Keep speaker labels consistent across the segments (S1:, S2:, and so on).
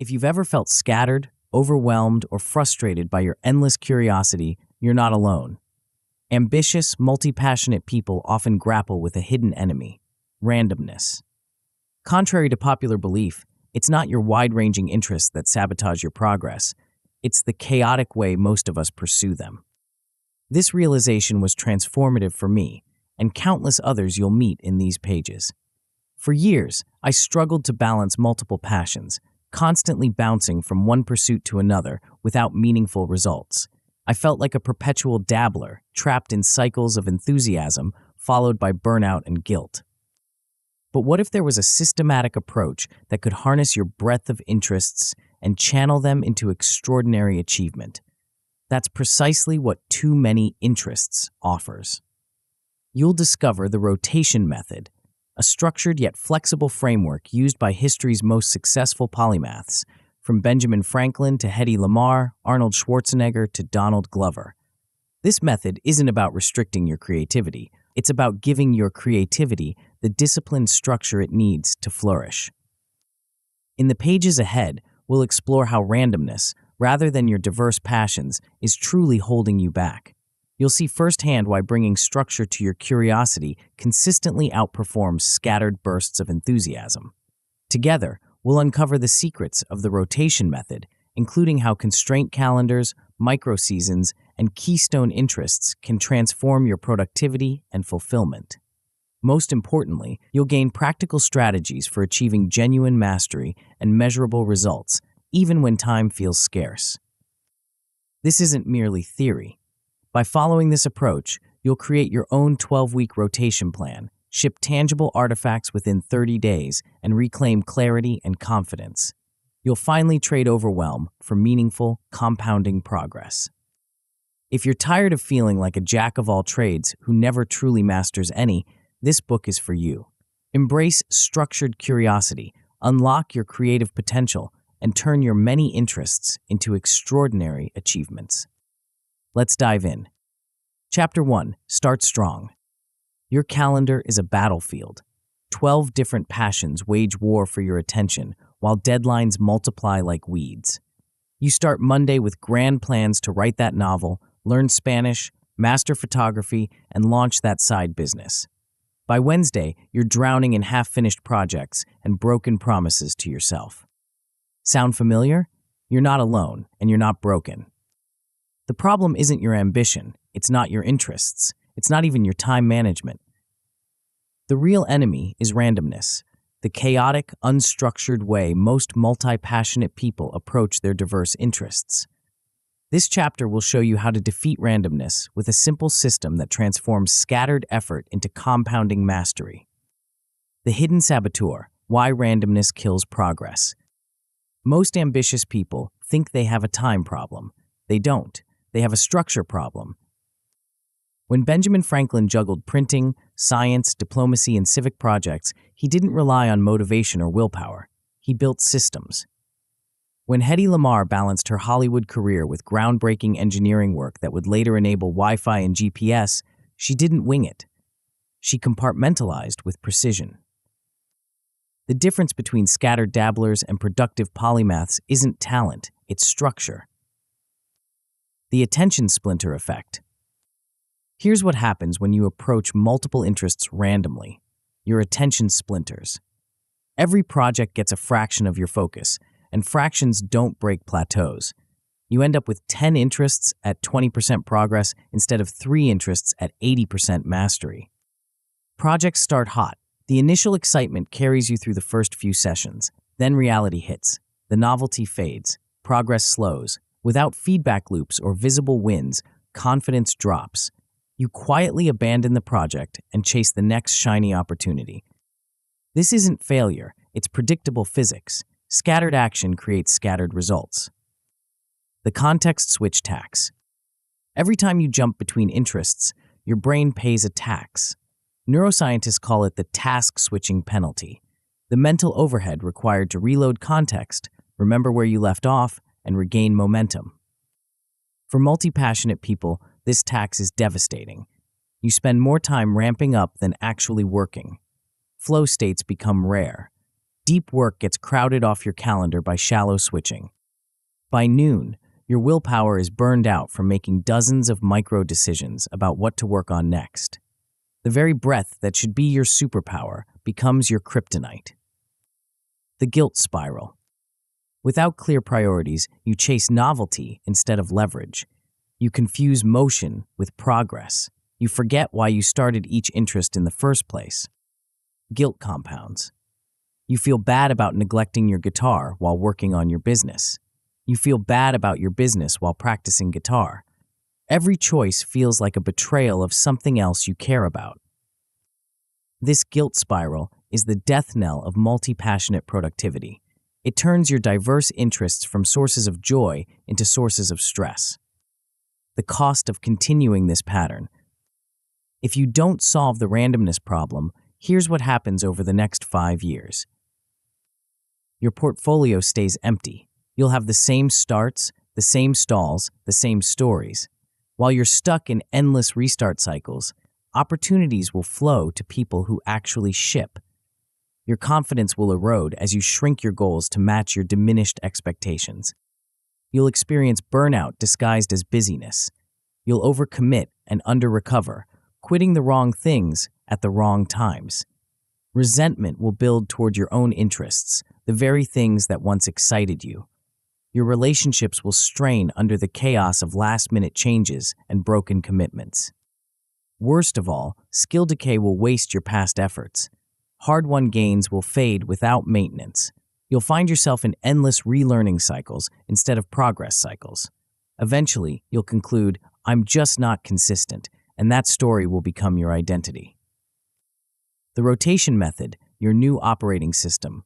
S1: If you've ever felt scattered, overwhelmed, or frustrated by your endless curiosity, you're not alone. Ambitious, multi-passionate people often grapple with a hidden enemy: randomness. Contrary to popular belief, it's not your wide-ranging interests that sabotage your progress. It's the chaotic way most of us pursue them. This realization was transformative for me, and countless others you'll meet in these pages. For years, I struggled to balance multiple passions, constantly bouncing from one pursuit to another without meaningful results. I felt like a perpetual dabbler, trapped in cycles of enthusiasm followed by burnout and guilt. But what if there was a systematic approach that could harness your breadth of interests and channel them into extraordinary achievement? That's precisely what Too Many Interests offers. You'll discover the rotation method, a structured yet flexible framework used by history's most successful polymaths, from Benjamin Franklin to Hedy Lamarr, Arnold Schwarzenegger to Donald Glover. This method isn't about restricting your creativity. It's about giving your creativity the disciplined structure it needs to flourish. In the pages ahead, we'll explore how randomness, rather than your diverse passions, is truly holding you back. You'll see firsthand why bringing structure to your curiosity consistently outperforms scattered bursts of enthusiasm. Together, we'll uncover the secrets of the rotation method, including how constraint calendars, micro-seasons, and keystone interests can transform your productivity and fulfillment. Most importantly, you'll gain practical strategies for achieving genuine mastery and measurable results, even when time feels scarce. This isn't merely theory. By following this approach, you'll create your own 12-week rotation plan, ship tangible artifacts within 30 days, and reclaim clarity and confidence. You'll finally trade overwhelm for meaningful, compounding progress. If you're tired of feeling like a jack of all trades who never truly masters any, this book is for you. Embrace structured curiosity, unlock your creative potential, and turn your many interests into extraordinary achievements. Let's dive in. Chapter 1. Start strong. Your calendar is a battlefield. 12 different passions wage war for your attention, while deadlines multiply like weeds. You start Monday with grand plans to write that novel, learn Spanish, master photography, and launch that side business. By Wednesday, you're drowning in half-finished projects and broken promises to yourself. Sound familiar? You're not alone, and you're not broken. The problem isn't your ambition, it's not your interests, it's not even your time management. The real enemy is randomness, the chaotic, unstructured way most multi-passionate people approach their diverse interests. This chapter will show you how to defeat randomness with a simple system that transforms scattered effort into compounding mastery. The hidden saboteur: why randomness kills progress. Most ambitious people think they have a time problem. They don't. They have a structure problem. When Benjamin Franklin juggled printing, science, diplomacy, and civic projects, he didn't rely on motivation or willpower. He built systems. When Hedy Lamarr balanced her Hollywood career with groundbreaking engineering work that would later enable Wi-Fi and GPS, she didn't wing it. She compartmentalized with precision. The difference between scattered dabblers and productive polymaths isn't talent, it's structure. The attention splinter effect. Here's what happens when you approach multiple interests randomly. Your attention splinters. Every project gets a fraction of your focus, and fractions don't break plateaus. You end up with 10 interests at 20% progress instead of 3 interests at 80% mastery. Projects start hot. The initial excitement carries you through the first few sessions. Then reality hits. The novelty fades. Progress slows. Without feedback loops or visible wins, confidence drops. You quietly abandon the project and chase the next shiny opportunity. This isn't failure, it's predictable physics. Scattered action creates scattered results. The context switch tax. Every time you jump between interests, your brain pays a tax. Neuroscientists call it the task-switching penalty, the mental overhead required to reload context, remember where you left off, and regain momentum. For multi-passionate people, this tax is devastating. You spend more time ramping up than actually working. Flow states become rare. Deep work gets crowded off your calendar by shallow switching. By noon, your willpower is burned out from making dozens of micro decisions about what to work on next. The very breath that should be your superpower becomes your kryptonite. The guilt spiral. Without clear priorities, you chase novelty instead of leverage. You confuse motion with progress. You forget why you started each interest in the first place. Guilt compounds. You feel bad about neglecting your guitar while working on your business. You feel bad about your business while practicing guitar. Every choice feels like a betrayal of something else you care about. This guilt spiral is the death knell of multi-passionate productivity. It turns your diverse interests from sources of joy into sources of stress. The cost of continuing this pattern. If you don't solve the randomness problem, here's what happens over the next 5 years. Your portfolio stays empty. You'll have the same starts, the same stalls, the same stories. While you're stuck in endless restart cycles, opportunities will flow to people who actually ship. Your confidence will erode as you shrink your goals to match your diminished expectations. You'll experience burnout disguised as busyness. You'll overcommit and under-recover, quitting the wrong things at the wrong times. Resentment will build toward your own interests, the very things that once excited you. Your relationships will strain under the chaos of last-minute changes and broken commitments. Worst of all, skill decay will waste your past efforts. Hard-won gains will fade without maintenance. You'll find yourself in endless relearning cycles instead of progress cycles. Eventually, you'll conclude, "I'm just not consistent," and that story will become your identity. The rotation method, your new operating system.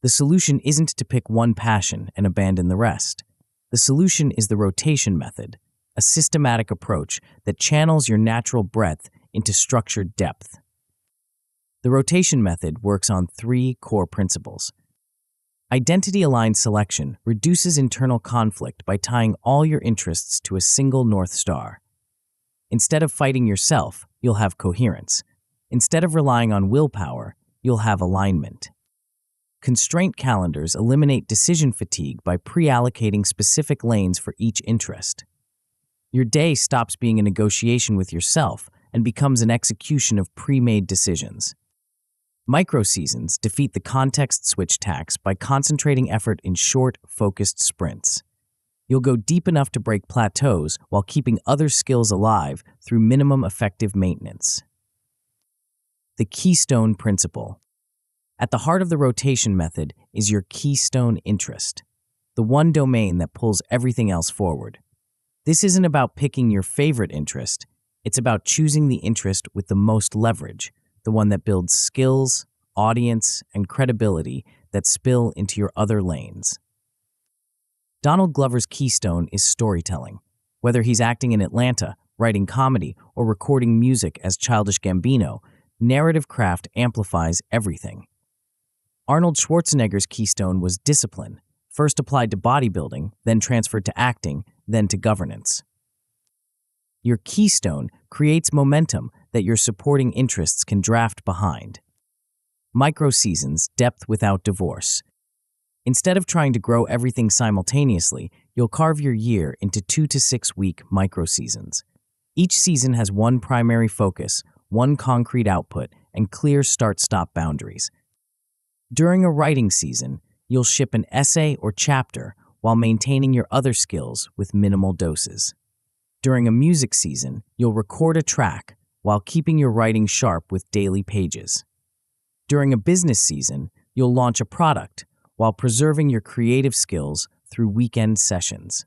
S1: The solution isn't to pick one passion and abandon the rest. The solution is the rotation method, a systematic approach that channels your natural breadth into structured depth. The rotation method works on 3 core principles. Identity-aligned selection reduces internal conflict by tying all your interests to a single North Star. Instead of fighting yourself, you'll have coherence. Instead of relying on willpower, you'll have alignment. Constraint calendars eliminate decision fatigue by pre-allocating specific lanes for each interest. Your day stops being a negotiation with yourself and becomes an execution of pre-made decisions. Micro-seasons defeat the context switch tax by concentrating effort in short, focused sprints. You'll go deep enough to break plateaus while keeping other skills alive through minimum effective maintenance. The Keystone principle. At the heart of the rotation method is your keystone interest, the one domain that pulls everything else forward. This isn't about picking your favorite interest, it's about choosing the interest with the most leverage, the one that builds skills, audience, and credibility that spill into your other lanes. Donald Glover's keystone is storytelling. Whether he's acting in Atlanta, writing comedy, or recording music as Childish Gambino, narrative craft amplifies everything. Arnold Schwarzenegger's keystone was discipline, first applied to bodybuilding, then transferred to acting, then to governance. Your keystone creates momentum that your supporting interests can draft behind. Micro-seasons, depth without divorce. Instead of trying to grow everything simultaneously, you'll carve your year into 2 to 6 week micro-seasons. Each season has one primary focus, one concrete output, and clear start-stop boundaries. During a writing season, you'll ship an essay or chapter while maintaining your other skills with minimal doses. During a music season, you'll record a track while keeping your writing sharp with daily pages. During a business season, you'll launch a product while preserving your creative skills through weekend sessions.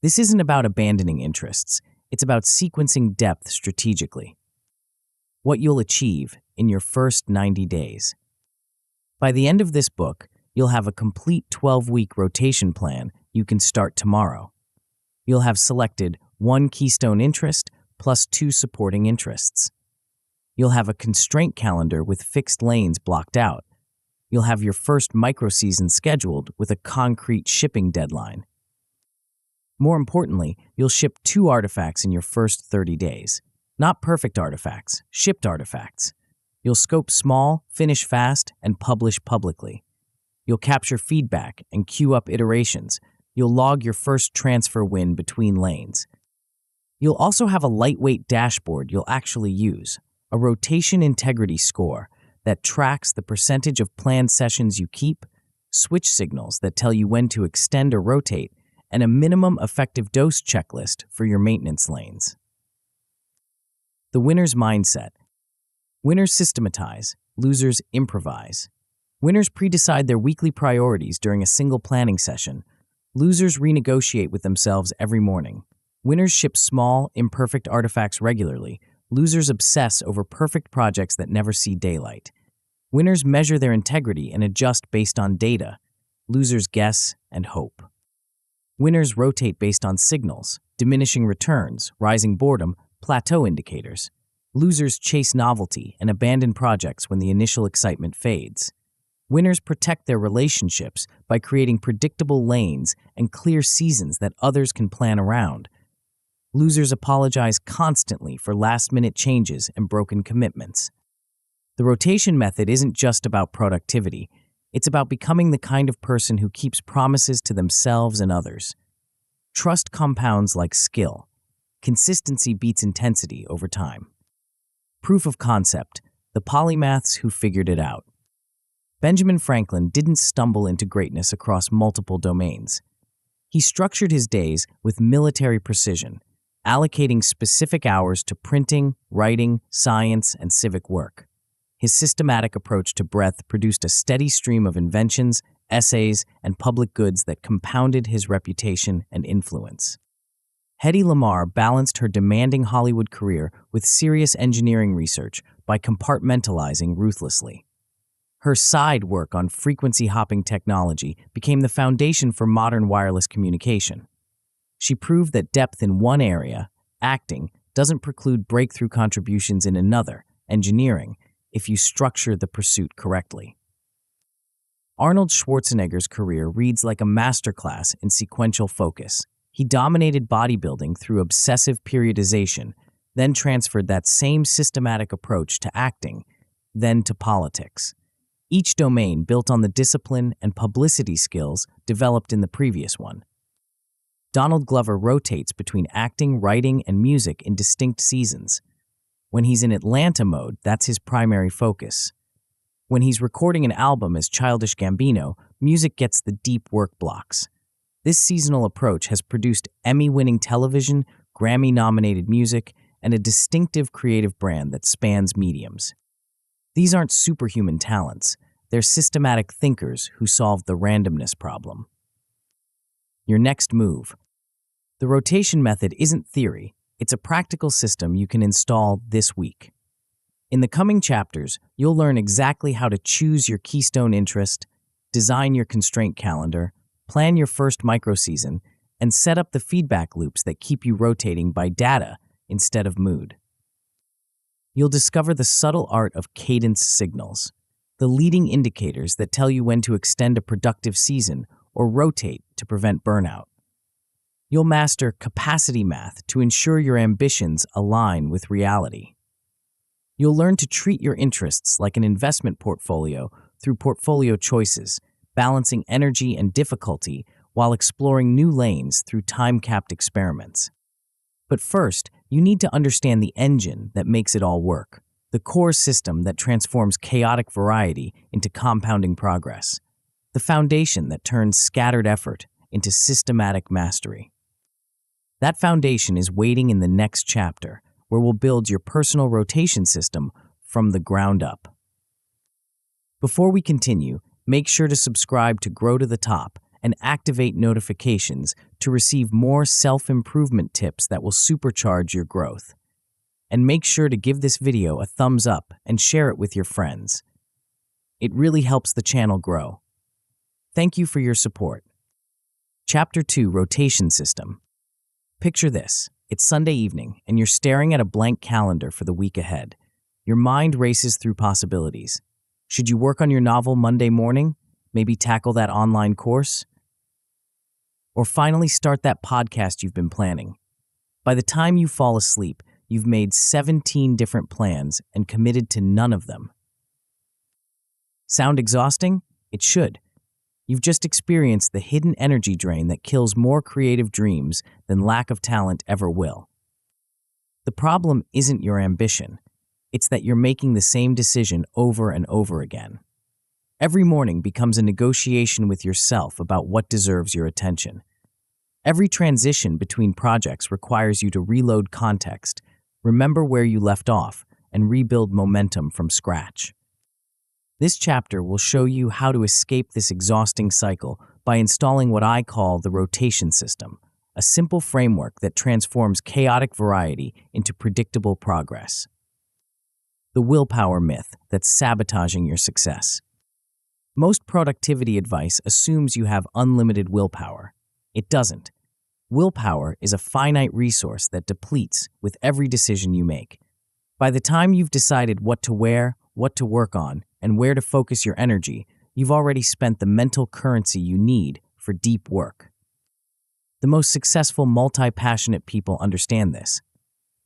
S1: This isn't about abandoning interests, it's about sequencing depth strategically. What you'll achieve in your first 90 days. By the end of this book, you'll have a complete 12-week rotation plan you can start tomorrow. You'll have selected 1 keystone interest plus 2 supporting interests. You'll have a constraint calendar with fixed lanes blocked out. You'll have your first micro-season scheduled with a concrete shipping deadline. More importantly, you'll ship 2 artifacts in your first 30 days. Not perfect artifacts, shipped artifacts. You'll scope small, finish fast, and publish publicly. You'll capture feedback and queue up iterations. You'll log your first transfer win between lanes. You'll also have a lightweight dashboard you'll actually use, a rotation integrity score that tracks the percentage of planned sessions you keep, switch signals that tell you when to extend or rotate, and a minimum effective dose checklist for your maintenance lanes. The winner's mindset. Winners systematize, losers improvise. Winners predecide their weekly priorities during a single planning session. Losers renegotiate with themselves every morning. Winners ship small, imperfect artifacts regularly. Losers obsess over perfect projects that never see daylight. Winners measure their integrity and adjust based on data. Losers guess and hope. Winners rotate based on signals, diminishing returns, rising boredom, plateau indicators. Losers chase novelty and abandon projects when the initial excitement fades. Winners protect their relationships by creating predictable lanes and clear seasons that others can plan around. Losers apologize constantly for last-minute changes and broken commitments. The rotation method isn't just about productivity. It's about becoming the kind of person who keeps promises to themselves and others. Trust compounds like skill. Consistency beats intensity over time. Proof of concept: the polymaths who figured it out. Benjamin Franklin didn't stumble into greatness across multiple domains. He structured his days with military precision, allocating specific hours to printing, writing, science, and civic work. His systematic approach to breadth produced a steady stream of inventions, essays, and public goods that compounded his reputation and influence. Hedy Lamarr balanced her demanding Hollywood career with serious engineering research by compartmentalizing ruthlessly. Her side work on frequency-hopping technology became the foundation for modern wireless communication. She proved that depth in one area, acting, doesn't preclude breakthrough contributions in another, engineering, if you structure the pursuit correctly. Arnold Schwarzenegger's career reads like a masterclass in sequential focus. He dominated bodybuilding through obsessive periodization, then transferred that same systematic approach to acting, then to politics. Each domain built on the discipline and publicity skills developed in the previous one. Donald Glover rotates between acting, writing, and music in distinct seasons. When he's in Atlanta mode, that's his primary focus. When he's recording an album as Childish Gambino, music gets the deep work blocks. This seasonal approach has produced Emmy-winning television, Grammy-nominated music, and a distinctive creative brand that spans mediums. These aren't superhuman talents. They're systematic thinkers who solve the randomness problem. Your next move. The rotation method isn't theory. It's a practical system you can install this week. In the coming chapters, you'll learn exactly how to choose your keystone interest, design your constraint calendar, plan your first microseason, and set up the feedback loops that keep you rotating by data instead of mood. You'll discover the subtle art of cadence signals, the leading indicators that tell you when to extend a productive season or rotate to prevent burnout. You'll master capacity math to ensure your ambitions align with reality. You'll learn to treat your interests like an investment portfolio through portfolio choices, balancing energy and difficulty while exploring new lanes through time-capped experiments. But first, you need to understand the engine that makes it all work, the core system that transforms chaotic variety into compounding progress, the foundation that turns scattered effort into systematic mastery. That foundation is waiting in the next chapter, where we'll build your personal rotation system from the ground up. Before we continue, make sure to subscribe to Grow to the Top and activate notifications to receive more self-improvement tips that will supercharge your growth. And make sure to give this video a thumbs up and share it with your friends. It really helps the channel grow. Thank you for your support. Chapter 2: Rotation System. Picture this. It's Sunday evening, and you're staring at a blank calendar for the week ahead. Your mind races through possibilities. Should you work on your novel Monday morning? Maybe tackle that online course? Or finally start that podcast you've been planning? By the time you fall asleep, you've made 17 different plans and committed to none of them. Sound exhausting? It should. You've just experienced the hidden energy drain that kills more creative dreams than lack of talent ever will. The problem isn't your ambition. It's that you're making the same decision over and over again. Every morning becomes a negotiation with yourself about what deserves your attention. Every transition between projects requires you to reload context, remember where you left off, and rebuild momentum from scratch. This chapter will show you how to escape this exhausting cycle by installing what I call the rotation system, a simple framework that transforms chaotic variety into predictable progress. The willpower myth that's sabotaging your success. Most productivity advice assumes you have unlimited willpower. It doesn't. Willpower is a finite resource that depletes with every decision you make. By the time you've decided what to wear, what to work on, and where to focus your energy, you've already spent the mental currency you need for deep work. The most successful multi-passionate people understand this.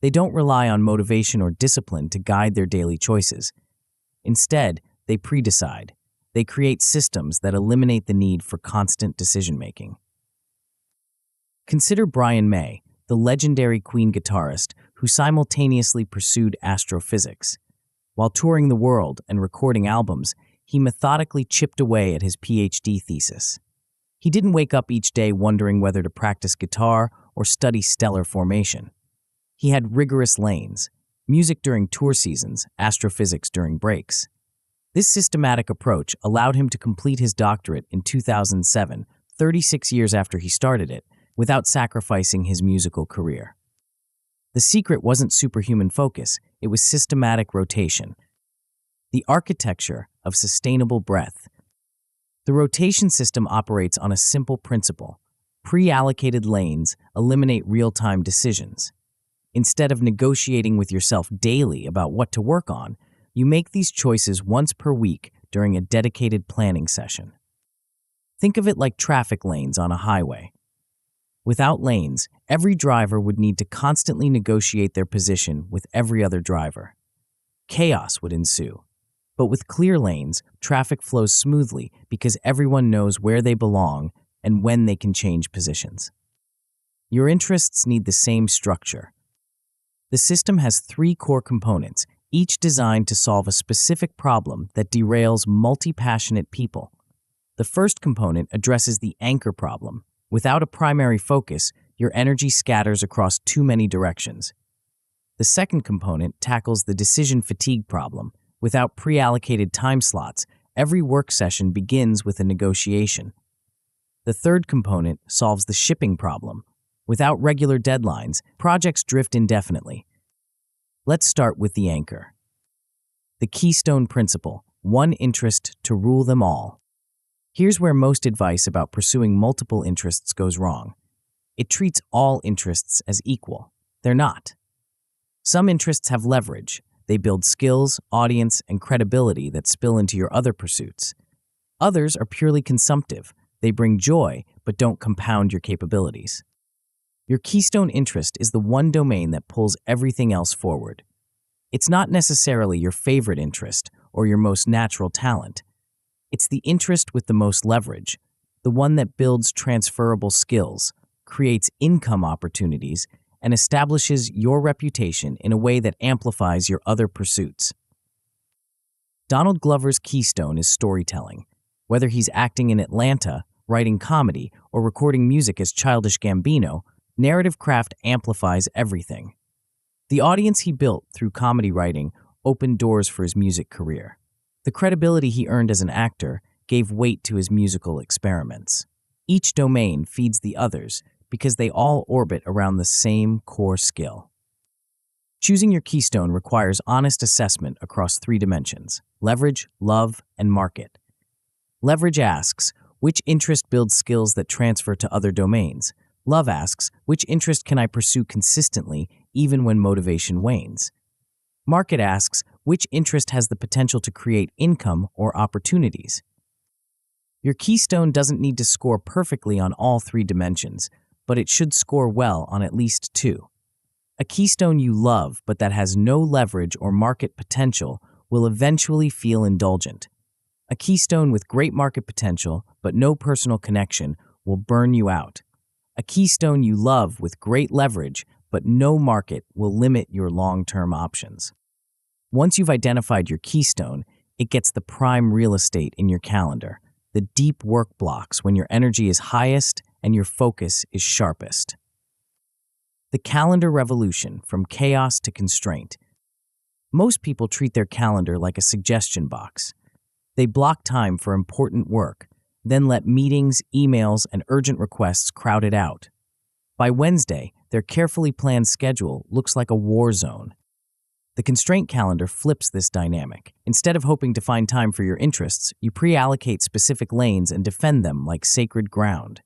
S1: They don't rely on motivation or discipline to guide their daily choices. Instead, they pre-decide. They create systems that eliminate the need for constant decision-making. Consider Brian May, the legendary Queen guitarist who simultaneously pursued astrophysics. While touring the world and recording albums, he methodically chipped away at his PhD thesis. He didn't wake up each day wondering whether to practice guitar or study stellar formation. He had rigorous lanes, music during tour seasons, astrophysics during breaks. This systematic approach allowed him to complete his doctorate in 2007, 36 years after he started it, without sacrificing his musical career. The secret wasn't superhuman focus, it was systematic rotation. The architecture of sustainable breadth. The rotation system operates on a simple principle. Pre-allocated lanes eliminate real-time decisions. Instead of negotiating with yourself daily about what to work on, you make these choices once per week during a dedicated planning session. Think of it like traffic lanes on a highway. Without lanes, every driver would need to constantly negotiate their position with every other driver. Chaos would ensue. But with clear lanes, traffic flows smoothly because everyone knows where they belong and when they can change positions. Your interests need the same structure. The system has 3 core components, each designed to solve a specific problem that derails multi-passionate people. The first component addresses the anchor problem. Without a primary focus, your energy scatters across too many directions. The second component tackles the decision fatigue problem. Without pre-allocated time slots, every work session begins with a negotiation. The third component solves the shipping problem. Without regular deadlines, projects drift indefinitely. Let's start with the anchor. The Keystone principle, one interest to rule them all. Here's where most advice about pursuing multiple interests goes wrong. It treats all interests as equal. They're not. Some interests have leverage. They build skills, audience, and credibility that spill into your other pursuits. Others are purely consumptive. They bring joy, but don't compound your capabilities. Your keystone interest is the one domain that pulls everything else forward. It's not necessarily your favorite interest or your most natural talent. It's the interest with the most leverage, the one that builds transferable skills, creates income opportunities, and establishes your reputation in a way that amplifies your other pursuits. Donald Glover's keystone is storytelling. Whether he's acting in Atlanta, writing comedy, or recording music as Childish Gambino, narrative craft amplifies everything. The audience he built through comedy writing opened doors for his music career. The credibility he earned as an actor gave weight to his musical experiments. Each domain feeds the others because they all orbit around the same core skill. Choosing your keystone requires honest assessment across 3 dimensions: leverage, love, and market. Leverage asks, which interest builds skills that transfer to other domains? Love asks, which interest can I pursue consistently even when motivation wanes? Market asks, which interest has the potential to create income or opportunities? Your keystone doesn't need to score perfectly on all 3 dimensions, but it should score well on at least 2. A keystone you love but that has no leverage or market potential will eventually feel indulgent. A keystone with great market potential but no personal connection will burn you out. A keystone you love with great leverage but no market will limit your long-term options. Once you've identified your keystone, it gets the prime real estate in your calendar, the deep work blocks when your energy is highest and your focus is sharpest. The calendar revolution from chaos to constraint. Most people treat their calendar like a suggestion box. They block time for important work, then let meetings, emails, and urgent requests crowd it out. By Wednesday, their carefully planned schedule looks like a war zone. The constraint calendar flips this dynamic. Instead of hoping to find time for your interests, you pre-allocate specific lanes and defend them like sacred ground.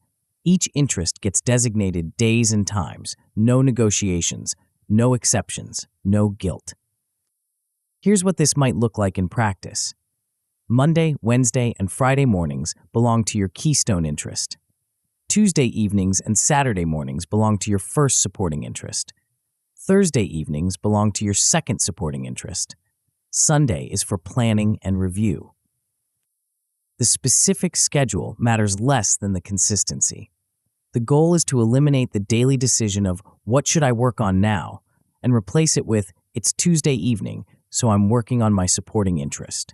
S1: Each interest gets designated days and times, no negotiations, no exceptions, no guilt. Here's what this might look like in practice. Monday, Wednesday, and Friday mornings belong to your keystone interest. Tuesday evenings and Saturday mornings belong to your first supporting interest. Thursday evenings belong to your second supporting interest. Sunday is for planning and review. The specific schedule matters less than the consistency. The goal is to eliminate the daily decision of what should I work on now and replace it with it's Tuesday evening, so I'm working on my supporting interest.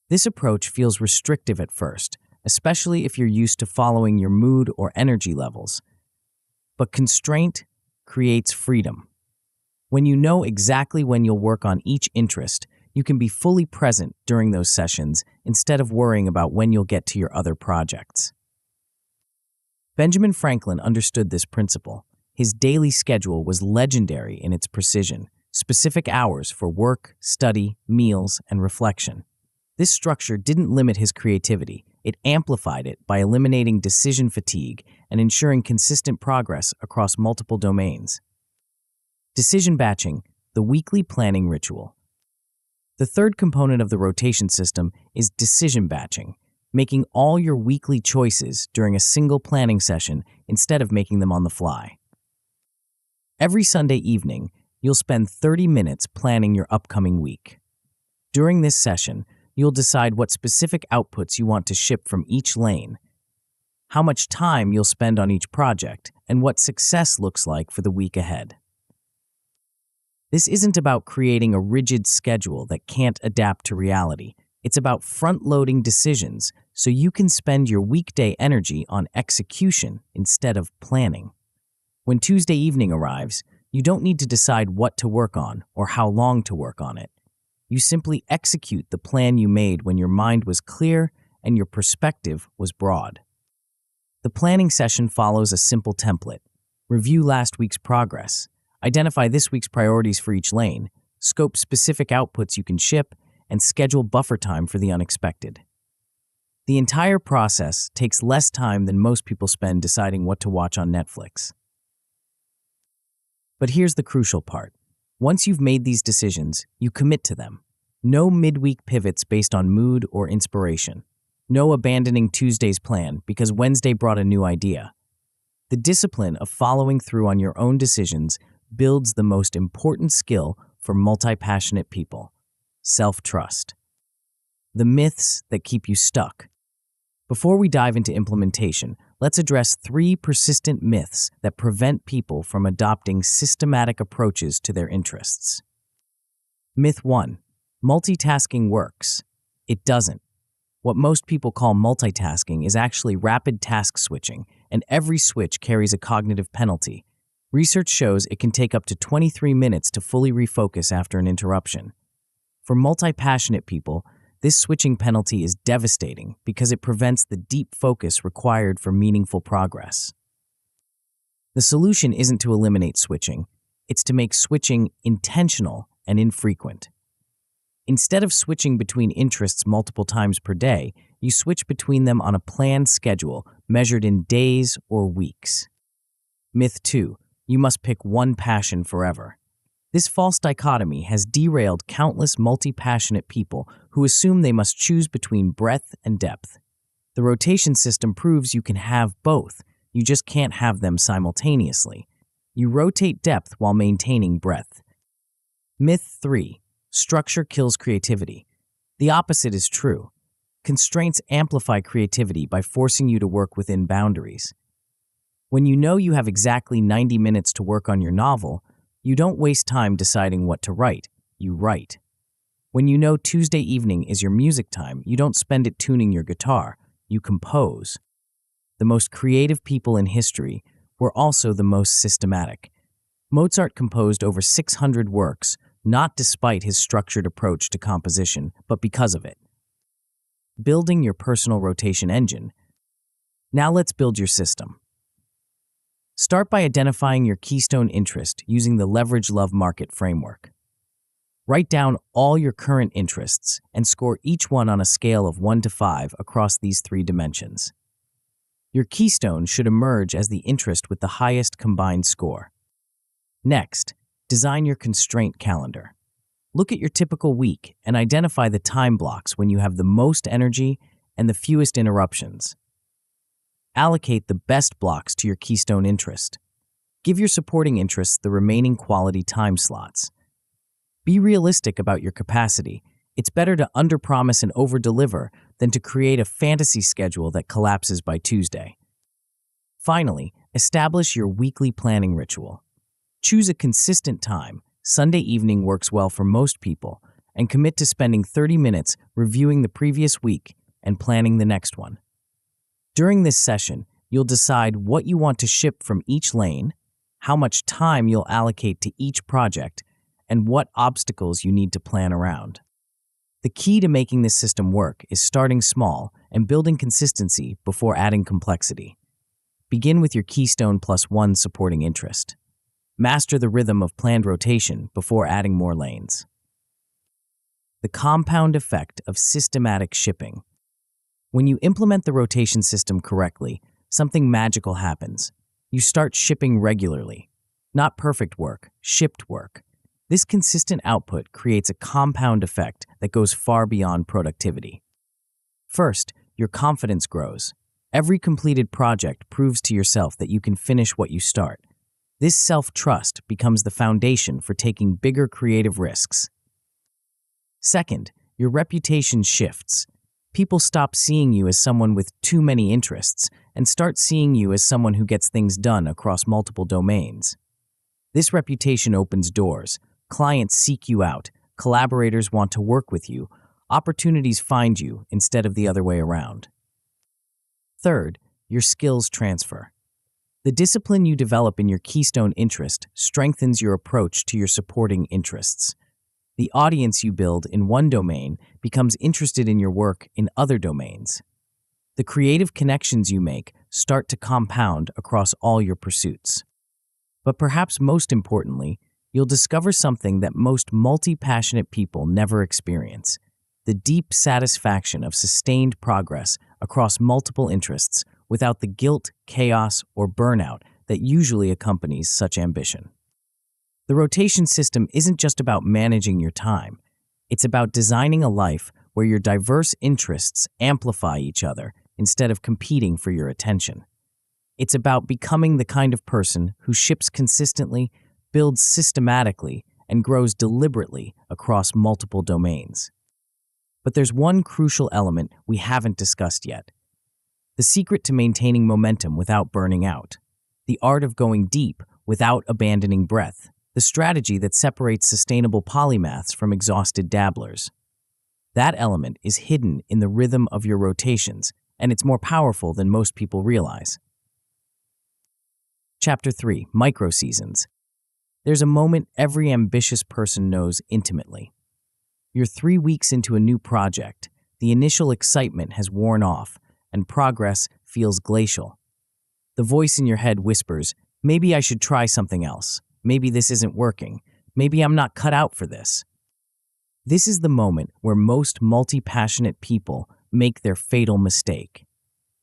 S1: This approach feels restrictive at first, especially if you're used to following your mood or energy levels. But constraint creates freedom. When you know exactly when you'll work on each interest, you can be fully present during those sessions instead of worrying about when you'll get to your other projects. Benjamin Franklin understood this principle. His daily schedule was legendary in its precision, specific hours for work, study, meals, and reflection. This structure didn't limit his creativity. It amplified it by eliminating decision fatigue and ensuring consistent progress across multiple domains. Decision batching, the weekly planning ritual. The third component of the rotation system is decision batching, making all your weekly choices during a single planning session instead of making them on the fly. Every Sunday evening, you'll spend 30 minutes planning your upcoming week. During this session, you'll decide what specific outputs you want to ship from each lane, how much time you'll spend on each project, and what success looks like for the week ahead. This isn't about creating a rigid schedule that can't adapt to reality. It's about front-loading decisions so you can spend your weekday energy on execution instead of planning. When Tuesday evening arrives, you don't need to decide what to work on or how long to work on it. You simply execute the plan you made when your mind was clear and your perspective was broad. The planning session follows a simple template. Review last week's progress. Identify this week's priorities for each lane. Scope specific outputs you can ship, and schedule buffer time for the unexpected. The entire process takes less time than most people spend deciding what to watch on Netflix. But here's the crucial part. Once you've made these decisions, you commit to them. No midweek pivots based on mood or inspiration. No abandoning Tuesday's plan because Wednesday brought a new idea. The discipline of following through on your own decisions builds the most important skill for multi-passionate people: self-trust. The myths that keep you stuck. Before we dive into implementation, let's address 3 persistent myths that prevent people from adopting systematic approaches to their interests. Myth 1. Multitasking works. It doesn't. What most people call multitasking is actually rapid task switching, and every switch carries a cognitive penalty. Research shows it can take up to 23 minutes to fully refocus after an interruption. For multi-passionate people, this switching penalty is devastating because it prevents the deep focus required for meaningful progress. The solution isn't to eliminate switching, it's to make switching intentional and infrequent. Instead of switching between interests multiple times per day, you switch between them on a planned schedule measured in days or weeks. Myth 2. You must pick one passion forever. This false dichotomy has derailed countless multi-passionate people who assume they must choose between breadth and depth. The rotation system proves you can have both, you just can't have them simultaneously. You rotate depth while maintaining breadth. Myth 3. Structure kills creativity. The opposite is true. Constraints amplify creativity by forcing you to work within boundaries. When you know you have exactly 90 minutes to work on your novel, you don't waste time deciding what to write, you write. When you know Tuesday evening is your music time, you don't spend it tuning your guitar, you compose. The most creative people in history were also the most systematic. Mozart composed over 600 works, not despite his structured approach to composition, but because of it. Building your personal rotation engine. Now let's build your system. Start by identifying your keystone interest using the Leverage Love Market framework. Write down all your current interests and score each one on a scale of 1 to 5 across these 3 dimensions. Your keystone should emerge as the interest with the highest combined score. Next, design your constraint calendar. Look at your typical week and identify the time blocks when you have the most energy and the fewest interruptions. Allocate the best blocks to your keystone interest. Give your supporting interests the remaining quality time slots. Be realistic about your capacity. It's better to underpromise and overdeliver than to create a fantasy schedule that collapses by Tuesday. Finally, establish your weekly planning ritual. Choose a consistent time. Sunday evening works well for most people, and commit to spending 30 minutes reviewing the previous week and planning the next one. During this session, you'll decide what you want to ship from each lane, how much time you'll allocate to each project, and what obstacles you need to plan around. The key to making this system work is starting small and building consistency before adding complexity. Begin with your keystone plus 1 supporting interest. Master the rhythm of planned rotation before adding more lanes. The compound effect of systematic shipping. When you implement the rotation system correctly, something magical happens. You start shipping regularly. Not perfect work, shipped work. This consistent output creates a compound effect that goes far beyond productivity. First, your confidence grows. Every completed project proves to yourself that you can finish what you start. This self-trust becomes the foundation for taking bigger creative risks. Second, your reputation shifts. People stop seeing you as someone with too many interests and start seeing you as someone who gets things done across multiple domains. This reputation opens doors. Clients seek you out. Collaborators want to work with you. Opportunities find you instead of the other way around. Third, your skills transfer. The discipline you develop in your keystone interest strengthens your approach to your supporting interests. The audience you build in one domain becomes interested in your work in other domains. The creative connections you make start to compound across all your pursuits. But perhaps most importantly, you'll discover something that most multi-passionate people never experience: the deep satisfaction of sustained progress across multiple interests without the guilt, chaos, or burnout that usually accompanies such ambition. The rotation system isn't just about managing your time. It's about designing a life where your diverse interests amplify each other instead of competing for your attention. It's about becoming the kind of person who ships consistently, builds systematically, and grows deliberately across multiple domains. But there's one crucial element we haven't discussed yet: the secret to maintaining momentum without burning out, the art of going deep without abandoning breadth, the strategy that separates sustainable polymaths from exhausted dabblers. That element is hidden in the rhythm of your rotations, and it's more powerful than most people realize. Chapter 3: Micro-Seasons. There's a moment every ambitious person knows intimately. You're 3 weeks into a new project, the initial excitement has worn off, and progress feels glacial. The voice in your head whispers, "Maybe I should try something else. Maybe this isn't working. Maybe I'm not cut out for this." This is the moment where most multi-passionate people make their fatal mistake.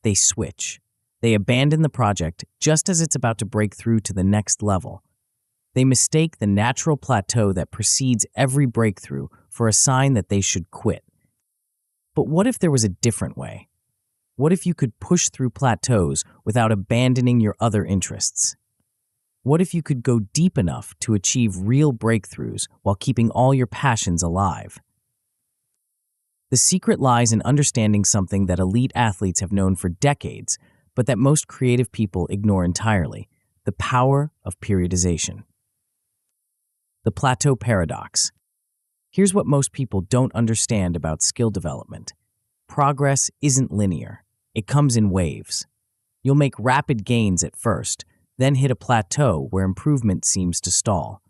S1: They switch. They abandon the project just as it's about to break through to the next level. They mistake the natural plateau that precedes every breakthrough for a sign that they should quit. But what if there was a different way? What if you could push through plateaus without abandoning your other interests? What if you could go deep enough to achieve real breakthroughs while keeping all your passions alive? The secret lies in understanding something that elite athletes have known for decades, but that most creative people ignore entirely: the power of periodization. The plateau paradox. Here's what most people don't understand about skill development. Progress isn't linear. It comes in waves. You'll make rapid gains at first, then hit a plateau where improvement seems to stall.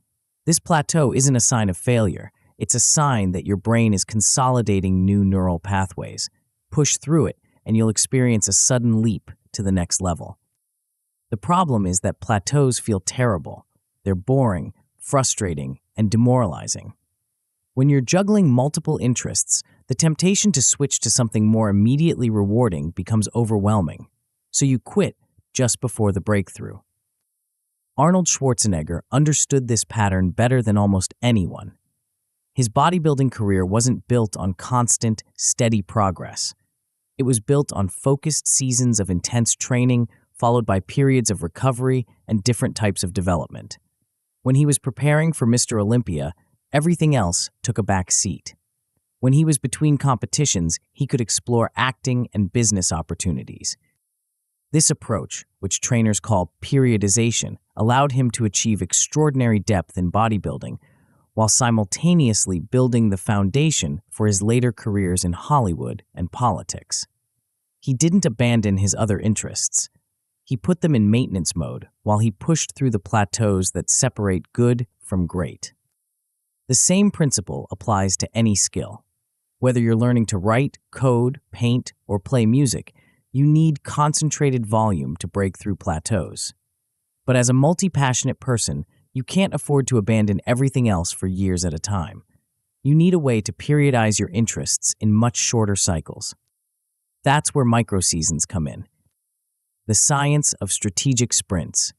S1: This plateau isn't a sign of failure. It's a sign that your brain is consolidating new neural pathways. Push through it, and you'll experience a sudden leap to the next level. The problem is that plateaus feel terrible. They're boring, frustrating, and demoralizing. When you're juggling multiple interests, the temptation to switch to something more immediately rewarding becomes overwhelming. So you quit just before the breakthrough. Arnold Schwarzenegger understood this pattern better than almost anyone. His bodybuilding career wasn't built on constant, steady progress. It was built on focused seasons of intense training, followed by periods of recovery and different types of development. When he was preparing for Mr. Olympia, everything else took a back seat. When he was between competitions, he could explore acting and business opportunities. This approach, which trainers call periodization, allowed him to achieve extraordinary depth in bodybuilding, while simultaneously building the foundation for his later careers in Hollywood and politics. He didn't abandon his other interests. He put them in maintenance mode while he pushed through the plateaus that separate good from great. The same principle applies to any skill. Whether you're learning to write, code, paint, or play music, you need concentrated volume to break through plateaus. But as a multi-passionate person, you can't afford to abandon everything else for years at a time. You need a way to periodize your interests in much shorter cycles. That's where microseasons come in. The science of strategic sprints.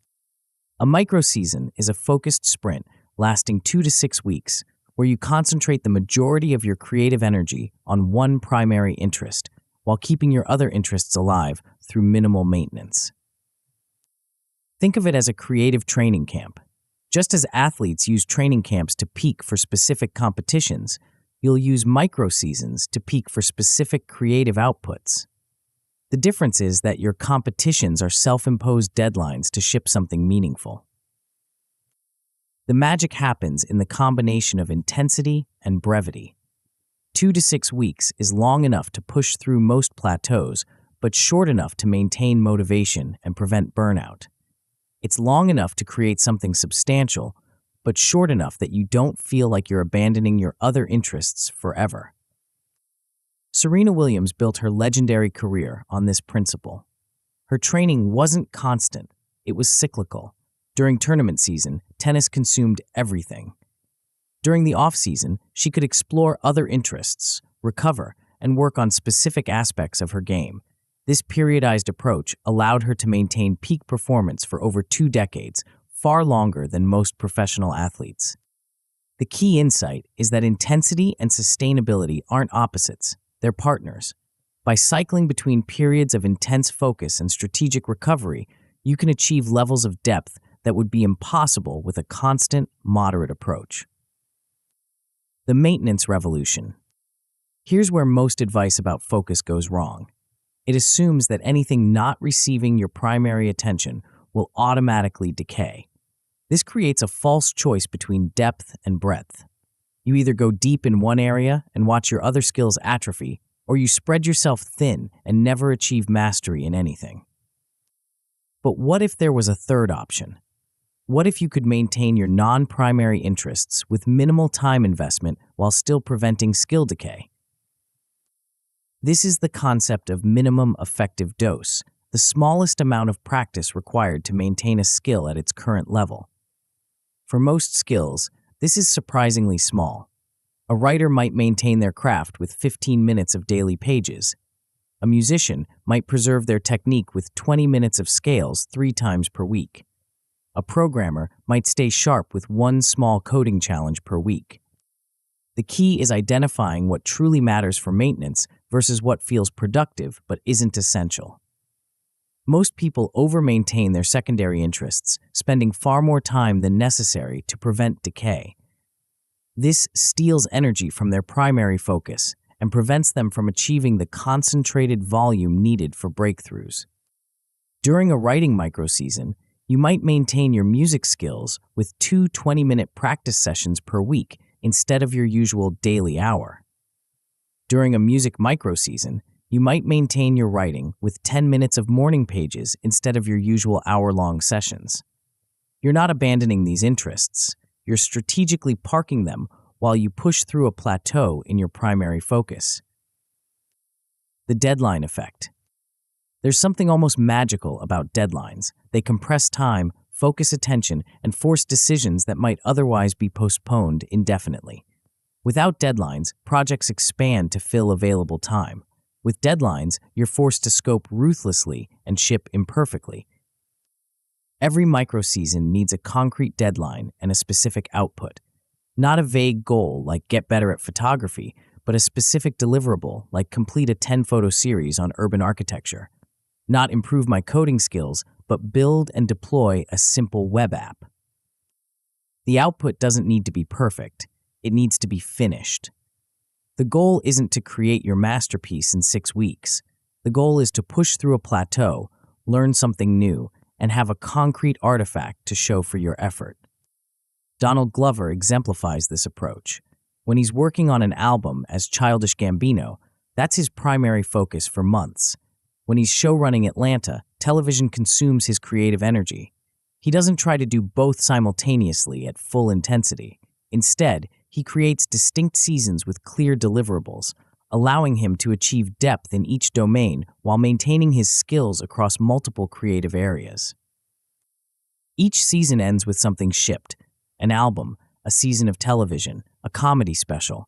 S1: A microseason is a focused sprint lasting 2 to 6 weeks, where you concentrate the majority of your creative energy on one primary interest, while keeping your other interests alive through minimal maintenance. Think of it as a creative training camp. Just as athletes use training camps to peak for specific competitions, you'll use microseasons to peak for specific creative outputs. The difference is that your competitions are self-imposed deadlines to ship something meaningful. The magic happens in the combination of intensity and brevity. 2 to 6 weeks is long enough to push through most plateaus, but short enough to maintain motivation and prevent burnout. It's long enough to create something substantial, but short enough that you don't feel like you're abandoning your other interests forever. Serena Williams built her legendary career on this principle. Her training wasn't constant, it was cyclical. During tournament season, tennis consumed everything. During the off-season, she could explore other interests, recover, and work on specific aspects of her game. This periodized approach allowed her to maintain peak performance for over 2 decades, far longer than most professional athletes. The key insight is that intensity and sustainability aren't opposites, they're partners. By cycling between periods of intense focus and strategic recovery, you can achieve levels of depth that would be impossible with a constant, moderate approach. The maintenance revolution. Here's where most advice about focus goes wrong. It assumes that anything not receiving your primary attention will automatically decay. This creates a false choice between depth and breadth. You either go deep in one area and watch your other skills atrophy, or you spread yourself thin and never achieve mastery in anything. But what if there was a third option? What if you could maintain your non-primary interests with minimal time investment while still preventing skill decay? This is the concept of minimum effective dose, the smallest amount of practice required to maintain a skill at its current level. For most skills, this is surprisingly small. A writer might maintain their craft with 15 minutes of daily pages. A musician might preserve their technique with 20 minutes of scales 3 times per week. A programmer might stay sharp with 1 small coding challenge per week. The key is identifying what truly matters for maintenance versus what feels productive but isn't essential. Most people over-maintain their secondary interests, spending far more time than necessary to prevent decay. This steals energy from their primary focus and prevents them from achieving the concentrated volume needed for breakthroughs. During a writing microseason, you might maintain your music skills with 2 20-minute practice sessions per week instead of your usual daily hour. During a music microseason, you might maintain your writing with 10 minutes of morning pages instead of your usual hour-long sessions. You're not abandoning these interests. You're strategically parking them while you push through a plateau in your primary focus. The deadline effect. There's something almost magical about deadlines. They compress time, focus attention, and force decisions that might otherwise be postponed indefinitely. Without deadlines, projects expand to fill available time. With deadlines, you're forced to scope ruthlessly and ship imperfectly. Every microseason needs a concrete deadline and a specific output. Not a vague goal like get better at photography, but a specific deliverable like complete a 10-photo series on urban architecture. Not improve my coding skills, but build and deploy a simple web app. The output doesn't need to be perfect. It needs to be finished. The goal isn't to create your masterpiece in 6 weeks. The goal is to push through a plateau, learn something new, and have a concrete artifact to show for your effort. Donald Glover exemplifies this approach. When he's working on an album as Childish Gambino, that's his primary focus for months. When he's showrunning Atlanta, television consumes his creative energy. He doesn't try to do both simultaneously at full intensity. Instead, he creates distinct seasons with clear deliverables, allowing him to achieve depth in each domain while maintaining his skills across multiple creative areas. Each season ends with something shipped: an album, a season of television, a comedy special.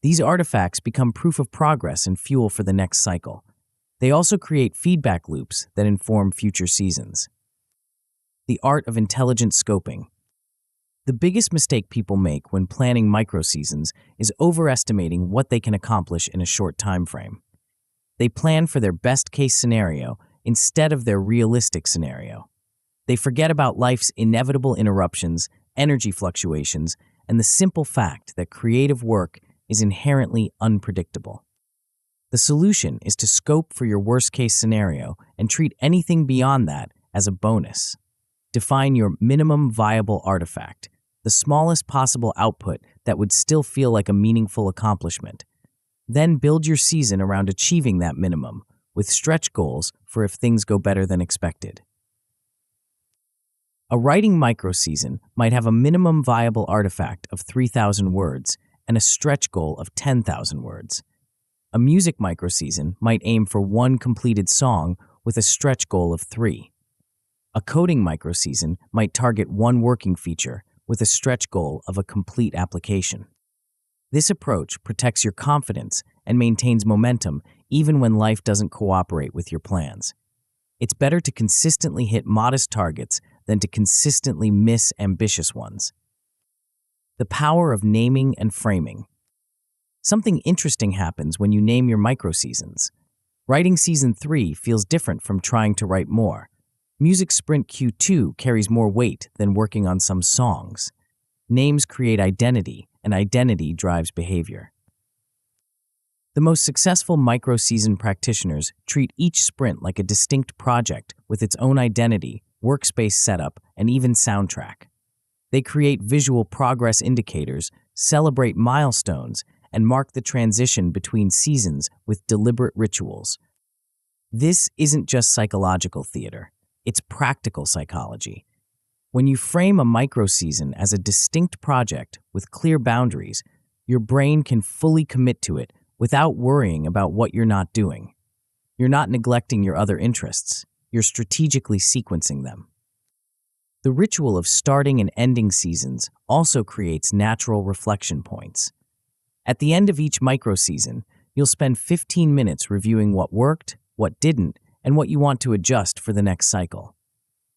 S1: These artifacts become proof of progress and fuel for the next cycle. They also create feedback loops that inform future seasons. The art of intelligent scoping. The biggest mistake people make when planning microseasons is overestimating what they can accomplish in a short time frame. They plan for their best-case scenario instead of their realistic scenario. They forget about life's inevitable interruptions, energy fluctuations, and the simple fact that creative work is inherently unpredictable. The solution is to scope for your worst-case scenario and treat anything beyond that as a bonus. Define your minimum viable artifact, the smallest possible output that would still feel like a meaningful accomplishment. Then build your season around achieving that minimum, with stretch goals for if things go better than expected. A writing microseason might have a minimum viable artifact of 3,000 words and a stretch goal of 10,000 words. A music microseason might aim for 1 completed song with a stretch goal of 3. A coding microseason might target 1 working feature with a stretch goal of a complete application. This approach protects your confidence and maintains momentum even when life doesn't cooperate with your plans. It's better to consistently hit modest targets than to consistently miss ambitious ones. The power of naming and framing. Something interesting happens when you name your microseasons. Writing Season 3 feels different from trying to write more. Music Sprint Q2 carries more weight than working on some songs. Names create identity, and identity drives behavior. The most successful microseason practitioners treat each sprint like a distinct project with its own identity, workspace setup, and even soundtrack. They create visual progress indicators, celebrate milestones, and mark the transition between seasons with deliberate rituals. This isn't just psychological theater, it's practical psychology. When you frame a microseason as a distinct project with clear boundaries, your brain can fully commit to it without worrying about what you're not doing. You're not neglecting your other interests, you're strategically sequencing them. The ritual of starting and ending seasons also creates natural reflection points. At the end of each microseason, you'll spend 15 minutes reviewing what worked, what didn't, and what you want to adjust for the next cycle.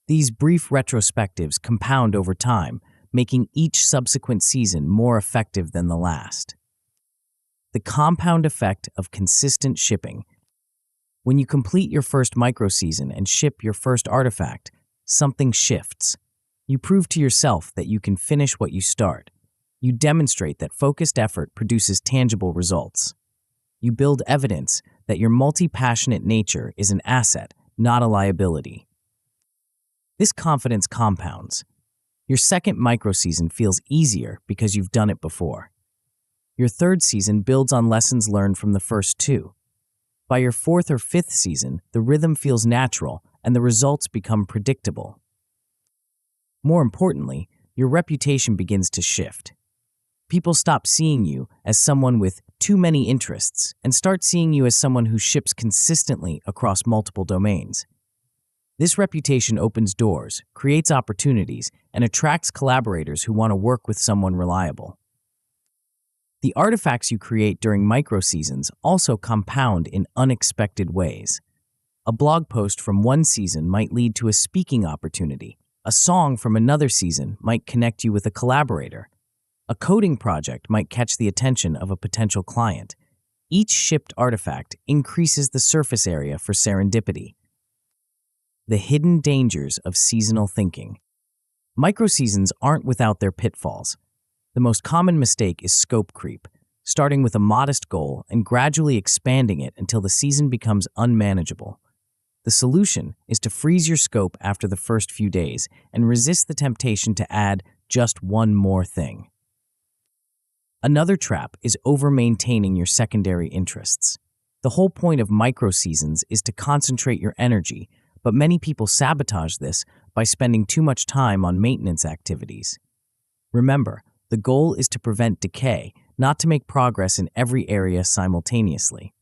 S1: These brief retrospectives compound over time, making each subsequent season more effective than the last. The compound effect of consistent shipping. When you complete your first microseason and ship your first artifact, something shifts. You prove to yourself that you can finish what you start. You demonstrate that focused effort produces tangible results. You build evidence that your multi-passionate nature is an asset, not a liability. This confidence compounds. Your second microseason feels easier because you've done it before. Your third season builds on lessons learned from the first two. By your fourth or fifth season, the rhythm feels natural and the results become predictable. More importantly, your reputation begins to shift. People stop seeing you as someone with too many interests and start seeing you as someone who ships consistently across multiple domains. This reputation opens doors, creates opportunities, and attracts collaborators who want to work with someone reliable. The artifacts you create during microseasons also compound in unexpected ways. A blog post from one season might lead to a speaking opportunity. A song from another season might connect you with a collaborator. A coding project might catch the attention of a potential client. Each shipped artifact increases the surface area for serendipity. The hidden dangers of seasonal thinking. Microseasons aren't without their pitfalls. The most common mistake is scope creep, starting with a modest goal and gradually expanding it until the season becomes unmanageable. The solution is to freeze your scope after the first few days and resist the temptation to add just one more thing. Another trap is over-maintaining your secondary interests. The whole point of microseasons is to concentrate your energy, but many people sabotage this by spending too much time on maintenance activities. Remember, the goal is to prevent decay, not to make progress in every area simultaneously.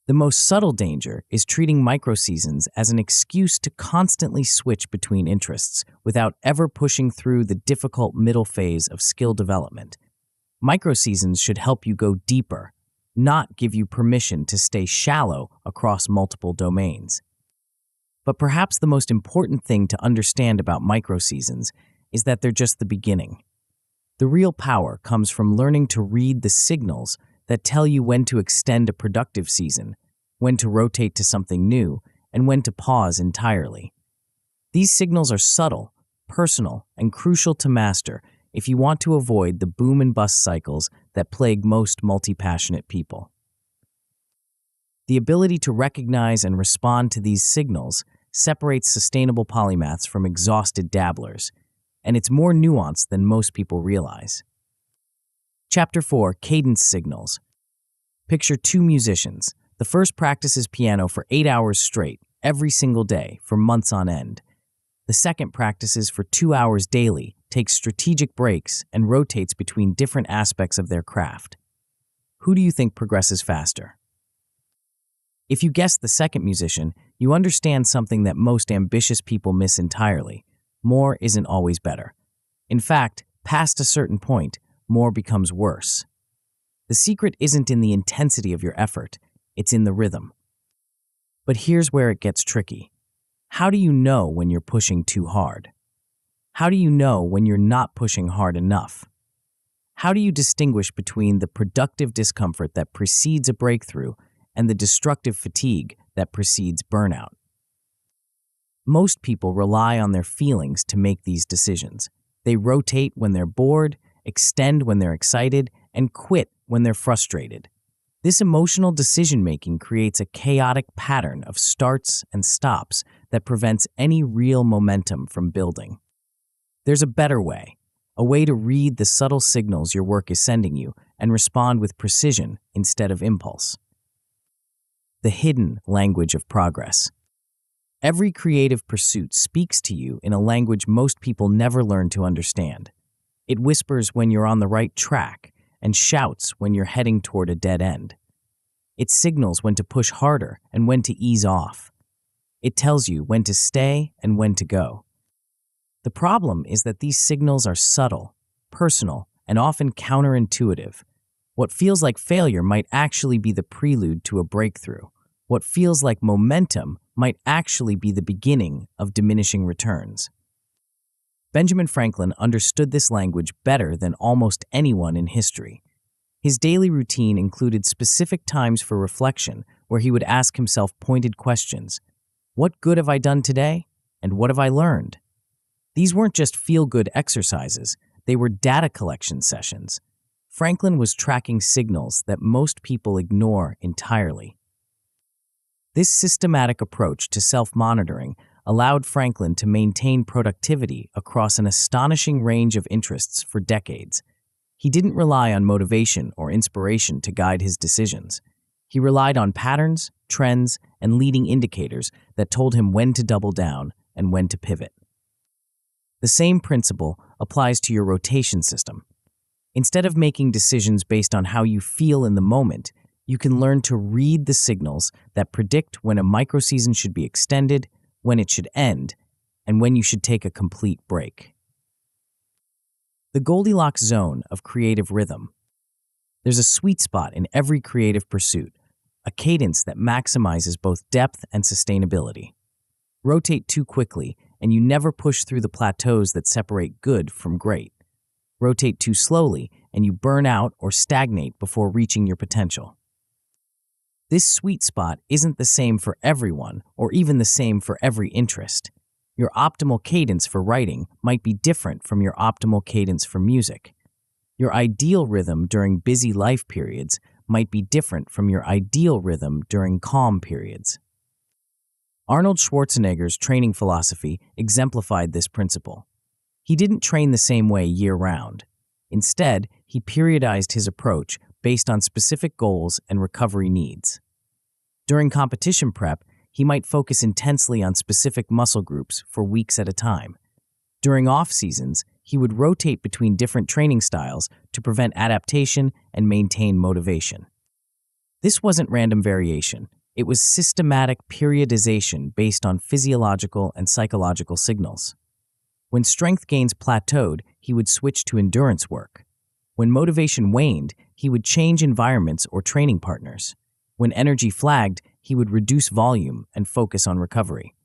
S1: The most subtle danger is treating microseasons as an excuse to constantly switch between interests without ever pushing through the difficult middle phase of skill development. Microseasons should help you go deeper, not give you permission to stay shallow across multiple domains. But perhaps the most important thing to understand about microseasons is that they're just the beginning. The real power comes from learning to read the signals that tell you when to extend a productive season, when to rotate to something new, and when to pause entirely. These signals are subtle, personal, and crucial to master if you want to avoid the boom and bust cycles that plague most multi-passionate people. The ability to recognize and respond to these signals separates sustainable polymaths from exhausted dabblers, and it's more nuanced than most people realize. Chapter 4, Cadence Signals. Picture two musicians. The first practices piano for 8 hours straight, every single day, for months on end. The second practices for 2 hours daily, takes strategic breaks, and rotates between different aspects of their craft. Who do you think progresses faster? If you guessed the second musician, you understand something that most ambitious people miss entirely. More isn't always better. In fact, past a certain point, more becomes worse. The secret isn't in the intensity of your effort, it's in the rhythm. But here's where it gets tricky. How do you know when you're pushing too hard? How do you know when you're not pushing hard enough? How do you distinguish between the productive discomfort that precedes a breakthrough and the destructive fatigue that precedes burnout? Most people rely on their feelings to make these decisions. They rotate when they're bored, extend when they're excited, and quit when they're frustrated. This emotional decision-making creates a chaotic pattern of starts and stops that prevents any real momentum from building. There's a better way, a way to read the subtle signals your work is sending you and respond with precision instead of impulse. The hidden language of progress. Every creative pursuit speaks to you in a language most people never learn to understand. It whispers when you're on the right track and shouts when you're heading toward a dead end. It signals when to push harder and when to ease off. It tells you when to stay and when to go. The problem is that these signals are subtle, personal, and often counterintuitive. What feels like failure might actually be the prelude to a breakthrough. What feels like momentum might actually be the beginning of diminishing returns. Benjamin Franklin understood this language better than almost anyone in history. His daily routine included specific times for reflection where he would ask himself pointed questions. What good have I done today? And what have I learned? These weren't just feel-good exercises, they were data collection sessions. Franklin was tracking signals that most people ignore entirely. This systematic approach to self-monitoring allowed Franklin to maintain productivity across an astonishing range of interests for decades. He didn't rely on motivation or inspiration to guide his decisions. He relied on patterns, trends, and leading indicators that told him when to double down and when to pivot. The same principle applies to your rotation system. Instead of making decisions based on how you feel in the moment, you can learn to read the signals that predict when a microseason should be extended, when it should end, and when you should take a complete break. The Goldilocks zone of creative rhythm. There's a sweet spot in every creative pursuit, a cadence that maximizes both depth and sustainability. Rotate too quickly, and you never push through the plateaus that separate good from great. Rotate too slowly, and you burn out or stagnate before reaching your potential. This sweet spot isn't the same for everyone, or even the same for every interest. Your optimal cadence for writing might be different from your optimal cadence for music. Your ideal rhythm during busy life periods might be different from your ideal rhythm during calm periods. Arnold Schwarzenegger's training philosophy exemplified this principle. He didn't train the same way year-round. Instead, he periodized his approach based on specific goals and recovery needs. During competition prep, he might focus intensely on specific muscle groups for weeks at a time. During off-seasons, he would rotate between different training styles to prevent adaptation and maintain motivation. This wasn't random variation. It was systematic periodization based on physiological and psychological signals. When strength gains plateaued, he would switch to endurance work. When motivation waned, he would change environments or training partners. When energy flagged, he would reduce volume and focus on recovery.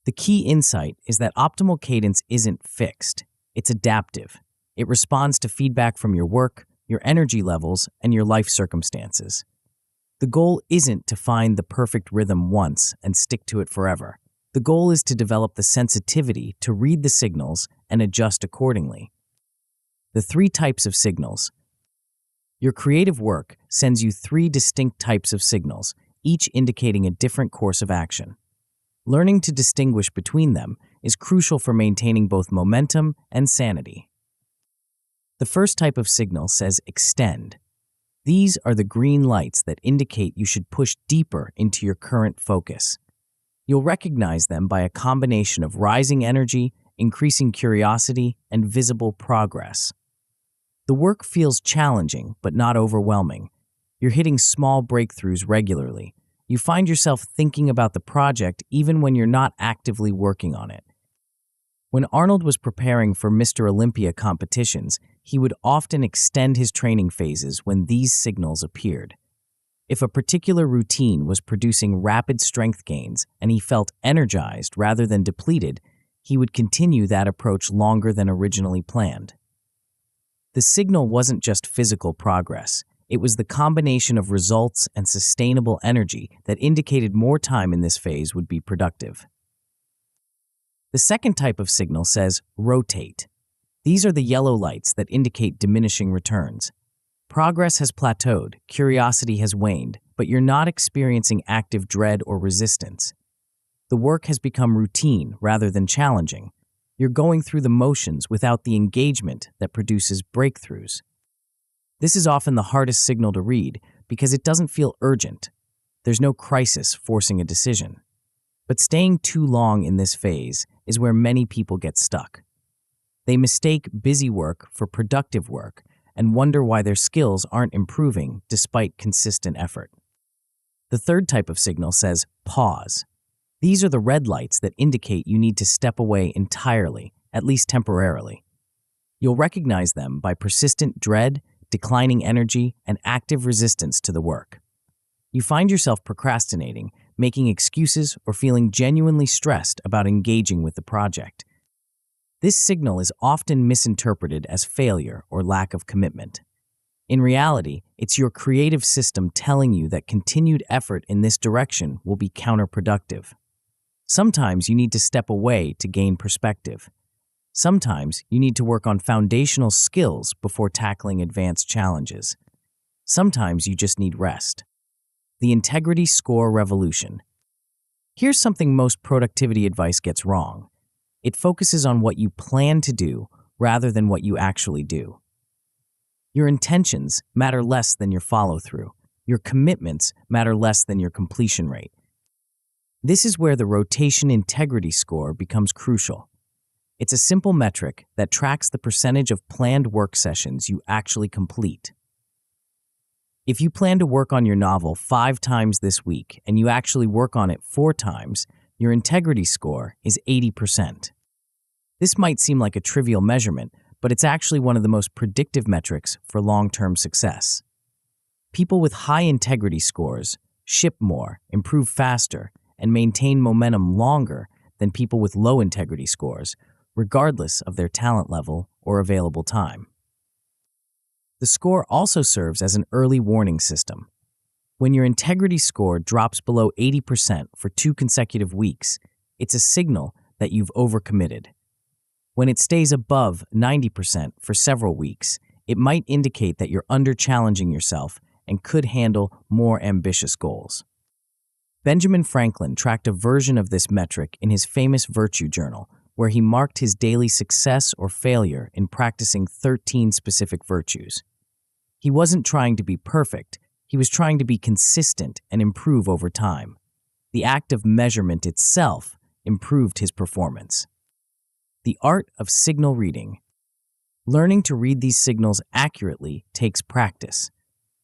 S1: The key insight is that optimal cadence isn't fixed. It's adaptive. It responds to feedback from your work, your energy levels, and your life circumstances. The goal isn't to find the perfect rhythm once and stick to it forever. The goal is to develop the sensitivity to read the signals and adjust accordingly. The 3 types of signals. Your creative work sends you 3 distinct types of signals, each indicating a different course of action. Learning to distinguish between them is crucial for maintaining both momentum and sanity. The first type of signal says extend. These are the green lights that indicate you should push deeper into your current focus. You'll recognize them by a combination of rising energy, increasing curiosity, and visible progress. The work feels challenging but not overwhelming. You're hitting small breakthroughs regularly. You find yourself thinking about the project even when you're not actively working on it. When Arnold was preparing for Mr. Olympia competitions, he would often extend his training phases when these signals appeared. If a particular routine was producing rapid strength gains and he felt energized rather than depleted, he would continue that approach longer than originally planned. The signal wasn't just physical progress. It was the combination of results and sustainable energy that indicated more time in this phase would be productive. The second type of signal says rotate. These are the yellow lights that indicate diminishing returns. Progress has plateaued, curiosity has waned, but you're not experiencing active dread or resistance. The work has become routine rather than challenging. You're going through the motions without the engagement that produces breakthroughs. This is often the hardest signal to read because it doesn't feel urgent. There's no crisis forcing a decision. But staying too long in this phase is where many people get stuck. They mistake busy work for productive work and wonder why their skills aren't improving despite consistent effort. The third type of signal says pause. These are the red lights that indicate you need to step away entirely, at least temporarily. You'll recognize them by persistent dread, declining energy, and active resistance to the work. You find yourself procrastinating, making excuses, or feeling genuinely stressed about engaging with the project. This signal is often misinterpreted as failure or lack of commitment. In reality, it's your creative system telling you that continued effort in this direction will be counterproductive. Sometimes you need to step away to gain perspective. Sometimes you need to work on foundational skills before tackling advanced challenges. Sometimes you just need rest. The integrity score revolution. Here's something most productivity advice gets wrong. It focuses on what you plan to do rather than what you actually do. Your intentions matter less than your follow-through. Your commitments matter less than your completion rate. This is where the rotation integrity score becomes crucial. It's a simple metric that tracks the percentage of planned work sessions you actually complete. If you plan to work on your novel 5 times this week and you actually work on it 4 times, your integrity score is 80%. This might seem like a trivial measurement, but it's actually one of the most predictive metrics for long-term success. People with high integrity scores ship more, improve faster, and maintain momentum longer than people with low integrity scores, regardless of their talent level or available time. The score also serves as an early warning system. When your integrity score drops below 80% for 2 consecutive weeks, it's a signal that you've overcommitted. When it stays above 90% for several weeks, it might indicate that you're under-challenging yourself and could handle more ambitious goals. Benjamin Franklin tracked a version of this metric in his famous Virtue Journal, where he marked his daily success or failure in practicing 13 specific virtues. He wasn't trying to be perfect, he was trying to be consistent and improve over time. The act of measurement itself improved his performance. The art of signal reading. Learning to read these signals accurately takes practice.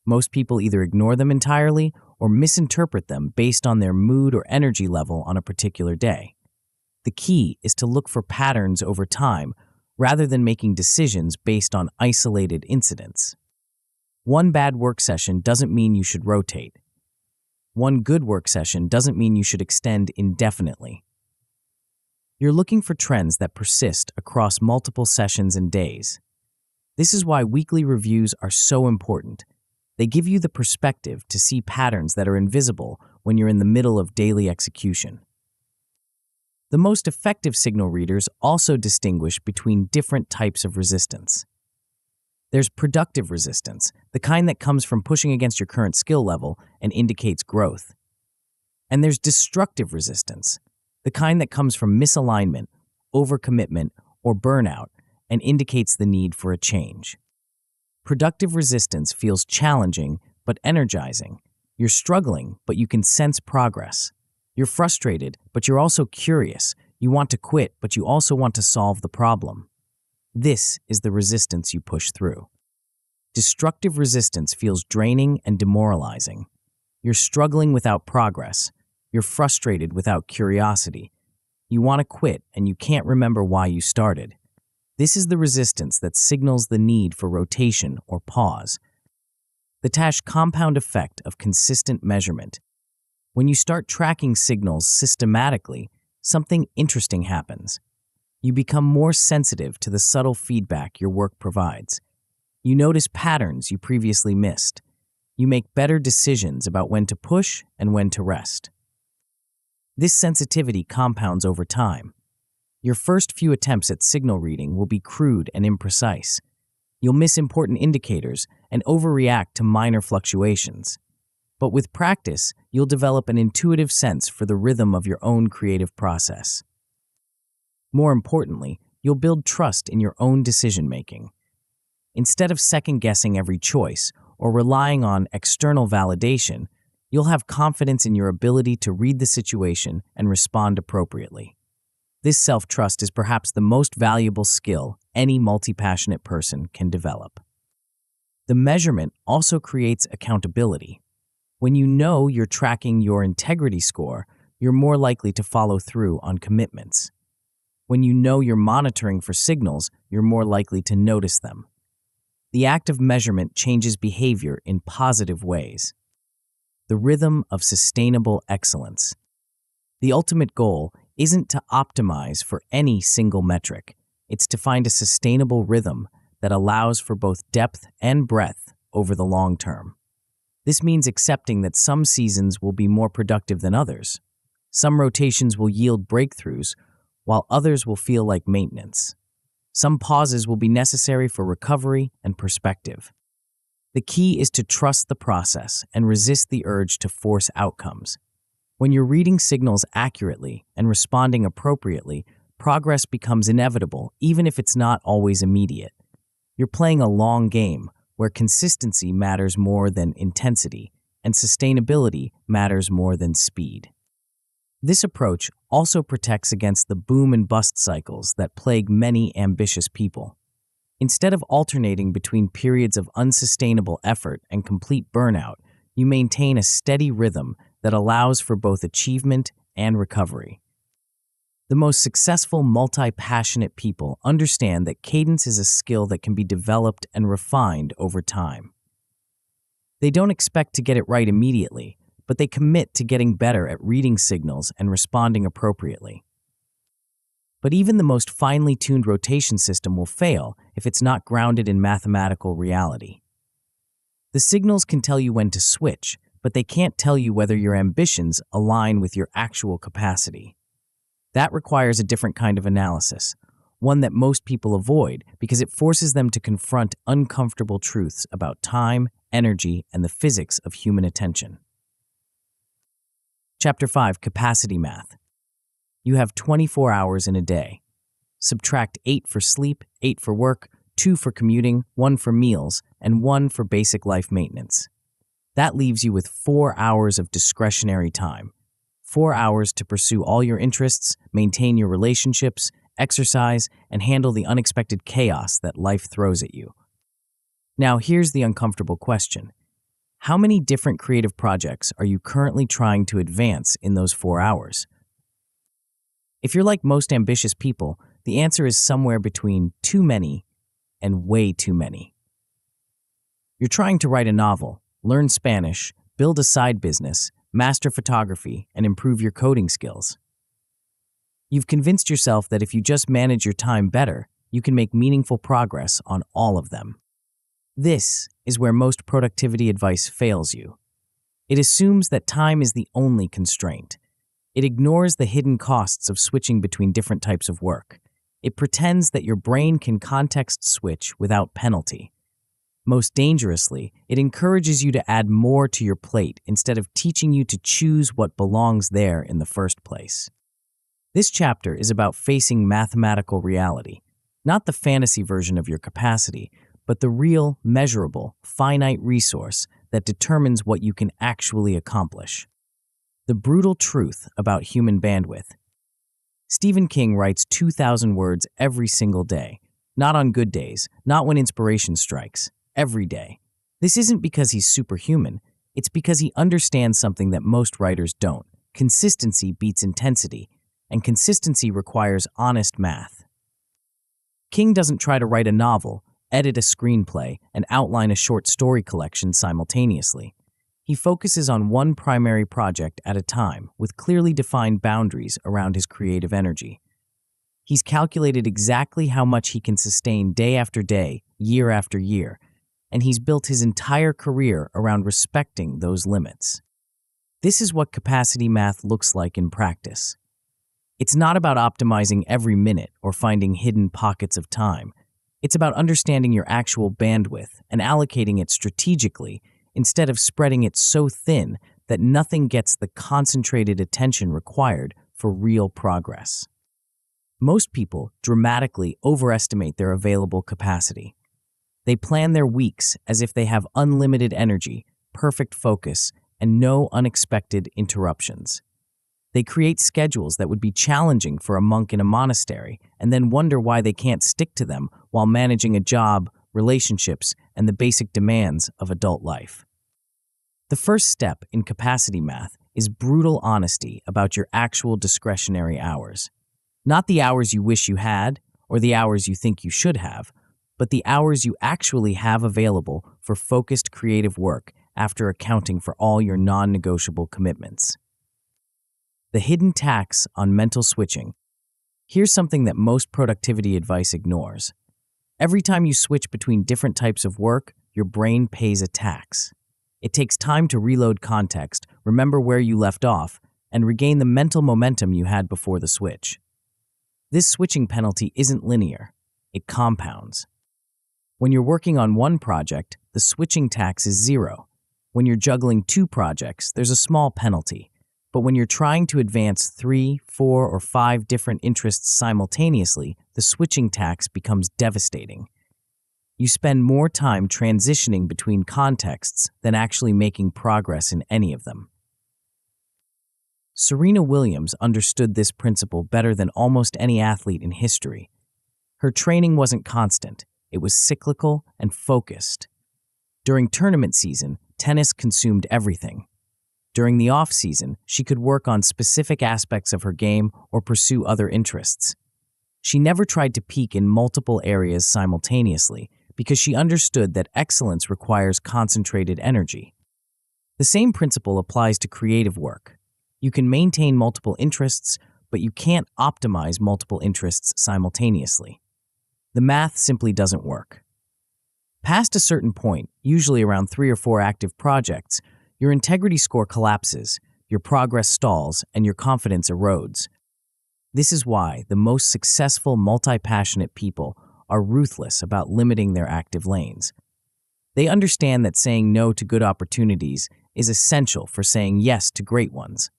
S1: Most people either ignore them entirely or misinterpret them based on their mood or energy level on a particular day. The key is to look for patterns over time rather than making decisions based on isolated incidents. One bad work session doesn't mean you should rotate. One good work session doesn't mean you should extend indefinitely. You're looking for trends that persist across multiple sessions and days. This is why weekly reviews are so important. They give you the perspective to see patterns that are invisible when you're in the middle of daily execution. The most effective signal readers also distinguish between different types of resistance. There's productive resistance, the kind that comes from pushing against your current skill level and indicates growth. And there's destructive resistance, the kind that comes from misalignment, overcommitment, or burnout and indicates the need for a change. Productive resistance feels challenging but energizing. You're struggling, but you can sense progress. You're frustrated, but you're also curious. You want to quit, but you also want to solve the problem. This is the resistance you push through. Destructive resistance feels draining and demoralizing. You're struggling without progress. You're frustrated without curiosity. You want to quit, and you can't remember why you started. This is the resistance that signals the need for rotation or pause. The thrash compound effect of consistent measurement. When you start tracking signals systematically, something interesting happens. You become more sensitive to the subtle feedback your work provides. You notice patterns you previously missed. You make better decisions about when to push and when to rest. This sensitivity compounds over time. Your first few attempts at signal reading will be crude and imprecise. You'll miss important indicators and overreact to minor fluctuations. But with practice, you'll develop an intuitive sense for the rhythm of your own creative process. More importantly, you'll build trust in your own decision-making. Instead of second-guessing every choice or relying on external validation, you'll have confidence in your ability to read the situation and respond appropriately. This self-trust is perhaps the most valuable skill any multi-passionate person can develop. The measurement also creates accountability. When you know you're tracking your integrity score, you're more likely to follow through on commitments. When you know you're monitoring for signals, you're more likely to notice them. The act of measurement changes behavior in positive ways. The rhythm of sustainable excellence. The ultimate goal isn't to optimize for any single metric. It's to find a sustainable rhythm that allows for both depth and breadth over the long term. This means accepting that some seasons will be more productive than others. Some rotations will yield breakthroughs, while others will feel like maintenance. Some pauses will be necessary for recovery and perspective. The key is to trust the process and resist the urge to force outcomes. When you're reading signals accurately and responding appropriately, progress becomes inevitable, even if it's not always immediate. You're playing a long game where consistency matters more than intensity, and sustainability matters more than speed. This approach also protects against the boom and bust cycles that plague many ambitious people. Instead of alternating between periods of unsustainable effort and complete burnout, you maintain a steady rhythm that allows for both achievement and recovery. The most successful multi-passionate people understand that cadence is a skill that can be developed and refined over time. They don't expect to get it right immediately, but they commit to getting better at reading signals and responding appropriately. But even the most finely tuned rotation system will fail if it's not grounded in mathematical reality. The signals can tell you when to switch, but they can't tell you whether your ambitions align with your actual capacity. That requires a different kind of analysis, one that most people avoid because it forces them to confront uncomfortable truths about time, energy, and the physics of human attention. Chapter 5, Capacity Math. You have 24 hours in a day. Subtract 8 for sleep, 8 for work, 2 for commuting, 1 for meals, and 1 for basic life maintenance. That leaves you with 4 hours of discretionary time. 4 hours to pursue all your interests, maintain your relationships, exercise, and handle the unexpected chaos that life throws at you. Now, here's the uncomfortable question. How many different creative projects are you currently trying to advance in those 4 hours? If you're like most ambitious people, the answer is somewhere between too many and way too many. You're trying to write a novel, learn Spanish, build a side business, master photography, and improve your coding skills. You've convinced yourself that if you just manage your time better, you can make meaningful progress on all of them. This is where most productivity advice fails you. It assumes that time is the only constraint. It ignores the hidden costs of switching between different types of work. It pretends that your brain can context switch without penalty. Most dangerously, it encourages you to add more to your plate instead of teaching you to choose what belongs there in the first place. This chapter is about facing mathematical reality, not the fantasy version of your capacity, but the real, measurable, finite resource that determines what you can actually accomplish. The brutal truth about human bandwidth. Stephen King writes 2,000 words every single day, not on good days, not when inspiration strikes, every day. This isn't because he's superhuman, it's because he understands something that most writers don't. Consistency beats intensity, and consistency requires honest math. King doesn't try to write a novel, edit a screenplay, and outline a short story collection simultaneously. He focuses on one primary project at a time, with clearly defined boundaries around his creative energy. He's calculated exactly how much he can sustain day after day, year after year, and he's built his entire career around respecting those limits. This is what capacity math looks like in practice. It's not about optimizing every minute or finding hidden pockets of time. It's about understanding your actual bandwidth and allocating it strategically instead of spreading it so thin that nothing gets the concentrated attention required for real progress. Most people dramatically overestimate their available capacity. They plan their weeks as if they have unlimited energy, perfect focus, and no unexpected interruptions. They create schedules that would be challenging for a monk in a monastery and then wonder why they can't stick to them while managing a job, relationships, and the basic demands of adult life. The first step in capacity math is brutal honesty about your actual discretionary hours. Not the hours you wish you had or the hours you think you should have, but the hours you actually have available for focused creative work after accounting for all your non-negotiable commitments. The hidden tax on mental switching. Here's something that most productivity advice ignores. Every time you switch between different types of work, your brain pays a tax. It takes time to reload context, remember where you left off, and regain the mental momentum you had before the switch. This switching penalty isn't linear. it compounds. When you're working on one project, the switching tax is 0. When you're juggling 2 projects, there's a small penalty. But when you're trying to advance 3, 4, or 5 different interests simultaneously, the switching tax becomes devastating. You spend more time transitioning between contexts than actually making progress in any of them. Serena Williams understood this principle better than almost any athlete in history. Her training wasn't constant, it was cyclical and focused. During tournament season, tennis consumed everything. During the off-season, she could work on specific aspects of her game or pursue other interests. She never tried to peak in multiple areas simultaneously because she understood that excellence requires concentrated energy. The same principle applies to creative work. You can maintain multiple interests, but you can't optimize multiple interests simultaneously. The math simply doesn't work. Past a certain point, usually around 3 or 4 active projects, your integrity score collapses, your progress stalls, and your confidence erodes. This is why the most successful multi-passionate people are ruthless about limiting their active lanes. They understand that saying no to good opportunities is essential for saying yes to great ones.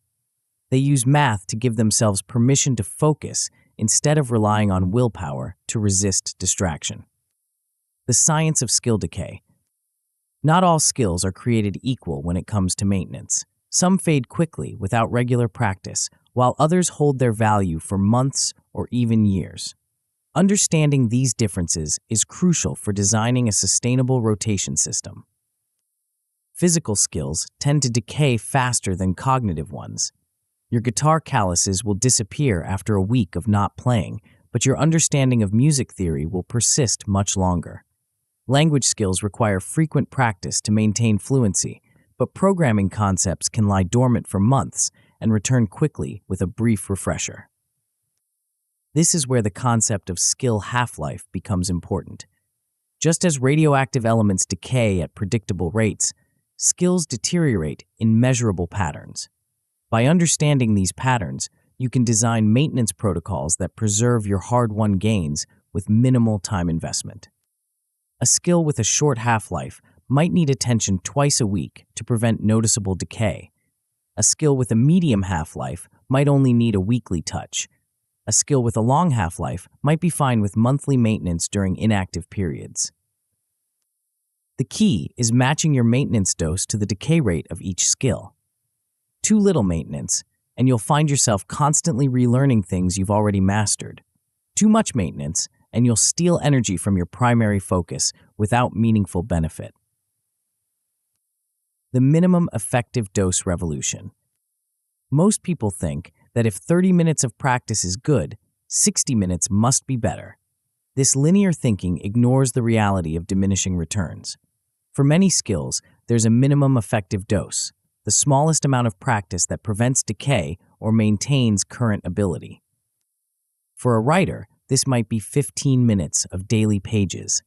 S1: They use math to give themselves permission to focus instead of relying on willpower to resist distraction. The science of skill decay. Not all skills are created equal when it comes to maintenance. Some fade quickly without regular practice, while others hold their value for months or even years. Understanding these differences is crucial for designing a sustainable rotation system. Physical skills tend to decay faster than cognitive ones. Your guitar calluses will disappear after a week of not playing, but your understanding of music theory will persist much longer. Language skills require frequent practice to maintain fluency, but programming concepts can lie dormant for months and return quickly with a brief refresher. This is where the concept of skill half-life becomes important. Just as radioactive elements decay at predictable rates, skills deteriorate in measurable patterns. By understanding these patterns, you can design maintenance protocols that preserve your hard-won gains with minimal time investment. A skill with a short half-life might need attention twice a week to prevent noticeable decay. A skill with a medium half-life might only need a weekly touch. A skill with a long half-life might be fine with monthly maintenance during inactive periods. The key is matching your maintenance dose to the decay rate of each skill. Too little maintenance, and you'll find yourself constantly relearning things you've already mastered. Too much maintenance, and you'll steal energy from your primary focus without meaningful benefit. The minimum effective dose revolution. Most people think that if 30 minutes of practice is good, 60 minutes must be better. This linear thinking ignores the reality of diminishing returns. For many skills, there's a minimum effective dose, the smallest amount of practice that prevents decay or maintains current ability. For a writer, this might be 15 minutes of daily pages.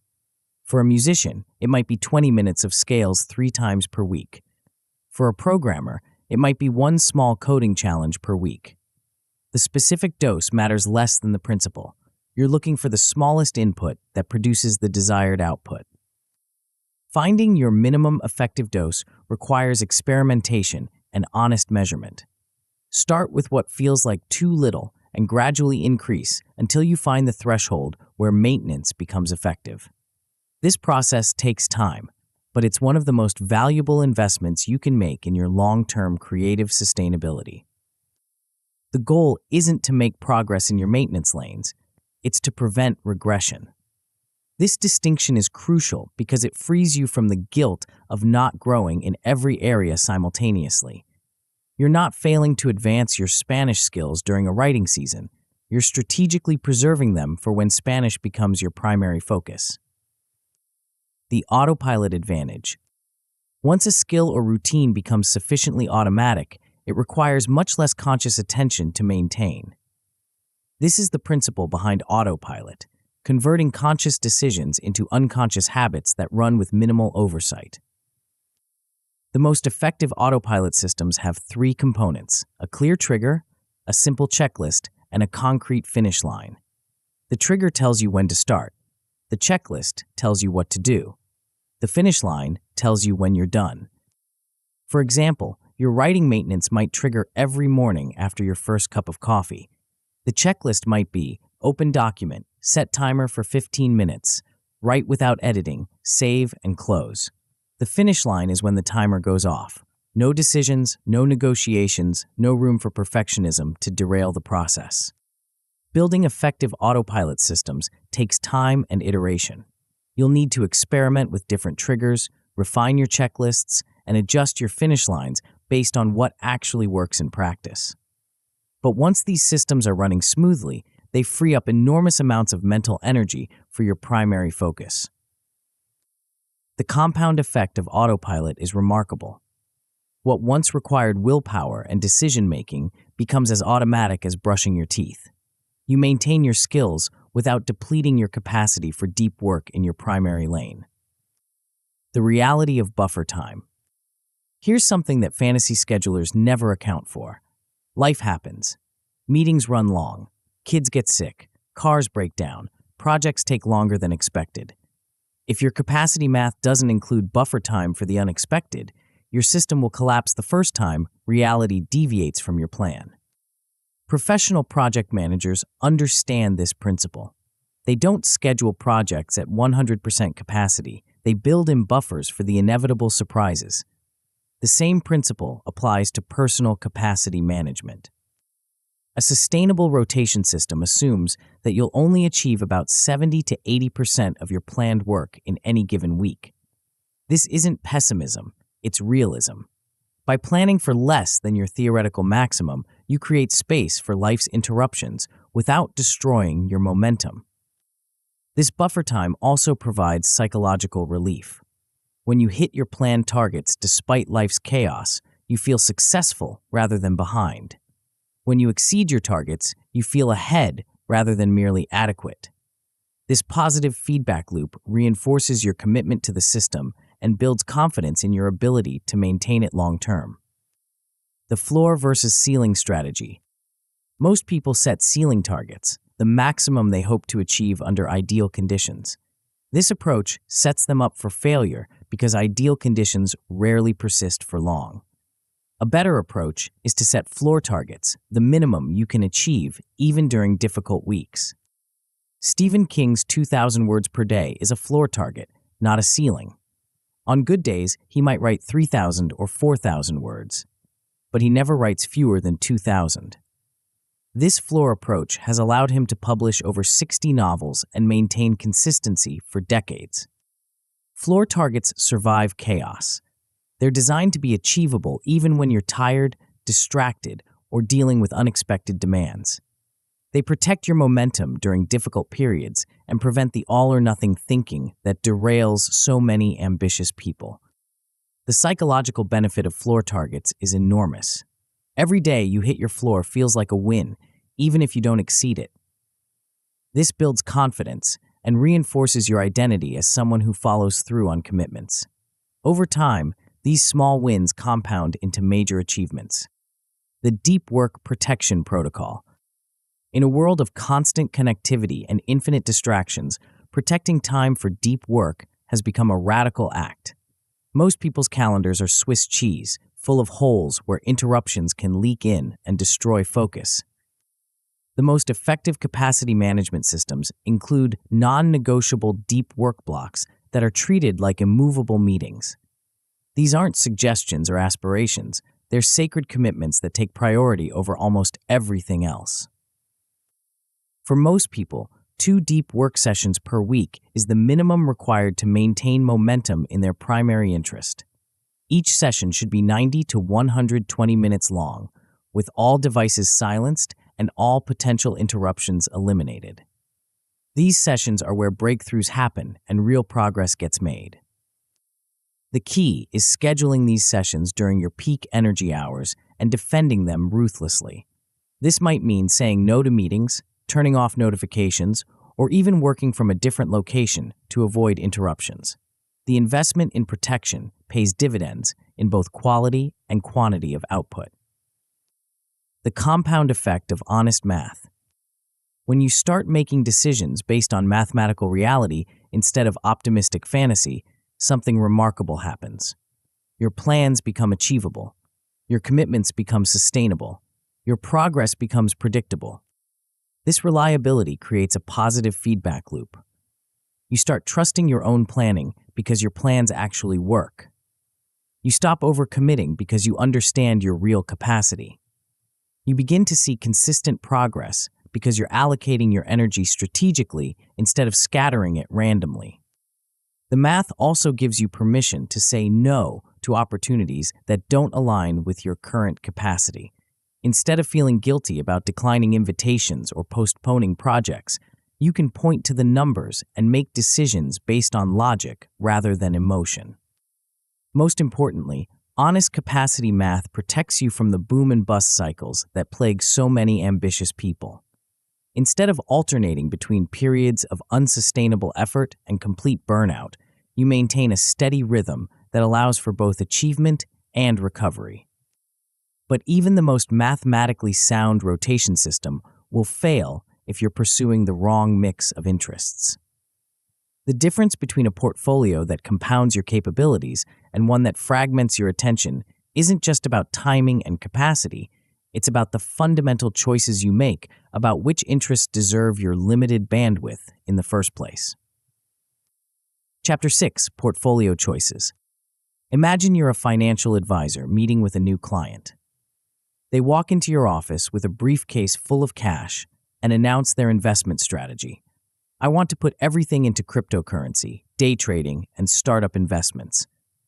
S1: For a musician, it might be 20 minutes of scales 3 times per week. For a programmer, it might be 1 small coding challenge per week. The specific dose matters less than the principle. You're looking for the smallest input that produces the desired output. Finding your minimum effective dose requires experimentation and honest measurement. Start with what feels like too little and gradually increase until you find the threshold where maintenance becomes effective. This process takes time, but it's one of the most valuable investments you can make in your long-term creative sustainability. The goal isn't to make progress in your maintenance lanes, it's to prevent regression. This distinction is crucial because it frees you from the guilt of not growing in every area simultaneously. You're not failing to advance your Spanish skills during a writing season. You're strategically preserving them for when Spanish becomes your primary focus. The autopilot advantage. Once a skill or routine becomes sufficiently automatic, it requires much less conscious attention to maintain. This is the principle behind autopilot, converting conscious decisions into unconscious habits that run with minimal oversight. The most effective autopilot systems have 3 components: a clear trigger, a simple checklist, and a concrete finish line. The trigger tells you when to start, The checklist tells you what to do. The finish line tells you when you're done. For example, your writing maintenance might trigger every morning after your first cup of coffee. The checklist might be open document, set timer for 15 minutes, write without editing, save and close. The finish line is when the timer goes off. No decisions, no negotiations, no room for perfectionism to derail the process. Building effective autopilot systems takes time and iteration. You'll need to experiment with different triggers, refine your checklists, and adjust your finish lines based on what actually works in practice. But once these systems are running smoothly, they free up enormous amounts of mental energy for your primary focus. The compound effect of autopilot is remarkable. What once required willpower and decision-making becomes as automatic as brushing your teeth. You maintain your skills without depleting your capacity for deep work in your primary lane. The reality of buffer time. Here's something that fantasy schedulers never account for. Life happens. Meetings run long. Kids get sick. Cars break down. Projects take longer than expected. If your capacity math doesn't include buffer time for the unexpected, your system will collapse the first time reality deviates from your plan. Professional project managers understand this principle. They don't schedule projects at 100% capacity. They build in buffers for the inevitable surprises. The same principle applies to personal capacity management. A sustainable rotation system assumes that you'll only achieve about 70 to 80% of your planned work in any given week. This isn't pessimism, it's realism. By planning for less than your theoretical maximum, you create space for life's interruptions without destroying your momentum. This buffer time also provides psychological relief. When you hit your planned targets despite life's chaos, you feel successful rather than behind. When you exceed your targets, you feel ahead rather than merely adequate. This positive feedback loop reinforces your commitment to the system and builds confidence in your ability to maintain it long term. The floor versus ceiling strategy. Most people set ceiling targets, the maximum they hope to achieve under ideal conditions. This approach sets them up for failure because ideal conditions rarely persist for long. A better approach is to set floor targets, the minimum you can achieve even during difficult weeks. Stephen King's 2,000 words per day is a floor target, not a ceiling. On good days, he might write 3,000 or 4,000 words, but he never writes fewer than 2,000. This floor approach has allowed him to publish over 60 novels and maintain consistency for decades. Floor targets survive chaos. They're designed to be achievable even when you're tired, distracted, or dealing with unexpected demands. They protect your momentum during difficult periods and prevent the all-or-nothing thinking that derails so many ambitious people. The psychological benefit of floor targets is enormous. Every day you hit your floor feels like a win, even if you don't exceed it. This builds confidence and reinforces your identity as someone who follows through on commitments. Over time, these small wins compound into major achievements. The Deep Work Protection Protocol. In a world of constant connectivity and infinite distractions, protecting time for deep work has become a radical act. Most people's calendars are Swiss cheese, full of holes where interruptions can leak in and destroy focus. The most effective capacity management systems include non-negotiable deep work blocks that are treated like immovable meetings. These aren't suggestions or aspirations, they're sacred commitments that take priority over almost everything else. For most people, 2 deep work sessions per week is the minimum required to maintain momentum in their primary interest. Each session should be 90 to 120 minutes long, with all devices silenced and all potential interruptions eliminated. These sessions are where breakthroughs happen and real progress gets made. The key is scheduling these sessions during your peak energy hours and defending them ruthlessly. This might mean saying no to meetings, turning off notifications, or even working from a different location to avoid interruptions. The investment in protection pays dividends in both quality and quantity of output. The compound effect of honest math. When you start making decisions based on mathematical reality, instead of optimistic fantasy, something remarkable happens. Your plans become achievable. Your commitments become sustainable. Your progress becomes predictable. This reliability creates a positive feedback loop. You start trusting your own planning because your plans actually work. You stop overcommitting because you understand your real capacity. You begin to see consistent progress because you're allocating your energy strategically instead of scattering it randomly. The math also gives you permission to say no to opportunities that don't align with your current capacity. Instead of feeling guilty about declining invitations or postponing projects, you can point to the numbers and make decisions based on logic rather than emotion. Most importantly, honest capacity math protects you from the boom and bust cycles that plague so many ambitious people. Instead of alternating between periods of unsustainable effort and complete burnout, you maintain a steady rhythm that allows for both achievement and recovery. But even the most mathematically sound rotation system will fail if you're pursuing the wrong mix of interests. The difference between a portfolio that compounds your capabilities and one that fragments your attention isn't just about timing and capacity, it's about the fundamental choices you make about which interests deserve your limited bandwidth in the first place. Chapter 6, Portfolio Choices. Imagine you're a financial advisor meeting with a new client. They walk into your office with a briefcase full of cash and announce their investment strategy. I want to put everything into cryptocurrency, day trading, and startup investments.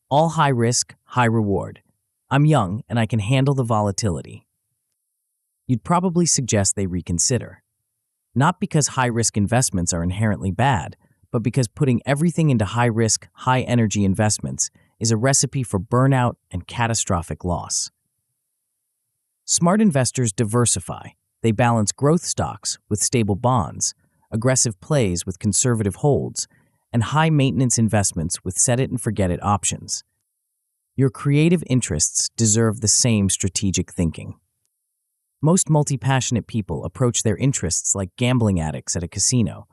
S1: All high risk, high reward. I'm young and I can handle the volatility. You'd probably suggest they reconsider. Not because high-risk investments are inherently bad, but because putting everything into high-risk, high-energy investments is a recipe for burnout and catastrophic loss. Smart investors diversify. They balance growth stocks with stable bonds, aggressive plays with conservative holds, and high-maintenance investments with set-it-and-forget-it options. Your creative interests deserve the same strategic thinking. Most multi-passionate people approach their interests like gambling addicts at a casino.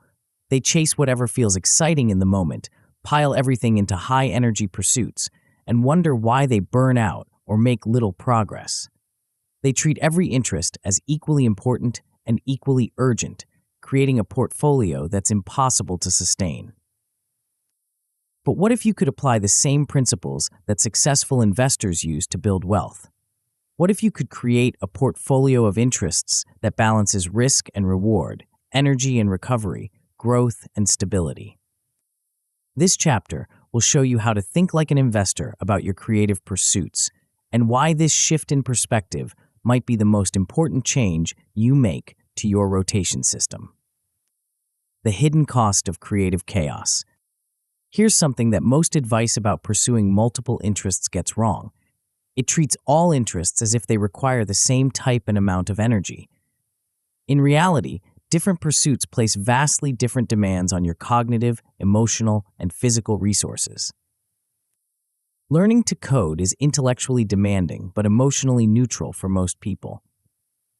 S1: They chase whatever feels exciting in the moment, pile everything into high-energy pursuits, and wonder why they burn out or make little progress. They treat every interest as equally important and equally urgent, creating a portfolio that's impossible to sustain. But what if you could apply the same principles that successful investors use to build wealth? What if you could create a portfolio of interests that balances risk and reward, energy and recovery, growth and stability? This chapter will show you how to think like an investor about your creative pursuits and why this shift in perspective might be the most important change you make to your rotation system. The hidden cost of creative chaos. Here's something that most advice about pursuing multiple interests gets wrong. It treats all interests as if they require the same type and amount of energy. In reality, different pursuits place vastly different demands on your cognitive, emotional, and physical resources. Learning to code is intellectually demanding but emotionally neutral for most people.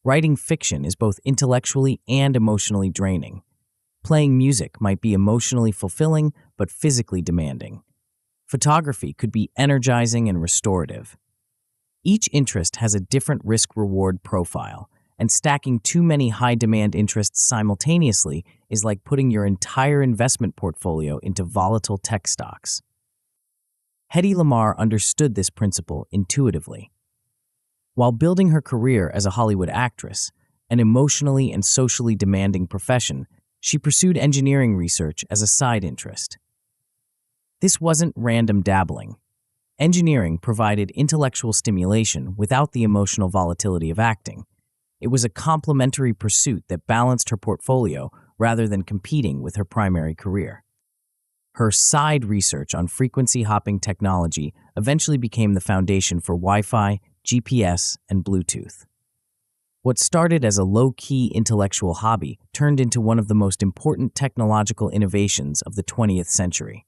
S1: Writing fiction is both intellectually and emotionally draining. Playing music might be emotionally fulfilling but physically demanding. Photography could be energizing and restorative. Each interest has a different risk-reward profile, and stacking too many high-demand interests simultaneously is like putting your entire investment portfolio into volatile tech stocks. Hedy Lamarr understood this principle intuitively. While building her career as a Hollywood actress, an emotionally and socially demanding profession, she pursued engineering research as a side interest. This wasn't random dabbling. Engineering provided intellectual stimulation without the emotional volatility of acting. It was a complementary pursuit that balanced her portfolio rather than competing with her primary career. Her side research on frequency hopping technology eventually became the foundation for Wi-Fi, GPS, and Bluetooth. What started as a low-key intellectual hobby turned into one of the most important technological innovations of the 20th century.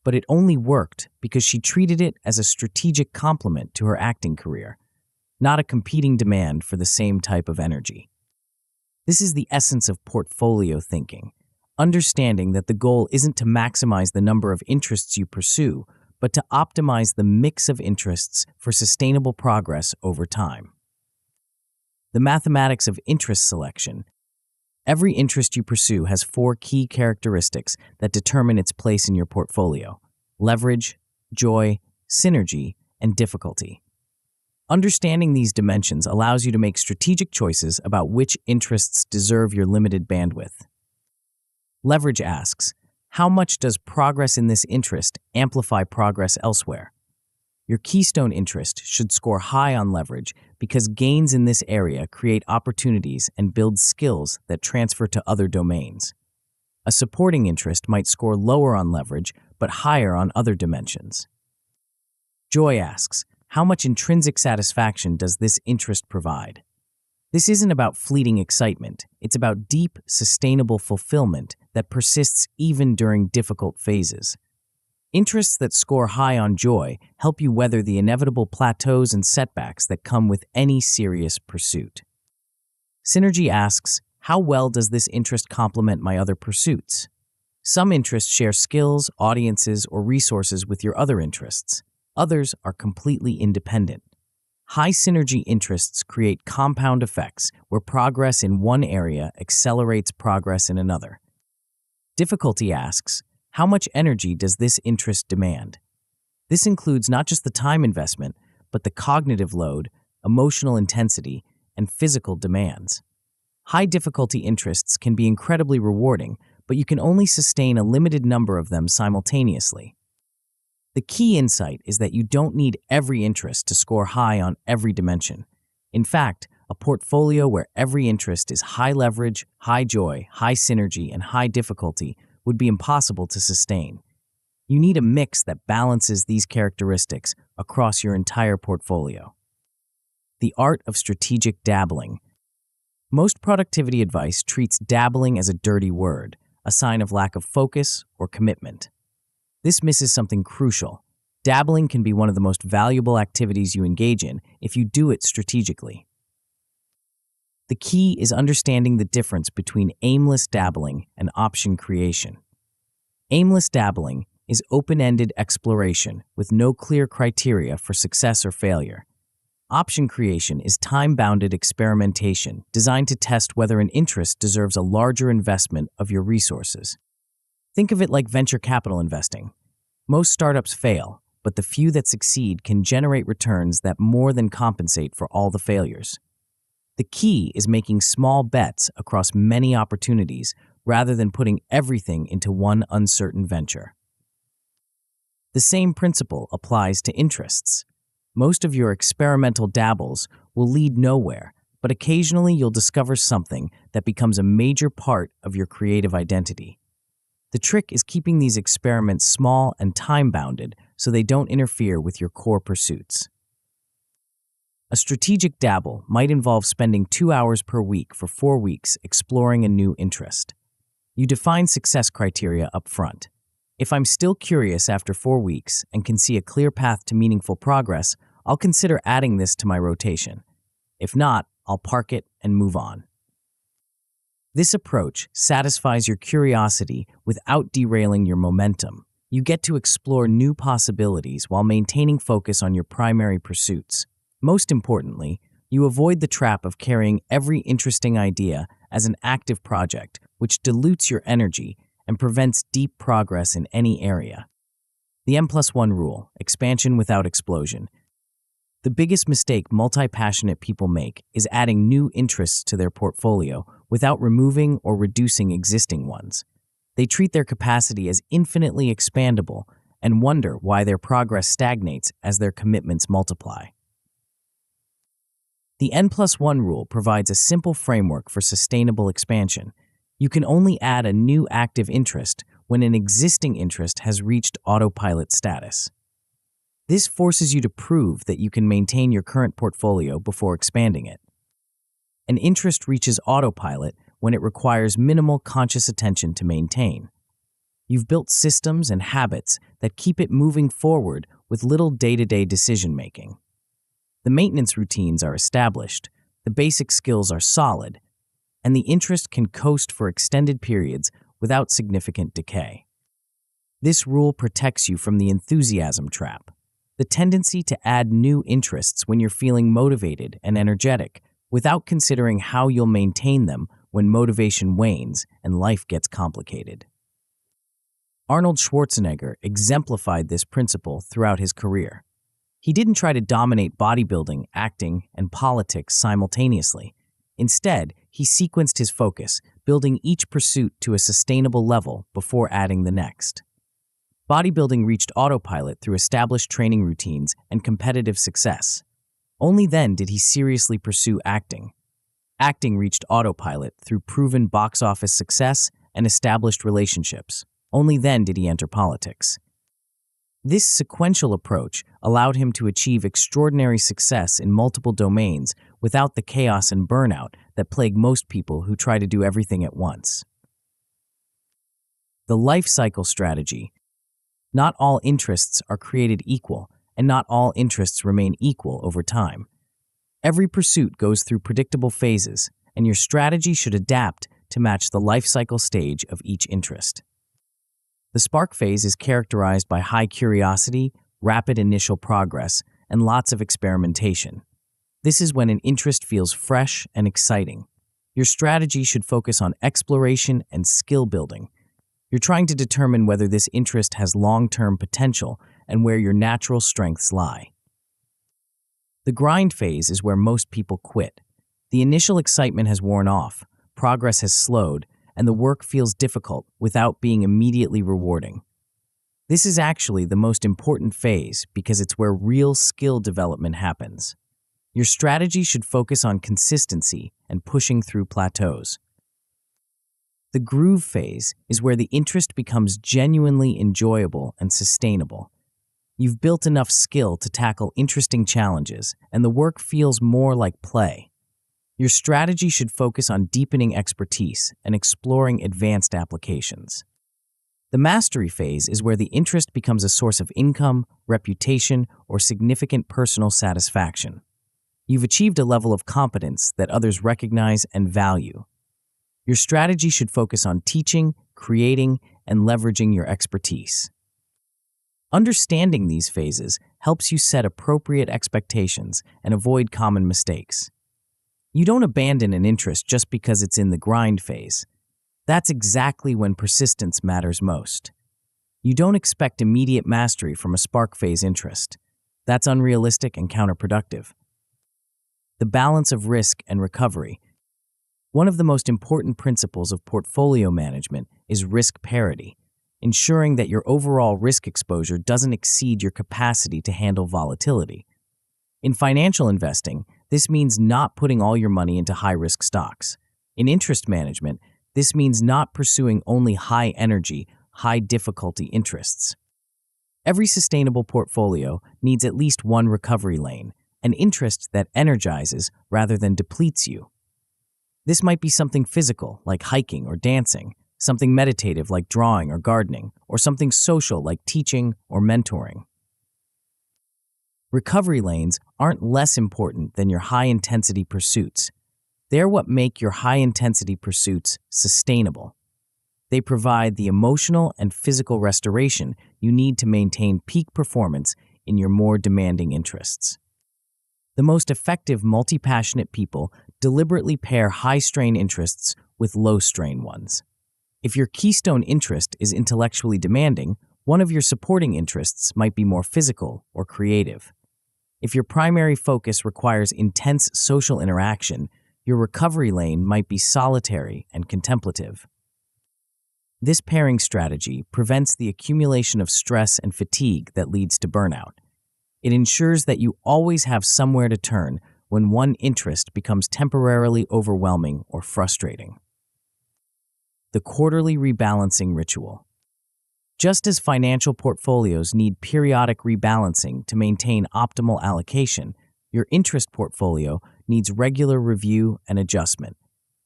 S1: But it only worked because she treated it as a strategic complement to her acting career, not a competing demand for the same type of energy. This is the essence of portfolio thinking, understanding that the goal isn't to maximize the number of interests you pursue, but to optimize the mix of interests for sustainable progress over time. The mathematics of interest selection. Every interest you pursue has 4 key characteristics that determine its place in your portfolio: leverage, joy, synergy, and difficulty. Understanding these dimensions allows you to make strategic choices about which interests deserve your limited bandwidth. Leverage asks, how much does progress in this interest amplify progress elsewhere? Your keystone interest should score high on leverage because gains in this area create opportunities and build skills that transfer to other domains. A supporting interest might score lower on leverage but higher on other dimensions. Joy asks, how much intrinsic satisfaction does this interest provide? This isn't about fleeting excitement, it's about deep, sustainable fulfillment that persists even during difficult phases. Interests that score high on joy help you weather the inevitable plateaus and setbacks that come with any serious pursuit. Synergy asks, how well does this interest complement my other pursuits? Some interests share skills, audiences, or resources with your other interests. Others are completely independent. High synergy interests create compound effects where progress in one area accelerates progress in another. Difficulty asks, how much energy does this interest demand? This includes not just the time investment, but the cognitive load, emotional intensity, and physical demands. High difficulty interests can be incredibly rewarding, but you can only sustain a limited number of them simultaneously. The key insight is that you don't need every interest to score high on every dimension. In fact, a portfolio where every interest is high leverage, high joy, high synergy, and high difficulty would be impossible to sustain. You need a mix that balances these characteristics across your entire portfolio. The art of strategic dabbling. Most productivity advice treats dabbling as a dirty word, a sign of lack of focus or commitment. This misses something crucial. Dabbling can be one of the most valuable activities you engage in if you do it strategically. The key is understanding the difference between aimless dabbling and option creation. Aimless dabbling is open-ended exploration with no clear criteria for success or failure. Option creation is time-bounded experimentation designed to test whether an interest deserves a larger investment of your resources. Think of it like venture capital investing. Most startups fail, but the few that succeed can generate returns that more than compensate for all the failures. The key is making small bets across many opportunities rather than putting everything into one uncertain venture. The same principle applies to interests. Most of your experimental dabbles will lead nowhere, but occasionally you'll discover something that becomes a major part of your creative identity. The trick is keeping these experiments small and time-bounded so they don't interfere with your core pursuits. A strategic dabble might involve spending 2 hours per week for 4 weeks exploring a new interest. You define success criteria up front. If I'm still curious after 4 weeks and can see a clear path to meaningful progress, I'll consider adding this to my rotation. If not, I'll park it and move on. This approach satisfies your curiosity without derailing your momentum. You get to explore new possibilities while maintaining focus on your primary pursuits. Most importantly, you avoid the trap of carrying every interesting idea as an active project, which dilutes your energy and prevents deep progress in any area. The M+1 rule, expansion without explosion. The biggest mistake multi-passionate people make is adding new interests to their portfolio without removing or reducing existing ones. They treat their capacity as infinitely expandable and wonder why their progress stagnates as their commitments multiply. The N+1 rule provides a simple framework for sustainable expansion. You can only add a new active interest when an existing interest has reached autopilot status. This forces you to prove that you can maintain your current portfolio before expanding it. An interest reaches autopilot when it requires minimal conscious attention to maintain. You've built systems and habits that keep it moving forward with little day-to-day decision-making. The maintenance routines are established, the basic skills are solid, and the interest can coast for extended periods without significant decay. This rule protects you from the enthusiasm trap, the tendency to add new interests when you're feeling motivated and energetic, without considering how you'll maintain them when motivation wanes and life gets complicated. Arnold Schwarzenegger exemplified this principle throughout his career. He didn't try to dominate bodybuilding, acting, and politics simultaneously. Instead, he sequenced his focus, building each pursuit to a sustainable level before adding the next. Bodybuilding reached autopilot through established training routines and competitive success. Only then did he seriously pursue acting. Acting reached autopilot through proven box office success and established relationships. Only then did he enter politics. This sequential approach allowed him to achieve extraordinary success in multiple domains without the chaos and burnout that plague most people who try to do everything at once. The life cycle strategy. Not all interests are created equal, and not all interests remain equal over time. Every pursuit goes through predictable phases, and your strategy should adapt to match the life cycle stage of each interest. The spark phase is characterized by high curiosity, rapid initial progress, and lots of experimentation. This is when an interest feels fresh and exciting. Your strategy should focus on exploration and skill building. You're trying to determine whether this interest has long-term potential and where your natural strengths lie. The grind phase is where most people quit. The initial excitement has worn off, progress has slowed, and the work feels difficult without being immediately rewarding. This is actually the most important phase because it's where real skill development happens. Your strategy should focus on consistency and pushing through plateaus. The groove phase is where the interest becomes genuinely enjoyable and sustainable. You've built enough skill to tackle interesting challenges, and the work feels more like play. Your strategy should focus on deepening expertise and exploring advanced applications. The mastery phase is where the interest becomes a source of income, reputation, or significant personal satisfaction. You've achieved a level of competence that others recognize and value. Your strategy should focus on teaching, creating, and leveraging your expertise. Understanding these phases helps you set appropriate expectations and avoid common mistakes. You don't abandon an interest just because it's in the grind phase. That's exactly when persistence matters most. You don't expect immediate mastery from a spark phase interest. That's unrealistic and counterproductive. The balance of risk and recovery. One of the most important principles of portfolio management is risk parity, ensuring that your overall risk exposure doesn't exceed your capacity to handle volatility. In financial investing, this means not putting all your money into high-risk stocks. In interest management, this means not pursuing only high-energy, high-difficulty interests. Every sustainable portfolio needs at least one recovery lane, an interest that energizes rather than depletes you. This might be something physical, like hiking or dancing, something meditative like drawing or gardening, or something social like teaching or mentoring. Recovery lanes aren't less important than your high-intensity pursuits. They're what make your high-intensity pursuits sustainable. They provide the emotional and physical restoration you need to maintain peak performance in your more demanding interests. The most effective multi-passionate people deliberately pair high-strain interests with low-strain ones. If your keystone interest is intellectually demanding, one of your supporting interests might be more physical or creative. If your primary focus requires intense social interaction, your recovery lane might be solitary and contemplative. This pairing strategy prevents the accumulation of stress and fatigue that leads to burnout. It ensures that you always have somewhere to turn when one interest becomes temporarily overwhelming or frustrating. The quarterly rebalancing ritual. Just as financial portfolios need periodic rebalancing to maintain optimal allocation, your interest portfolio needs regular review and adjustment.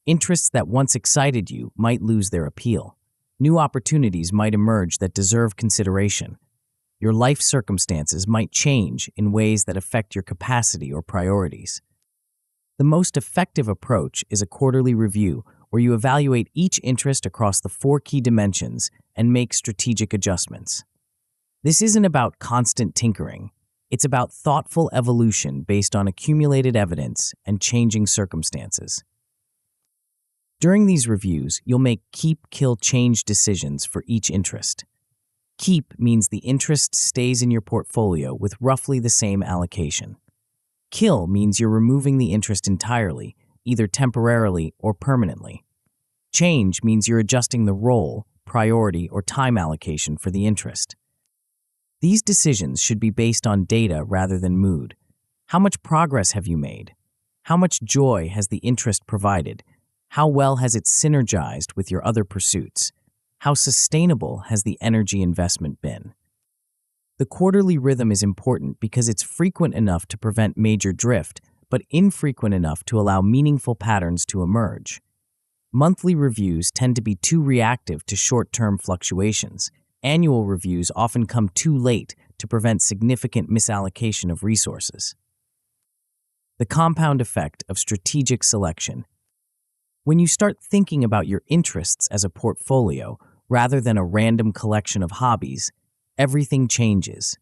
S1: Interests that once excited you might lose their appeal. New opportunities might emerge that deserve consideration. Your life circumstances might change in ways that affect your capacity or priorities. The most effective approach is a quarterly review where you evaluate each interest across the 4 key dimensions and make strategic adjustments. This isn't about constant tinkering. It's about thoughtful evolution based on accumulated evidence and changing circumstances. During these reviews, you'll make keep, kill, change decisions for each interest. Keep means the interest stays in your portfolio with roughly the same allocation. Kill means you're removing the interest entirely, either temporarily or permanently. Change means you're adjusting the role, priority, or time allocation for the interest. These decisions should be based on data rather than mood. How much progress have you made? How much joy has the interest provided? How well has it synergized with your other pursuits? How sustainable has the energy investment been? The quarterly rhythm is important because it's frequent enough to prevent major drift, but infrequent enough to allow meaningful patterns to emerge. Monthly reviews tend to be too reactive to short-term fluctuations. Annual reviews often come too late to prevent significant misallocation of resources. The compound effect of strategic selection. When you start thinking about your interests as a portfolio rather than a random collection of hobbies, everything changes.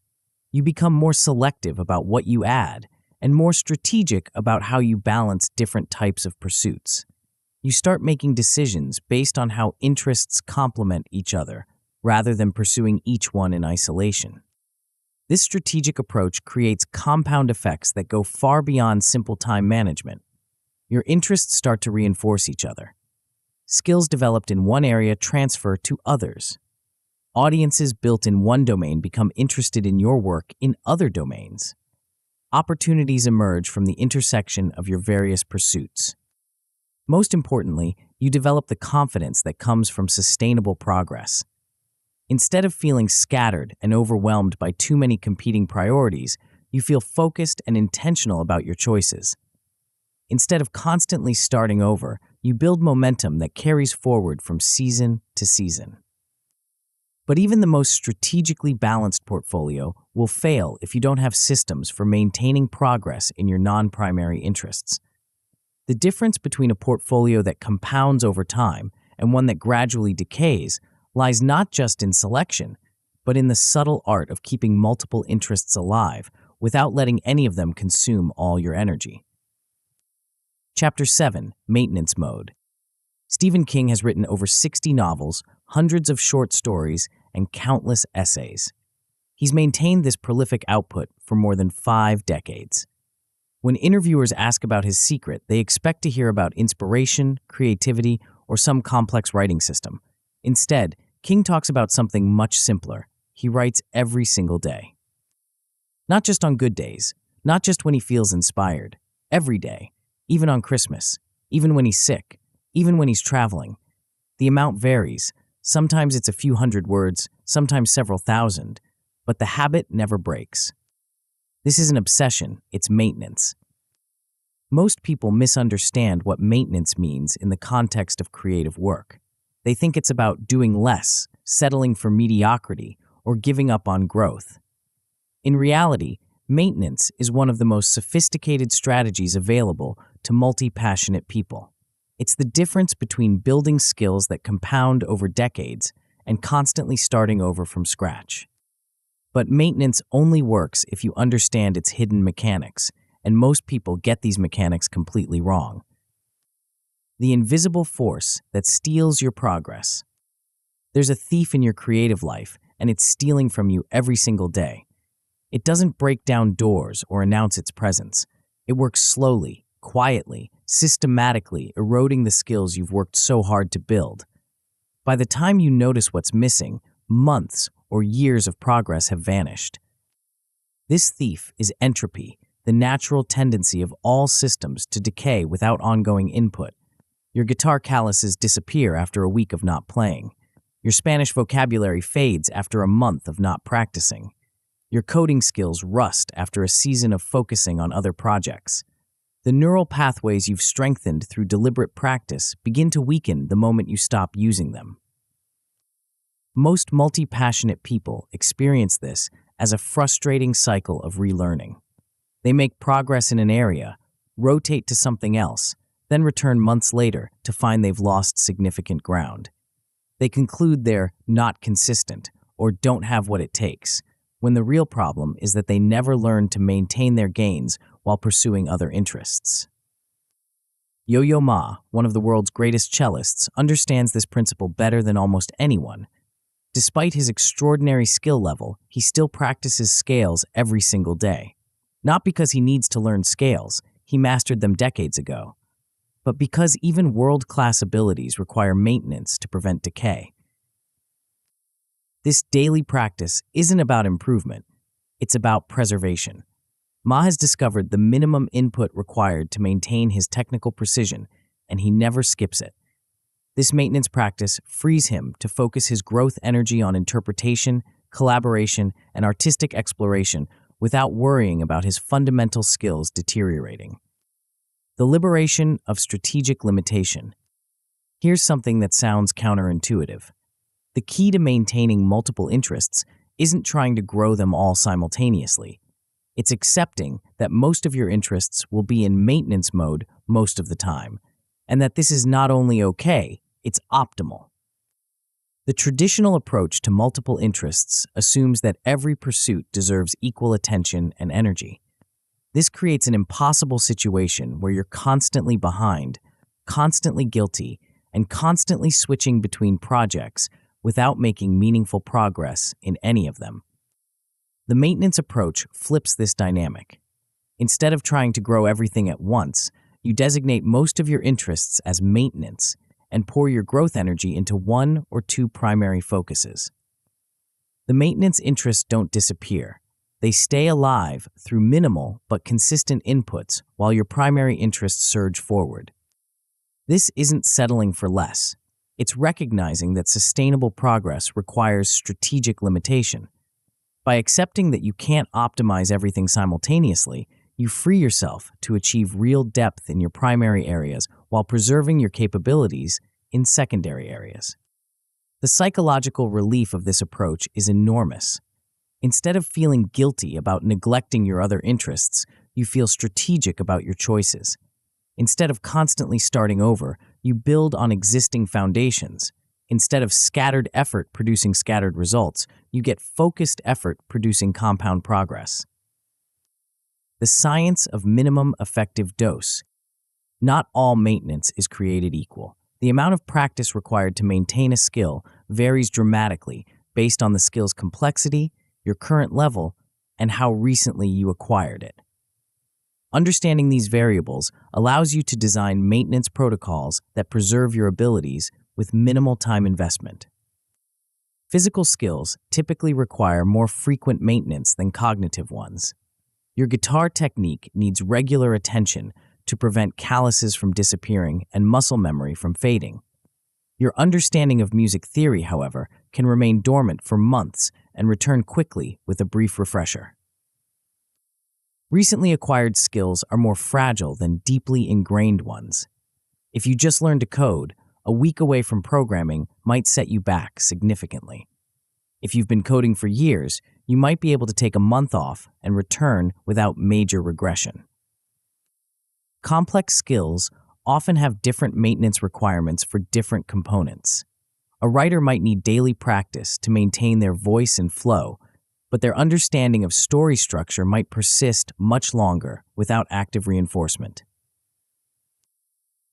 S1: You become more selective about what you add and more strategic about how you balance different types of pursuits. You start making decisions based on how interests complement each other, rather than pursuing each one in isolation. This strategic approach creates compound effects that go far beyond simple time management. Your interests start to reinforce each other. Skills developed in one area transfer to others. Audiences built in one domain become interested in your work in other domains. Opportunities emerge from the intersection of your various pursuits. Most importantly, you develop the confidence that comes from sustainable progress. Instead of feeling scattered and overwhelmed by too many competing priorities, you feel focused and intentional about your choices. Instead of constantly starting over, you build momentum that carries forward from season to season. But even the most strategically balanced portfolio will fail if you don't have systems for maintaining progress in your non-primary interests. The difference between a portfolio that compounds over time and one that gradually decays lies not just in selection, but in the subtle art of keeping multiple interests alive without letting any of them consume all your energy. Chapter 7, Maintenance Mode. Stephen King has written over 60 novels, hundreds of short stories, and countless essays. He's maintained this prolific output for more than 5 decades. When interviewers ask about his secret, they expect to hear about inspiration, creativity, or some complex writing system. Instead, King talks about something much simpler. He writes every single day. Not just on good days, not just when he feels inspired, every day, even on Christmas, even when he's sick, even when he's traveling. The amount varies. Sometimes it's a few hundred words, sometimes several thousand, but the habit never breaks. This is an obsession, it's maintenance. Most people misunderstand what maintenance means in the context of creative work. They think it's about doing less, settling for mediocrity, or giving up on growth. In reality, maintenance is one of the most sophisticated strategies available to multi-passionate people. It's the difference between building skills that compound over decades and constantly starting over from scratch. But maintenance only works if you understand its hidden mechanics, and most people get these mechanics completely wrong. The invisible force that steals your progress. There's a thief in your creative life, and it's stealing from you every single day. It doesn't break down doors or announce its presence. It works slowly, quietly, systematically, eroding the skills you've worked so hard to build. By the time you notice what's missing, months or years of progress have vanished. This thief is entropy, the natural tendency of all systems to decay without ongoing input. Your guitar calluses disappear after a week of not playing. Your Spanish vocabulary fades after a month of not practicing. Your coding skills rust after a season of focusing on other projects. The neural pathways you've strengthened through deliberate practice begin to weaken the moment you stop using them. Most multi-passionate people experience this as a frustrating cycle of relearning. They make progress in an area, rotate to something else, then return months later to find they've lost significant ground. They conclude they're not consistent or don't have what it takes, when the real problem is that they never learned to maintain their gains while pursuing other interests. Yo-Yo Ma, one of the world's greatest cellists, understands this principle better than almost anyone. Despite his extraordinary skill level, he still practices scales every single day. Not because he needs to learn scales, he mastered them decades ago, but because even world-class abilities require maintenance to prevent decay. This daily practice isn't about improvement, it's about preservation. Ma has discovered the minimum input required to maintain his technical precision, and he never skips it. This maintenance practice frees him to focus his growth energy on interpretation, collaboration, and artistic exploration without worrying about his fundamental skills deteriorating. The liberation of strategic limitation. Here's something that sounds counterintuitive. The key to maintaining multiple interests isn't trying to grow them all simultaneously. It's accepting that most of your interests will be in maintenance mode most of the time, and that this is not only okay, it's optimal. The traditional approach to multiple interests assumes that every pursuit deserves equal attention and energy. This creates an impossible situation where you're constantly behind, constantly guilty, and constantly switching between projects without making meaningful progress in any of them. The maintenance approach flips this dynamic. Instead of trying to grow everything at once, you designate most of your interests as maintenance and pour your growth energy into one or two primary focuses. The maintenance interests don't disappear. They stay alive through minimal but consistent inputs while your primary interests surge forward. This isn't settling for less. It's recognizing that sustainable progress requires strategic limitation. By accepting that you can't optimize everything simultaneously, you free yourself to achieve real depth in your primary areas while preserving your capabilities in secondary areas. The psychological relief of this approach is enormous. Instead of feeling guilty about neglecting your other interests, you feel strategic about your choices. Instead of constantly starting over, you build on existing foundations. Instead of scattered effort producing scattered results, you get focused effort producing compound progress. The science of minimum effective dose. Not all maintenance is created equal. The amount of practice required to maintain a skill varies dramatically based on the skill's complexity, your current level, and how recently you acquired it. Understanding these variables allows you to design maintenance protocols that preserve your abilities with minimal time investment. Physical skills typically require more frequent maintenance than cognitive ones. Your guitar technique needs regular attention to prevent calluses from disappearing and muscle memory from fading. Your understanding of music theory, however, can remain dormant for months and return quickly with a brief refresher. Recently acquired skills are more fragile than deeply ingrained ones. If you just learned to code, a week away from programming might set you back significantly. If you've been coding for years, you might be able to take a month off and return without major regression. Complex skills often have different maintenance requirements for different components. A writer might need daily practice to maintain their voice and flow, but their understanding of story structure might persist much longer without active reinforcement.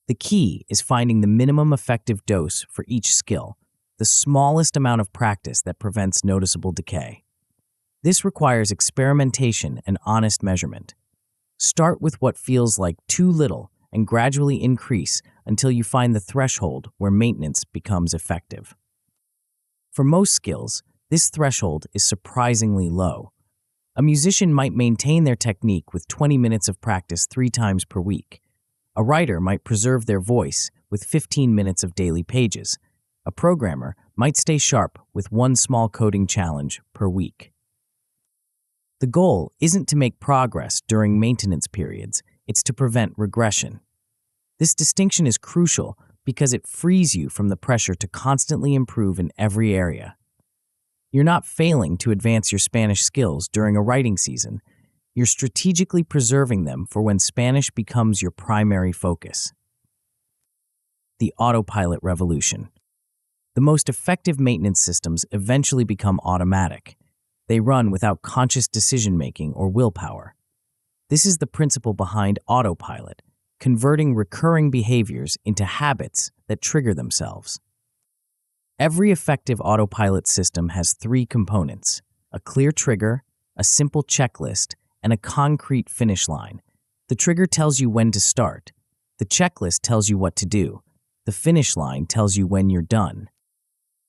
S1: The key is finding the minimum effective dose for each skill, the smallest amount of practice that prevents noticeable decay. This requires experimentation and honest measurement. Start with what feels like too little and gradually increase until you find the threshold where maintenance becomes effective. For most skills, this threshold is surprisingly low. A musician might maintain their technique with 20 minutes of practice 3 times per week. A writer might preserve their voice with 15 minutes of daily pages. A programmer might stay sharp with 1 small coding challenge per week. The goal isn't to make progress during maintenance periods, it's to prevent regression. This distinction is crucial because it frees you from the pressure to constantly improve in every area. You're not failing to advance your Spanish skills during a writing season. You're strategically preserving them for when Spanish becomes your primary focus. The autopilot revolution. The most effective maintenance systems eventually become automatic. They run without conscious decision-making or willpower. This is the principle behind autopilot, converting recurring behaviors into habits that trigger themselves. Every effective autopilot system has three components: a clear trigger, a simple checklist, and a concrete finish line. The trigger tells you when to start. The checklist tells you what to do. The finish line tells you when you're done.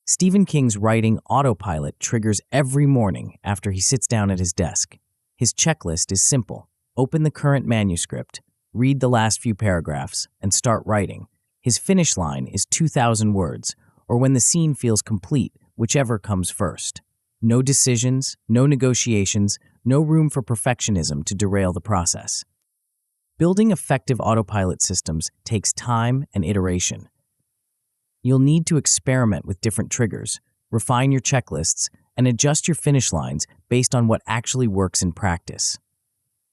S1: Stephen King's writing Autopilot triggers every morning after he sits down at his desk. His checklist is simple: open the current manuscript, read the last few paragraphs, and start writing. His finish line is 2,000 words, or when the scene feels complete, whichever comes first. No decisions, no negotiations, no room for perfectionism to derail the process. Building effective autopilot systems takes time and iteration. You'll need to experiment with different triggers, refine your checklists, and adjust your finish lines based on what actually works in practice.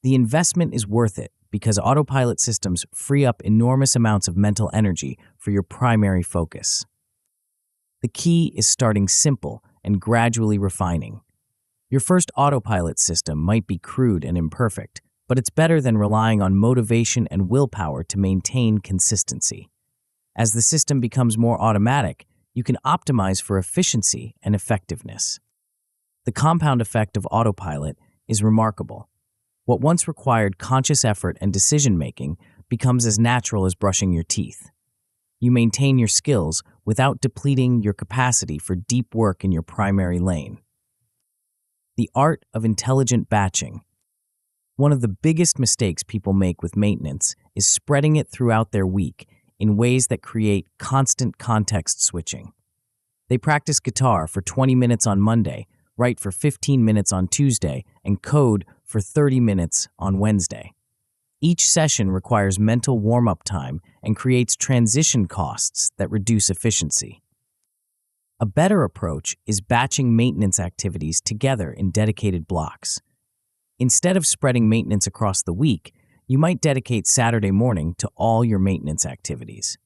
S1: The investment is worth it because autopilot systems free up enormous amounts of mental energy for your primary focus. The key is starting simple and gradually refining. Your first autopilot system might be crude and imperfect, but it's better than relying on motivation and willpower to maintain consistency. As the system becomes more automatic, you can optimize for efficiency and effectiveness. The compound effect of autopilot is remarkable. What once required conscious effort and decision-making becomes as natural as brushing your teeth. You maintain your skills without depleting your capacity for deep work in your primary lane. The art of intelligent batching. One of the biggest mistakes people make with maintenance is spreading it throughout their week in ways that create constant context switching. They practice guitar for 20 minutes on Monday, write for 15 minutes on Tuesday, and code for 30 minutes on Wednesday. Each session requires mental warm-up time and creates transition costs that reduce efficiency. A better approach is batching maintenance activities together in dedicated blocks. Instead of spreading maintenance across the week, you might dedicate Saturday morning to all your maintenance activities.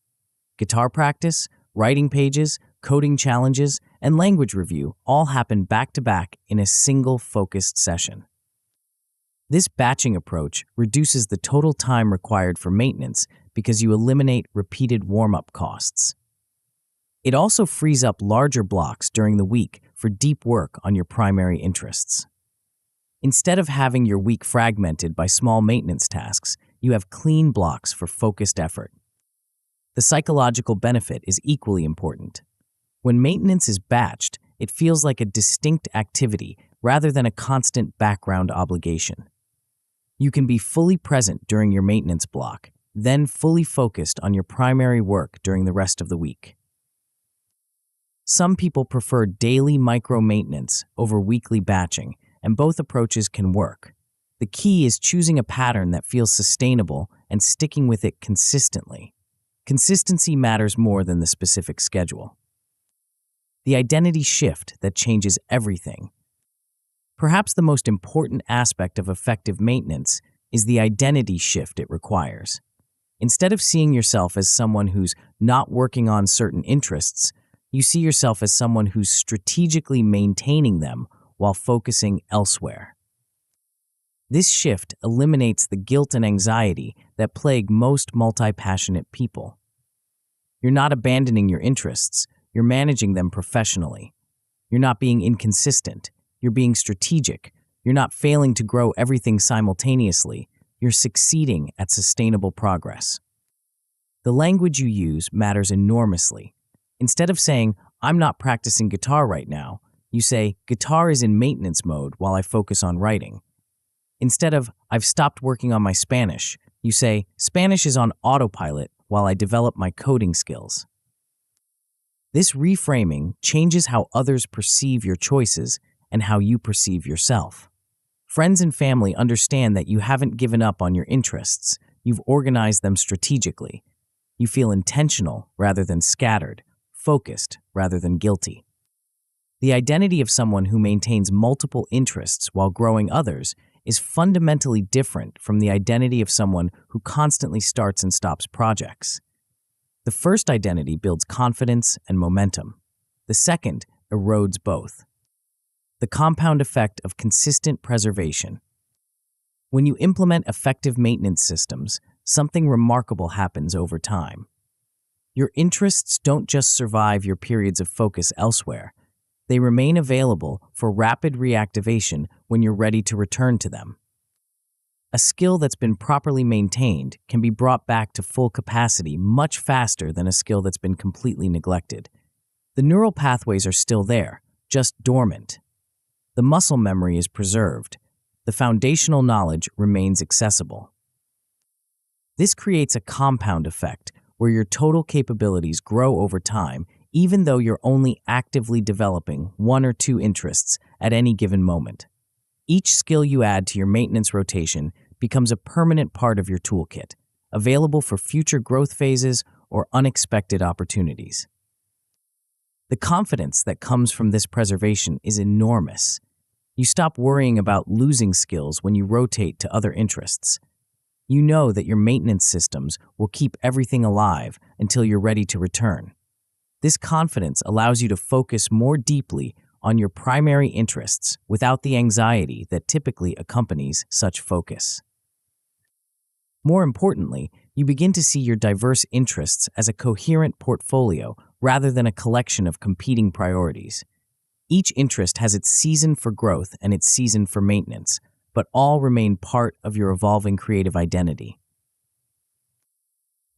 S1: Guitar practice, writing pages, coding challenges, and language review all happen back-to-back in a single focused session. This batching approach reduces the total time required for maintenance because you eliminate repeated warm-up costs. It also frees up larger blocks during the week for deep work on your primary interests. Instead of having your week fragmented by small maintenance tasks, you have clean blocks for focused effort. The psychological benefit is equally important. When maintenance is batched, it feels like a distinct activity rather than a constant background obligation. You can be fully present during your maintenance block, then fully focused on your primary work during the rest of the week. Some people prefer daily micro-maintenance over weekly batching, and both approaches can work. The key is choosing a pattern that feels sustainable and sticking with it consistently. Consistency matters more than the specific schedule. The identity shift that changes everything. Perhaps the most important aspect of effective maintenance is the identity shift it requires. Instead of seeing yourself as someone who's not working on certain interests, you see yourself as someone who's strategically maintaining them while focusing elsewhere. This shift eliminates the guilt and anxiety that plague most multi-passionate people. You're not abandoning your interests, you're managing them professionally. You're not being inconsistent, you're being strategic. You're not failing to grow everything simultaneously, you're succeeding at sustainable progress. The language you use matters enormously. Instead of saying, "I'm not practicing guitar right now," you say, "Guitar is in maintenance mode while I focus on writing." Instead of, "I've stopped working on my Spanish," you say, "Spanish is on autopilot while I develop my coding skills." This reframing changes how others perceive your choices and how you perceive yourself. Friends and family understand that you haven't given up on your interests, you've organized them strategically. You feel intentional rather than scattered, focused rather than guilty. The identity of someone who maintains multiple interests while growing others is fundamentally different from the identity of someone who constantly starts and stops projects. The first identity builds confidence and momentum. The second erodes both. The compound effect of consistent preservation. When you implement effective maintenance systems, something remarkable happens over time. Your interests don't just survive your periods of focus elsewhere. They remain available for rapid reactivation when you're ready to return to them. A skill that's been properly maintained can be brought back to full capacity much faster than a skill that's been completely neglected. The neural pathways are still there, just dormant. The muscle memory is preserved. The foundational knowledge remains accessible. This creates a compound effect where your total capabilities grow over time, even though you're only actively developing one or two interests at any given moment. Each skill you add to your maintenance rotation becomes a permanent part of your toolkit, available for future growth phases or unexpected opportunities. The confidence that comes from this preservation is enormous. You stop worrying about losing skills when you rotate to other interests. You know that your maintenance systems will keep everything alive until you're ready to return. This confidence allows you to focus more deeply on your primary interests without the anxiety that typically accompanies such focus. More importantly, you begin to see your diverse interests as a coherent portfolio rather than a collection of competing priorities. Each interest has its season for growth and its season for maintenance, but all remain part of your evolving creative identity.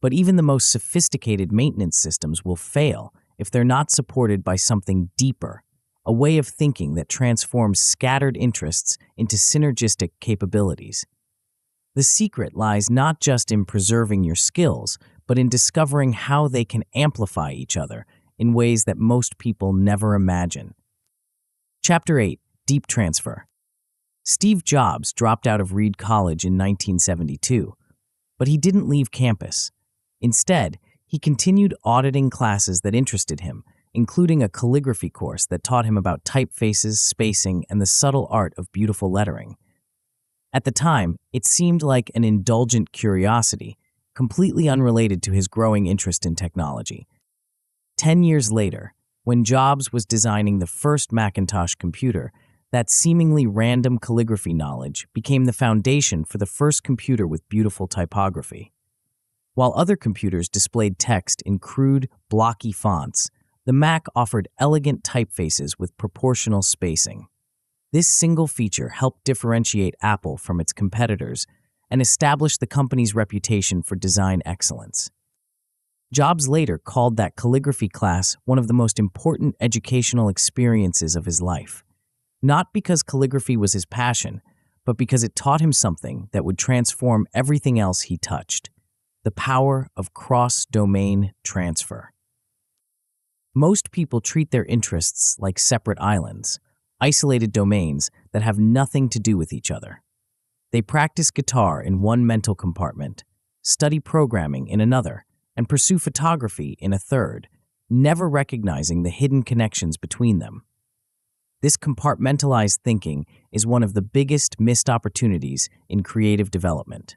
S1: But even the most sophisticated maintenance systems will fail if they're not supported by something deeper, a way of thinking that transforms scattered interests into synergistic capabilities. The secret lies not just in preserving your skills, but in discovering how they can amplify each other in ways that most people never imagine. Chapter 8: Deep Transfer. Steve Jobs dropped out of Reed College in 1972, but he didn't leave campus. Instead, he continued auditing classes that interested him, including a calligraphy course that taught him about typefaces, spacing, and the subtle art of beautiful lettering. At the time, it seemed like an indulgent curiosity, completely unrelated to his growing interest in technology. 10 years later, when Jobs was designing the first Macintosh computer, that seemingly random calligraphy knowledge became the foundation for the first computer with beautiful typography. While other computers displayed text in crude, blocky fonts, the Mac offered elegant typefaces with proportional spacing. This single feature helped differentiate Apple from its competitors and establish the company's reputation for design excellence. Jobs later called that calligraphy class one of the most important educational experiences of his life. Not because calligraphy was his passion, but because it taught him something that would transform everything else he touched: the power of cross-domain transfer. Most people treat their interests like separate islands, isolated domains that have nothing to do with each other. They practice guitar in one mental compartment, study programming in another, and pursue photography in a third, never recognizing the hidden connections between them. This compartmentalized thinking is one of the biggest missed opportunities in creative development.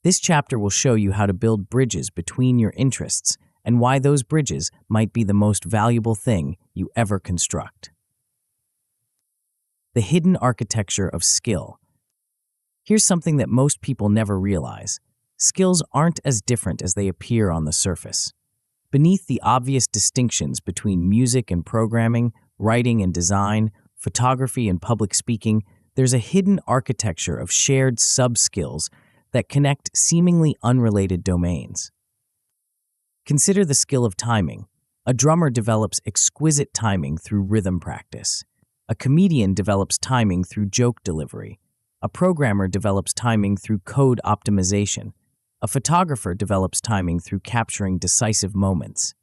S1: This chapter will show you how to build bridges between your interests and why those bridges might be the most valuable thing you ever construct. The hidden architecture of skill. Here's something that most people never realize. Skills aren't as different as they appear on the surface. Beneath the obvious distinctions between music and programming, writing and design, photography and public speaking, there's a hidden architecture of shared sub-skills that connect seemingly unrelated domains. Consider the skill of timing. A drummer develops exquisite timing through rhythm practice. A comedian develops timing through joke delivery. A programmer develops timing through code optimization. A photographer develops timing through capturing decisive moments.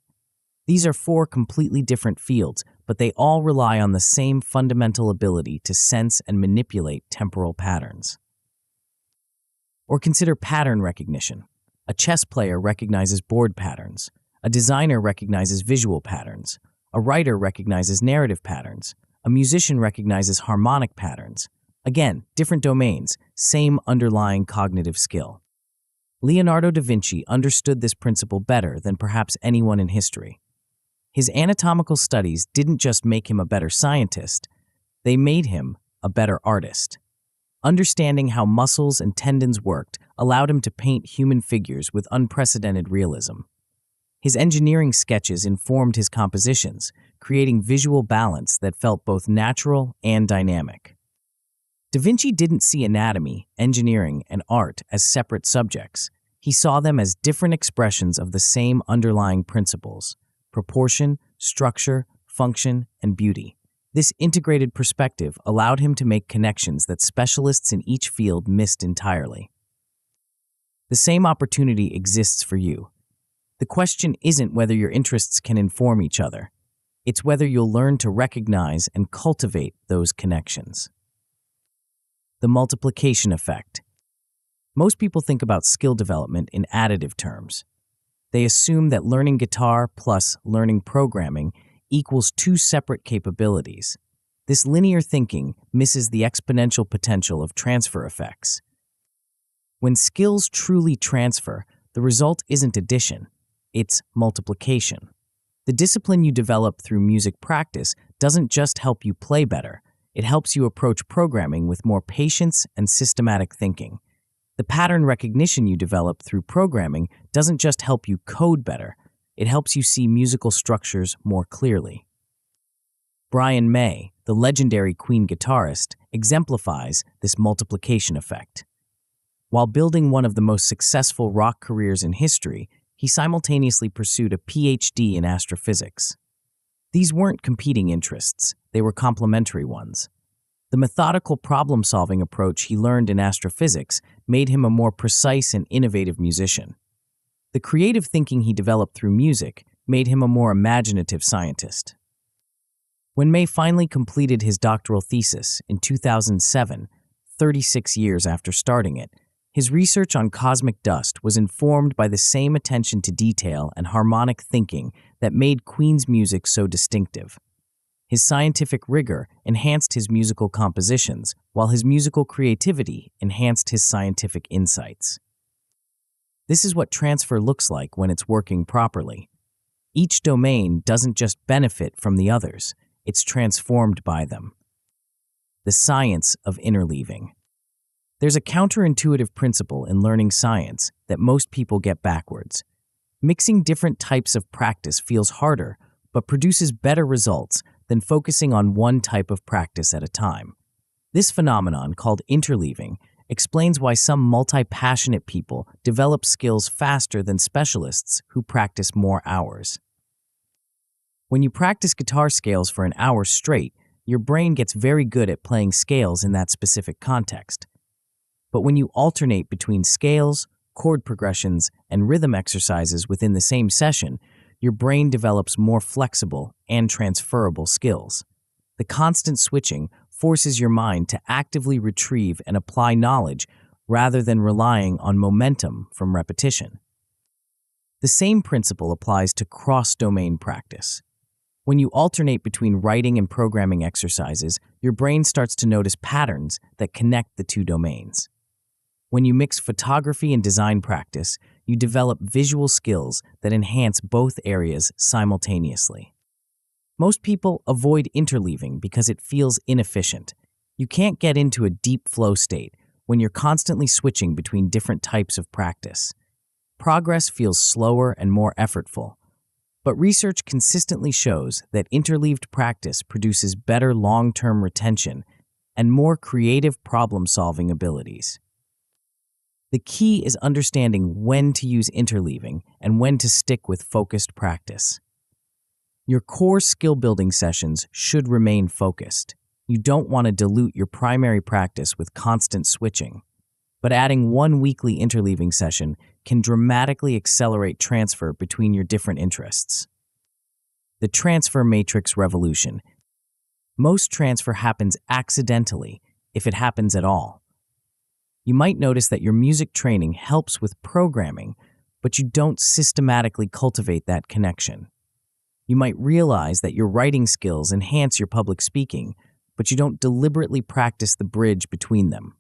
S1: These are four completely different fields, but they all rely on the same fundamental ability to sense and manipulate temporal patterns. Or consider pattern recognition. A chess player recognizes board patterns. A designer recognizes visual patterns. A writer recognizes narrative patterns. A musician recognizes harmonic patterns. Again, different domains, same underlying cognitive skill. Leonardo da Vinci understood this principle better than perhaps anyone in history. His anatomical studies didn't just make him a better scientist, they made him a better artist. Understanding how muscles and tendons worked allowed him to paint human figures with unprecedented realism. His engineering sketches informed his compositions, creating visual balance that felt both natural and dynamic. Da Vinci didn't see anatomy, engineering, and art as separate subjects. He saw them as different expressions of the same underlying principles: proportion, structure, function, and beauty. This integrated perspective allowed him to make connections that specialists in each field missed entirely. The same opportunity exists for you. The question isn't whether your interests can inform each other. It's whether you'll learn to recognize and cultivate those connections. The multiplication effect. Most people think about skill development in additive terms. They assume that learning guitar plus learning programming equals two separate capabilities. This linear thinking misses the exponential potential of transfer effects. When skills truly transfer, the result isn't addition, it's multiplication. The discipline you develop through music practice doesn't just help you play better, it helps you approach programming with more patience and systematic thinking. The pattern recognition you develop through programming doesn't just help you code better, it helps you see musical structures more clearly. Brian May, the legendary Queen guitarist, exemplifies this multiplication effect. While building one of the most successful rock careers in history, he simultaneously pursued a PhD in astrophysics. These weren't competing interests, they were complementary ones. The methodical problem-solving approach he learned in astrophysics made him a more precise and innovative musician. The creative thinking he developed through music made him a more imaginative scientist. When May finally completed his doctoral thesis in 2007, 36 years after starting it, his research on cosmic dust was informed by the same attention to detail and harmonic thinking that made Queen's music so distinctive. His scientific rigor enhanced his musical compositions, while his musical creativity enhanced his scientific insights. This is what transfer looks like when it's working properly. Each domain doesn't just benefit from the others, it's transformed by them. The science of interleaving. There's a counterintuitive principle in learning science that most people get backwards. Mixing different types of practice feels harder, but produces better results than focusing on one type of practice at a time. This phenomenon, called interleaving, explains why some multi-passionate people develop skills faster than specialists who practice more hours. When you practice guitar scales for an hour straight, your brain gets very good at playing scales in that specific context. But when you alternate between scales, chord progressions, and rhythm exercises within the same session, your brain develops more flexible and transferable skills. The constant switching forces your mind to actively retrieve and apply knowledge rather than relying on momentum from repetition. The same principle applies to cross-domain practice. When you alternate between writing and programming exercises, your brain starts to notice patterns that connect the two domains. When you mix photography and design practice, you develop visual skills that enhance both areas simultaneously. Most people avoid interleaving because it feels inefficient. You can't get into a deep flow state when you're constantly switching between different types of practice. Progress feels slower and more effortful. But research consistently shows that interleaved practice produces better long-term retention and more creative problem-solving abilities. The key is understanding when to use interleaving and when to stick with focused practice. Your core skill-building sessions should remain focused. You don't want to dilute your primary practice with constant switching, but adding one weekly interleaving session can dramatically accelerate transfer between your different interests. The transfer matrix revolution. Most transfer happens accidentally, if it happens at all. You might notice that your music training helps with programming, but you don't systematically cultivate that connection. You might realize that your writing skills enhance your public speaking, but you don't deliberately practice the bridge between them.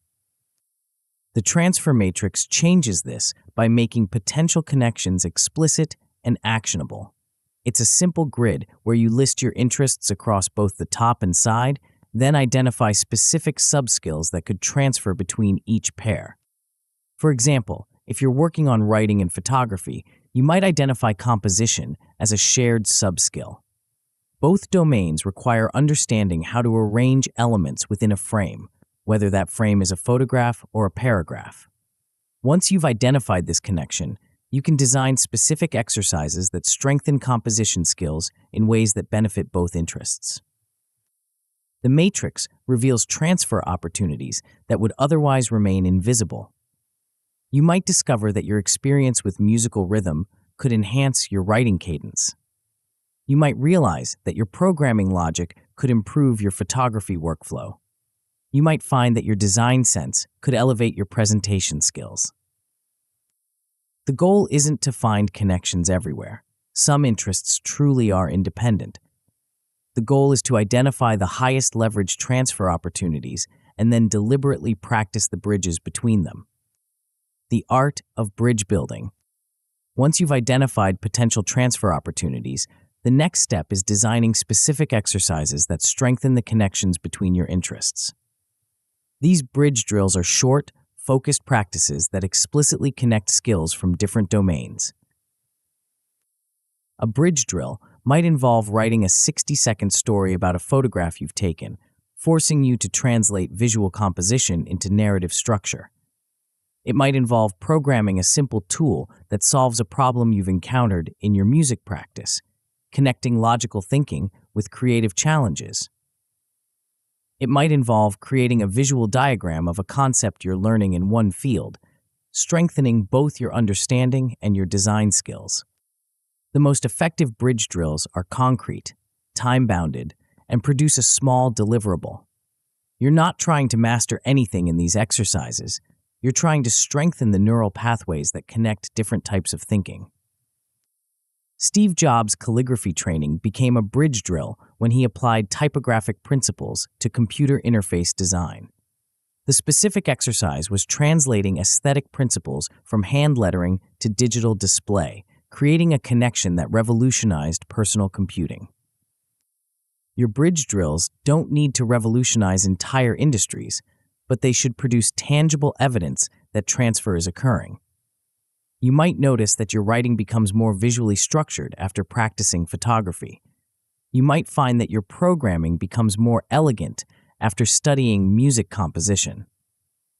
S1: The transfer matrix changes this by making potential connections explicit and actionable. It's a simple grid where you list your interests across both the top and side, then identify specific subskills that could transfer between each pair. For example, if you're working on writing and photography, you might identify composition as a shared subskill. Both domains require understanding how to arrange elements within a frame, whether that frame is a photograph or a paragraph. Once you've identified this connection, you can design specific exercises that strengthen composition skills in ways that benefit both interests. The matrix reveals transfer opportunities that would otherwise remain invisible. You might discover that your experience with musical rhythm could enhance your writing cadence. You might realize that your programming logic could improve your photography workflow. You might find that your design sense could elevate your presentation skills. The goal isn't to find connections everywhere. Some interests truly are independent. The goal is to identify the highest leverage transfer opportunities and then deliberately practice the bridges between them. The art of bridge building. Once you've identified potential transfer opportunities, the next step is designing specific exercises that strengthen the connections between your interests. These bridge drills are short, focused practices that explicitly connect skills from different domains. A bridge drill might involve writing a 60-second story about a photograph you've taken, forcing you to translate visual composition into narrative structure. It might involve programming a simple tool that solves a problem you've encountered in your music practice, connecting logical thinking with creative challenges. It might involve creating a visual diagram of a concept you're learning in one field, strengthening both your understanding and your design skills. The most effective bridge drills are concrete, time-bounded, and produce a small deliverable. You're not trying to master anything in these exercises. You're trying to strengthen the neural pathways that connect different types of thinking. Steve Jobs' calligraphy training became a bridge drill when he applied typographic principles to computer interface design. The specific exercise was translating aesthetic principles from hand lettering to digital display, creating a connection that revolutionized personal computing. Your bridge drills don't need to revolutionize entire industries, but they should produce tangible evidence that transfer is occurring. You might notice that your writing becomes more visually structured after practicing photography. You might find that your programming becomes more elegant after studying music composition.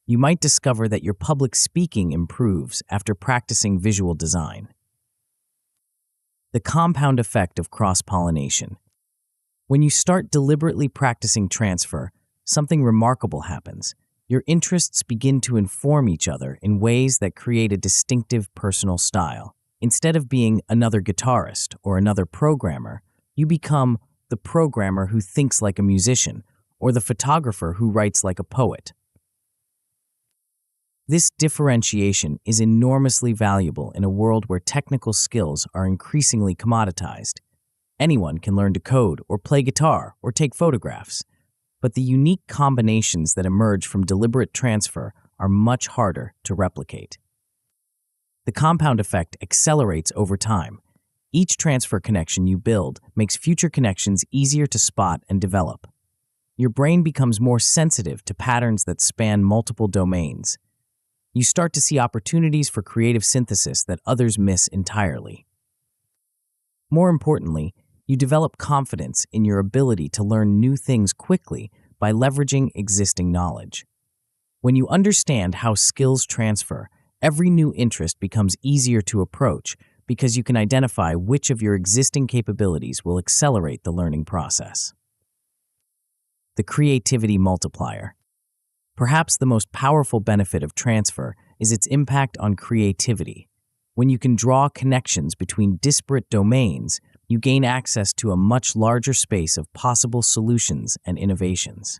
S1: You might discover that your public speaking improves after practicing visual design. The compound effect of cross-pollination. When you start deliberately practicing transfer, something remarkable happens. Your interests begin to inform each other in ways that create a distinctive personal style. Instead of being another guitarist or another programmer, you become the programmer who thinks like a musician or the photographer who writes like a poet. This differentiation is enormously valuable in a world where technical skills are increasingly commoditized. Anyone can learn to code or play guitar or take photographs, but the unique combinations that emerge from deliberate transfer are much harder to replicate. The compound effect accelerates over time. Each transfer connection you build makes future connections easier to spot and develop. Your brain becomes more sensitive to patterns that span multiple domains. You start to see opportunities for creative synthesis that others miss entirely. More importantly, you develop confidence in your ability to learn new things quickly by leveraging existing knowledge. When you understand how skills transfer, every new interest becomes easier to approach because you can identify which of your existing capabilities will accelerate the learning process. The creativity multiplier. Perhaps the most powerful benefit of transfer is its impact on creativity. When you can draw connections between disparate domains, you gain access to a much larger space of possible solutions and innovations.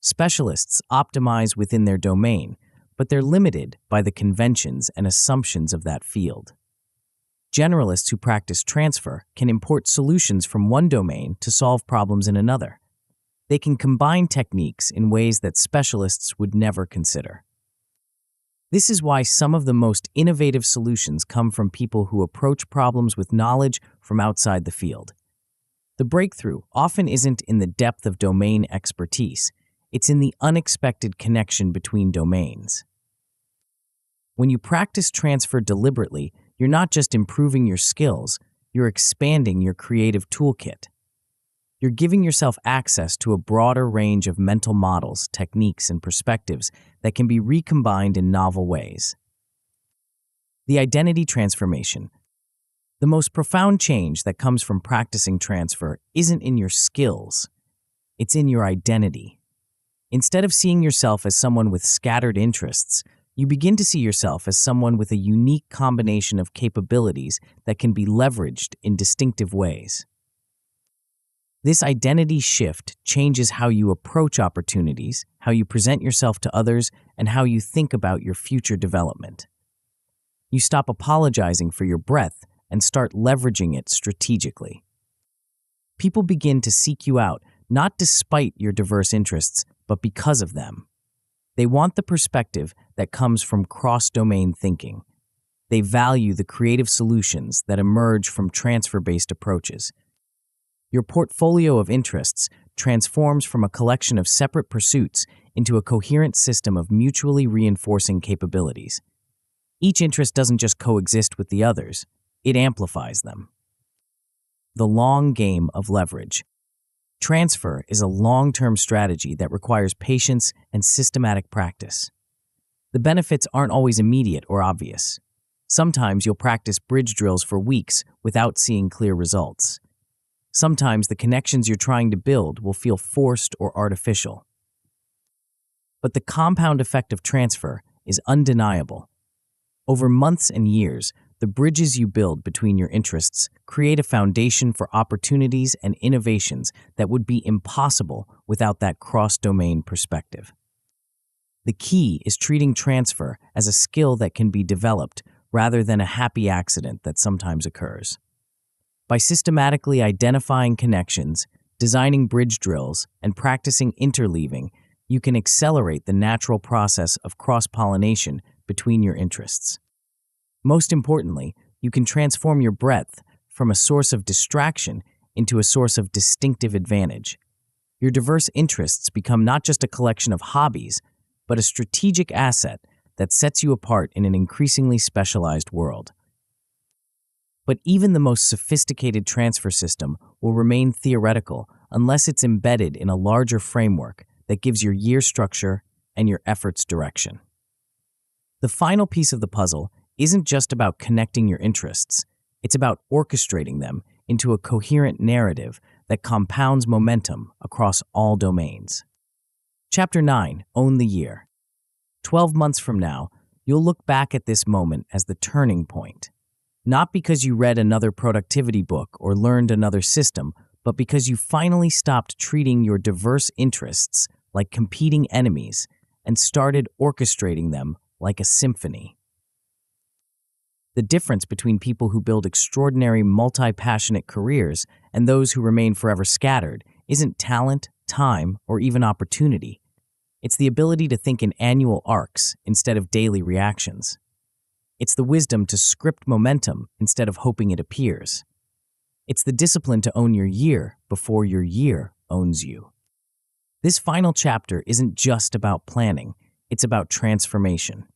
S1: Specialists optimize within their domain, but they're limited by the conventions and assumptions of that field. Generalists who practice transfer can import solutions from one domain to solve problems in another. They can combine techniques in ways that specialists would never consider. This is why some of the most innovative solutions come from people who approach problems with knowledge from outside the field. The breakthrough often isn't in the depth of domain expertise, it's in the unexpected connection between domains. When you practice transfer deliberately, you're not just improving your skills, you're expanding your creative toolkit. You're giving yourself access to a broader range of mental models, techniques, and perspectives that can be recombined in novel ways. The identity transformation. The most profound change that comes from practicing transfer isn't in your skills, it's in your identity. Instead of seeing yourself as someone with scattered interests, you begin to see yourself as someone with a unique combination of capabilities that can be leveraged in distinctive ways. This identity shift changes how you approach opportunities, how you present yourself to others, and how you think about your future development. You stop apologizing for your breadth and start leveraging it strategically. People begin to seek you out, not despite your diverse interests, but because of them. They want the perspective that comes from cross-domain thinking. They value the creative solutions that emerge from transfer-based approaches. Your portfolio of interests transforms from a collection of separate pursuits into a coherent system of mutually reinforcing capabilities. Each interest doesn't just coexist with the others, it amplifies them. The long game of leverage. Transfer is a long-term strategy that requires patience and systematic practice. The benefits aren't always immediate or obvious. Sometimes you'll practice bridge drills for weeks without seeing clear results. Sometimes the connections you're trying to build will feel forced or artificial. But the compound effect of transfer is undeniable. Over months and years, the bridges you build between your interests create a foundation for opportunities and innovations that would be impossible without that cross-domain perspective. The key is treating transfer as a skill that can be developed rather than a happy accident that sometimes occurs. By systematically identifying connections, designing bridge drills, and practicing interleaving, you can accelerate the natural process of cross-pollination between your interests. Most importantly, you can transform your breadth from a source of distraction into a source of distinctive advantage. Your diverse interests become not just a collection of hobbies, but a strategic asset that sets you apart in an increasingly specialized world. But even the most sophisticated transfer system will remain theoretical unless it's embedded in a larger framework that gives your year structure and your efforts direction. The final piece of the puzzle isn't just about connecting your interests, it's about orchestrating them into a coherent narrative that compounds momentum across all domains. Chapter 9, Own the Year. 12 months from now, you'll look back at this moment as the turning point. Not because you read another productivity book or learned another system, but because you finally stopped treating your diverse interests like competing enemies and started orchestrating them like a symphony. The difference between people who build extraordinary multi-passionate careers and those who remain forever scattered isn't talent, time, or even opportunity. It's the ability to think in annual arcs instead of daily reactions. It's the wisdom to script momentum instead of hoping it appears. It's the discipline to own your year before your year owns you. This final chapter isn't just about planning, it's about transformation.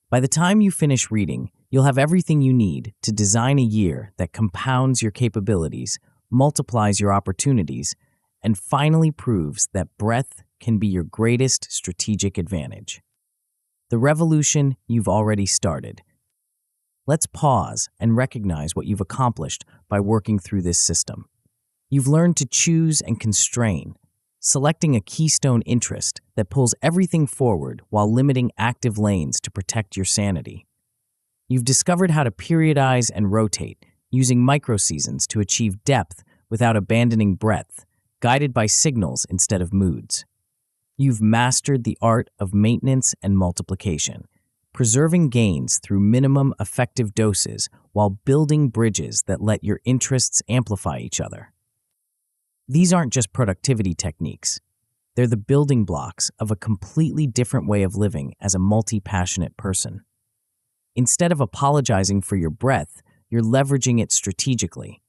S1: By the time you finish reading, you'll have everything you need to design a year that compounds your capabilities, multiplies your opportunities, and finally proves that breadth can be your greatest strategic advantage. The revolution you've already started. Let's pause and recognize what you've accomplished by working through this system. You've learned to choose and constrain, selecting a keystone interest that pulls everything forward while limiting active lanes to protect your sanity. You've discovered how to periodize and rotate, using microseasons to achieve depth without abandoning breadth, guided by signals instead of moods. You've mastered the art of maintenance and multiplication, preserving gains through minimum effective doses while building bridges that let your interests amplify each other. These aren't just productivity techniques. They're the building blocks of a completely different way of living as a multi-passionate person. Instead of apologizing for your breadth, you're leveraging it strategically.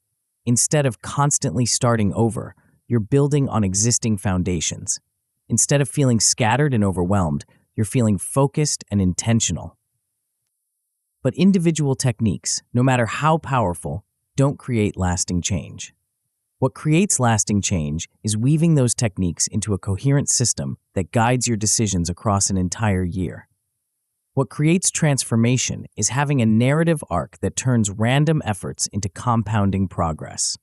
S1: Instead of constantly starting over, you're building on existing foundations. Instead of feeling scattered and overwhelmed, you're feeling focused and intentional. But individual techniques, no matter how powerful, don't create lasting change. What creates lasting change is weaving those techniques into a coherent system that guides your decisions across an entire year. What creates transformation is having a narrative arc that turns random efforts into compounding progress.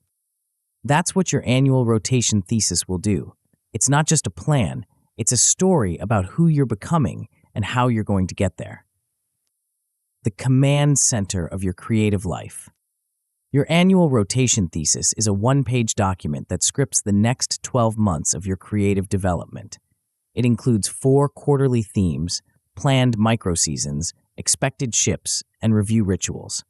S1: That's what your annual rotation thesis will do. It's not just a plan, it's a story about who you're becoming and how you're going to get there. The command center of your creative life. Your annual rotation thesis is a one-page document that scripts the next 12 months of your creative development. It includes 4 quarterly themes, planned micro-seasons, expected ships, and review rituals.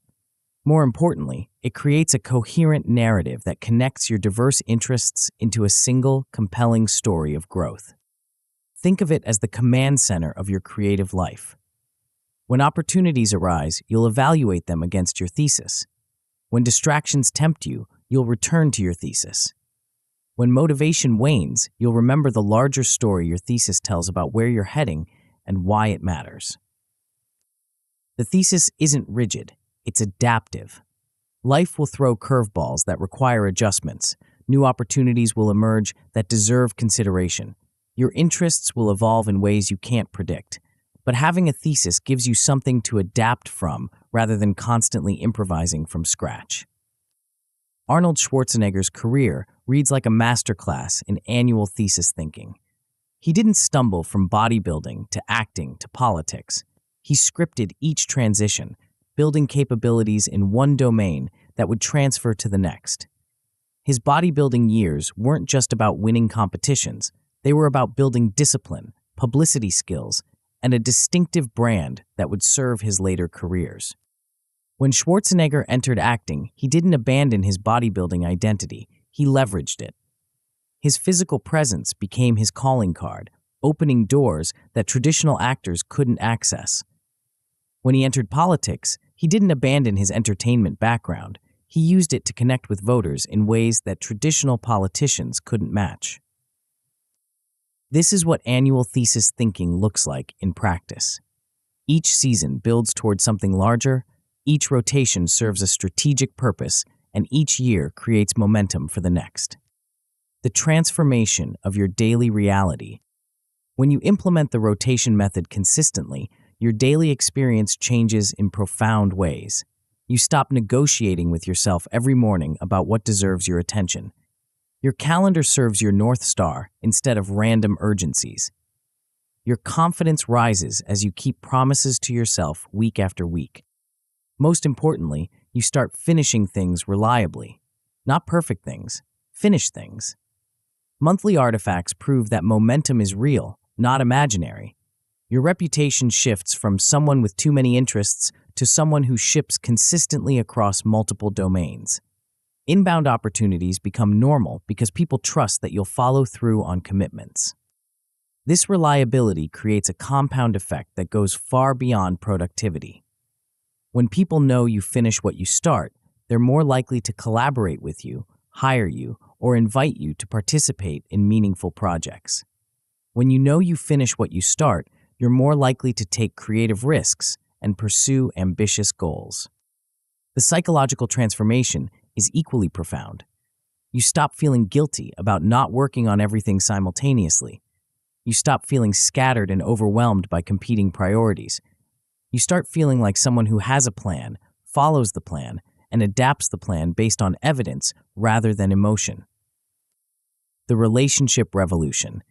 S1: More importantly, it creates a coherent narrative that connects your diverse interests into a single, compelling story of growth. Think of it as the command center of your creative life. When opportunities arise, you'll evaluate them against your thesis. When distractions tempt you, you'll return to your thesis. When motivation wanes, you'll remember the larger story your thesis tells about where you're heading and why it matters. The thesis isn't rigid, it's adaptive. Life will throw curveballs that require adjustments. New opportunities will emerge that deserve consideration. Your interests will evolve in ways you can't predict. But having a thesis gives you something to adapt from rather than constantly improvising from scratch. Arnold Schwarzenegger's career reads like a masterclass in annual thesis thinking. He didn't stumble from bodybuilding to acting to politics. He scripted each transition, building capabilities in one domain that would transfer to the next. His bodybuilding years weren't just about winning competitions. They were about building discipline, publicity skills, and a distinctive brand that would serve his later careers. When Schwarzenegger entered acting, he didn't abandon his bodybuilding identity, he leveraged it. His physical presence became his calling card, opening doors that traditional actors couldn't access. When he entered politics, he didn't abandon his entertainment background, he used it to connect with voters in ways that traditional politicians couldn't match. This is what annual thesis thinking looks like in practice. Each season builds towards something larger, each rotation serves a strategic purpose, and each year creates momentum for the next. The transformation of your daily reality. When you implement the rotation method consistently, your daily experience changes in profound ways. You stop negotiating with yourself every morning about what deserves your attention. Your calendar serves your North Star instead of random urgencies. Your confidence rises as you keep promises to yourself week after week. Most importantly, you start finishing things reliably. Not perfect things, finished things. Monthly artifacts prove that momentum is real, not imaginary. Your reputation shifts from someone with too many interests to someone who ships consistently across multiple domains. Inbound opportunities become normal because people trust that you'll follow through on commitments. This reliability creates a compound effect that goes far beyond productivity. When people know you finish what you start, they're more likely to collaborate with you, hire you, or invite you to participate in meaningful projects. When you know you finish what you start, you're more likely to take creative risks and pursue ambitious goals. The psychological transformation is equally profound. You stop feeling guilty about not working on everything simultaneously. You stop feeling scattered and overwhelmed by competing priorities. You start feeling like someone who has a plan, follows the plan, and adapts the plan based on evidence rather than emotion. The relationship revolution.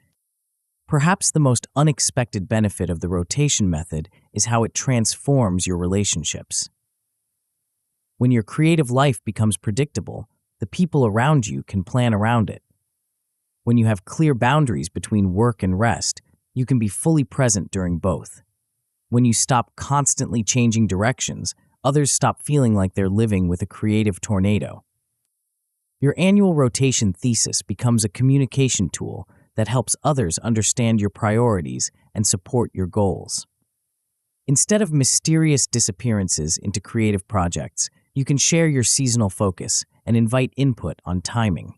S1: Perhaps the most unexpected benefit of the rotation method is how it transforms your relationships. When your creative life becomes predictable, the people around you can plan around it. When you have clear boundaries between work and rest, you can be fully present during both. When you stop constantly changing directions, others stop feeling like they're living with a creative tornado. Your annual rotation thesis becomes a communication tool that helps others understand your priorities and support your goals. Instead of mysterious disappearances into creative projects, you can share your seasonal focus and invite input on timing.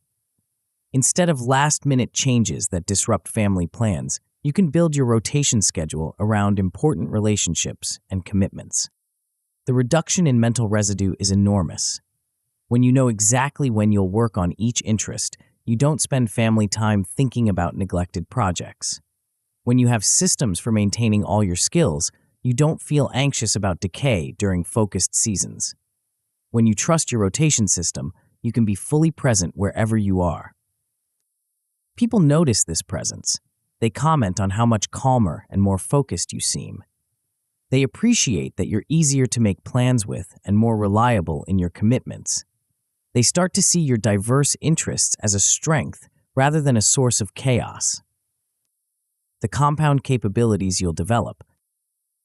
S1: Instead of last-minute changes that disrupt family plans, you can build your rotation schedule around important relationships and commitments. The reduction in mental residue is enormous. When you know exactly when you'll work on each interest, you don't spend family time thinking about neglected projects. When you have systems for maintaining all your skills, you don't feel anxious about decay during focused seasons. When you trust your rotation system, you can be fully present wherever you are. People notice this presence. They comment on how much calmer and more focused you seem. They appreciate that you're easier to make plans with and more reliable in your commitments. They start to see your diverse interests as a strength rather than a source of chaos. The compound capabilities you'll develop.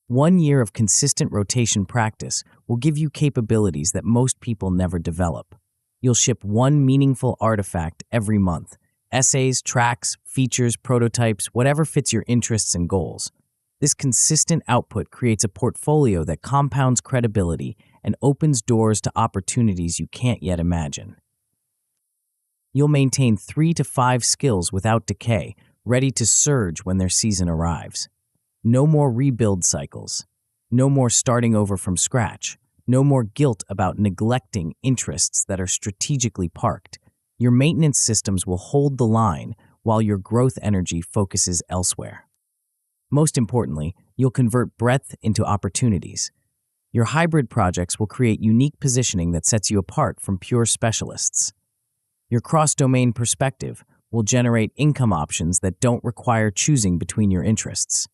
S1: 1 year of consistent rotation practice will give you capabilities that most people never develop. You'll ship one meaningful artifact every month. Essays, tracks, features, prototypes, whatever fits your interests and goals. This consistent output creates a portfolio that compounds credibility and opens doors to opportunities you can't yet imagine. You'll maintain 3 to 5 skills without decay, ready to surge when their season arrives. No more rebuild cycles. No more starting over from scratch. No more guilt about neglecting interests that are strategically parked. Your maintenance systems will hold the line while your growth energy focuses elsewhere. Most importantly, you'll convert breadth into opportunities. Your hybrid projects will create unique positioning that sets you apart from pure specialists. Your cross-domain perspective will generate income options that don't require choosing between your interests.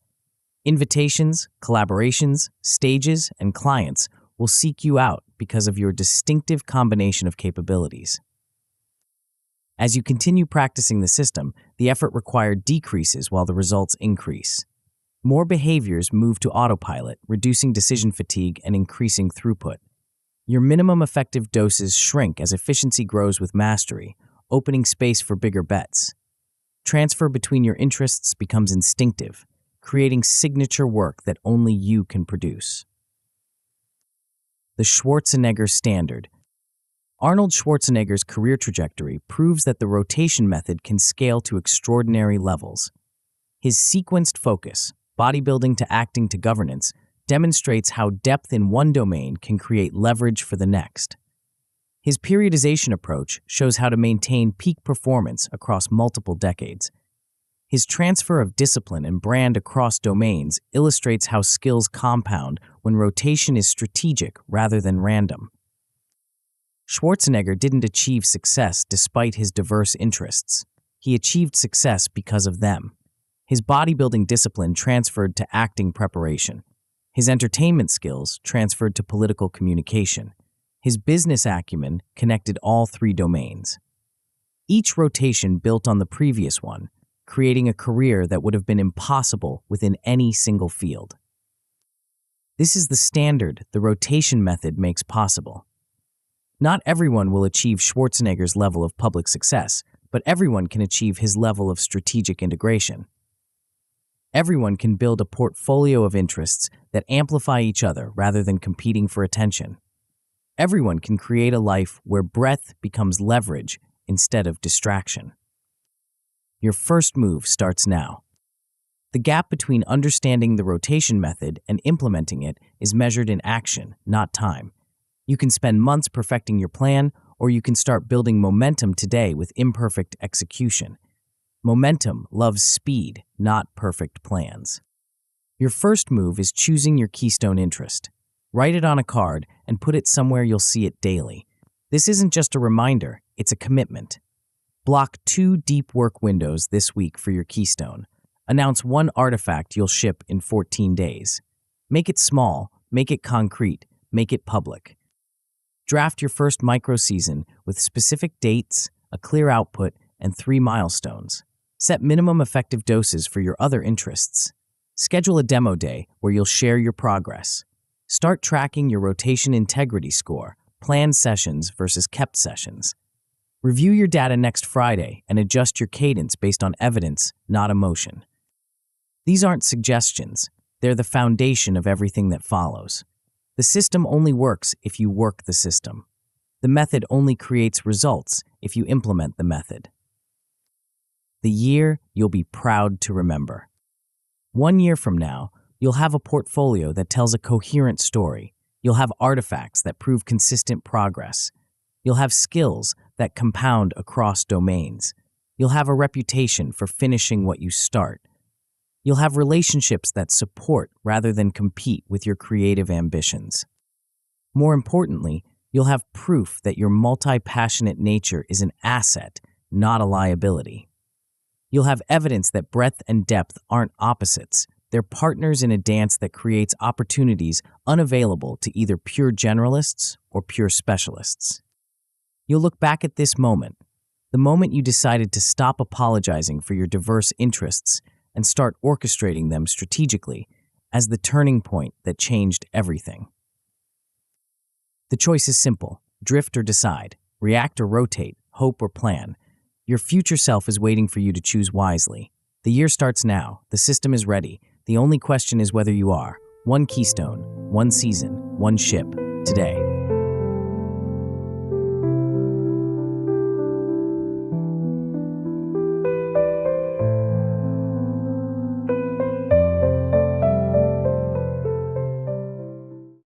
S1: Invitations, collaborations, stages, and clients will seek you out because of your distinctive combination of capabilities. As you continue practicing the system, the effort required decreases while the results increase. More behaviors move to autopilot, reducing decision fatigue and increasing throughput. Your minimum effective doses shrink as efficiency grows with mastery, opening space for bigger bets. Transfer between your interests becomes instinctive, creating signature work that only you can produce. The Schwarzenegger Standard. Arnold Schwarzenegger's career trajectory proves that the rotation method can scale to extraordinary levels. His sequenced focus, bodybuilding to acting to governance, demonstrates how depth in one domain can create leverage for the next. His periodization approach shows how to maintain peak performance across multiple decades. His transfer of discipline and brand across domains illustrates how skills compound when rotation is strategic rather than random. Schwarzenegger didn't achieve success despite his diverse interests. He achieved success because of them. His bodybuilding discipline transferred to acting preparation. His entertainment skills transferred to political communication. His business acumen connected all 3 domains. Each rotation built on the previous one, creating a career that would have been impossible within any single field. This is the standard the rotation method makes possible. Not everyone will achieve Schwarzenegger's level of public success, but everyone can achieve his level of strategic integration. Everyone can build a portfolio of interests that amplify each other rather than competing for attention. Everyone can create a life where breadth becomes leverage instead of distraction. Your first move starts now. The gap between understanding the rotation method and implementing it is measured in action, not time. You can spend months perfecting your plan, or you can start building momentum today with imperfect execution. Momentum loves speed, not perfect plans. Your first move is choosing your keystone interest. Write it on a card and put it somewhere you'll see it daily. This isn't just a reminder, it's a commitment. Block 2 deep work windows this week for your keystone. Announce 1 artifact you'll ship in 14 days. Make it small, make it concrete, make it public. Draft your first micro-season with specific dates, a clear output, and 3 milestones. Set minimum effective doses for your other interests. Schedule a demo day where you'll share your progress. Start tracking your rotation integrity score, planned sessions versus kept sessions. Review your data next Friday and adjust your cadence based on evidence, not emotion. These aren't suggestions. They're the foundation of everything that follows. The system only works if you work the system. The method only creates results if you implement the method. The year you'll be proud to remember. 1 year from now, you'll have a portfolio that tells a coherent story. You'll have artifacts that prove consistent progress. You'll have skills that compound across domains. You'll have a reputation for finishing what you start. You'll have relationships that support rather than compete with your creative ambitions. More importantly, you'll have proof that your multi-passionate nature is an asset, not a liability. You'll have evidence that breadth and depth aren't opposites. They're partners in a dance that creates opportunities unavailable to either pure generalists or pure specialists. You'll look back at this moment, the moment you decided to stop apologizing for your diverse interests and start orchestrating them strategically, as the turning point that changed everything. The choice is simple: drift or decide, react or rotate, hope or plan. Your future self is waiting for you to choose wisely. The year starts now. The system is ready. The only question is whether you are. One keystone, one season, one ship, today.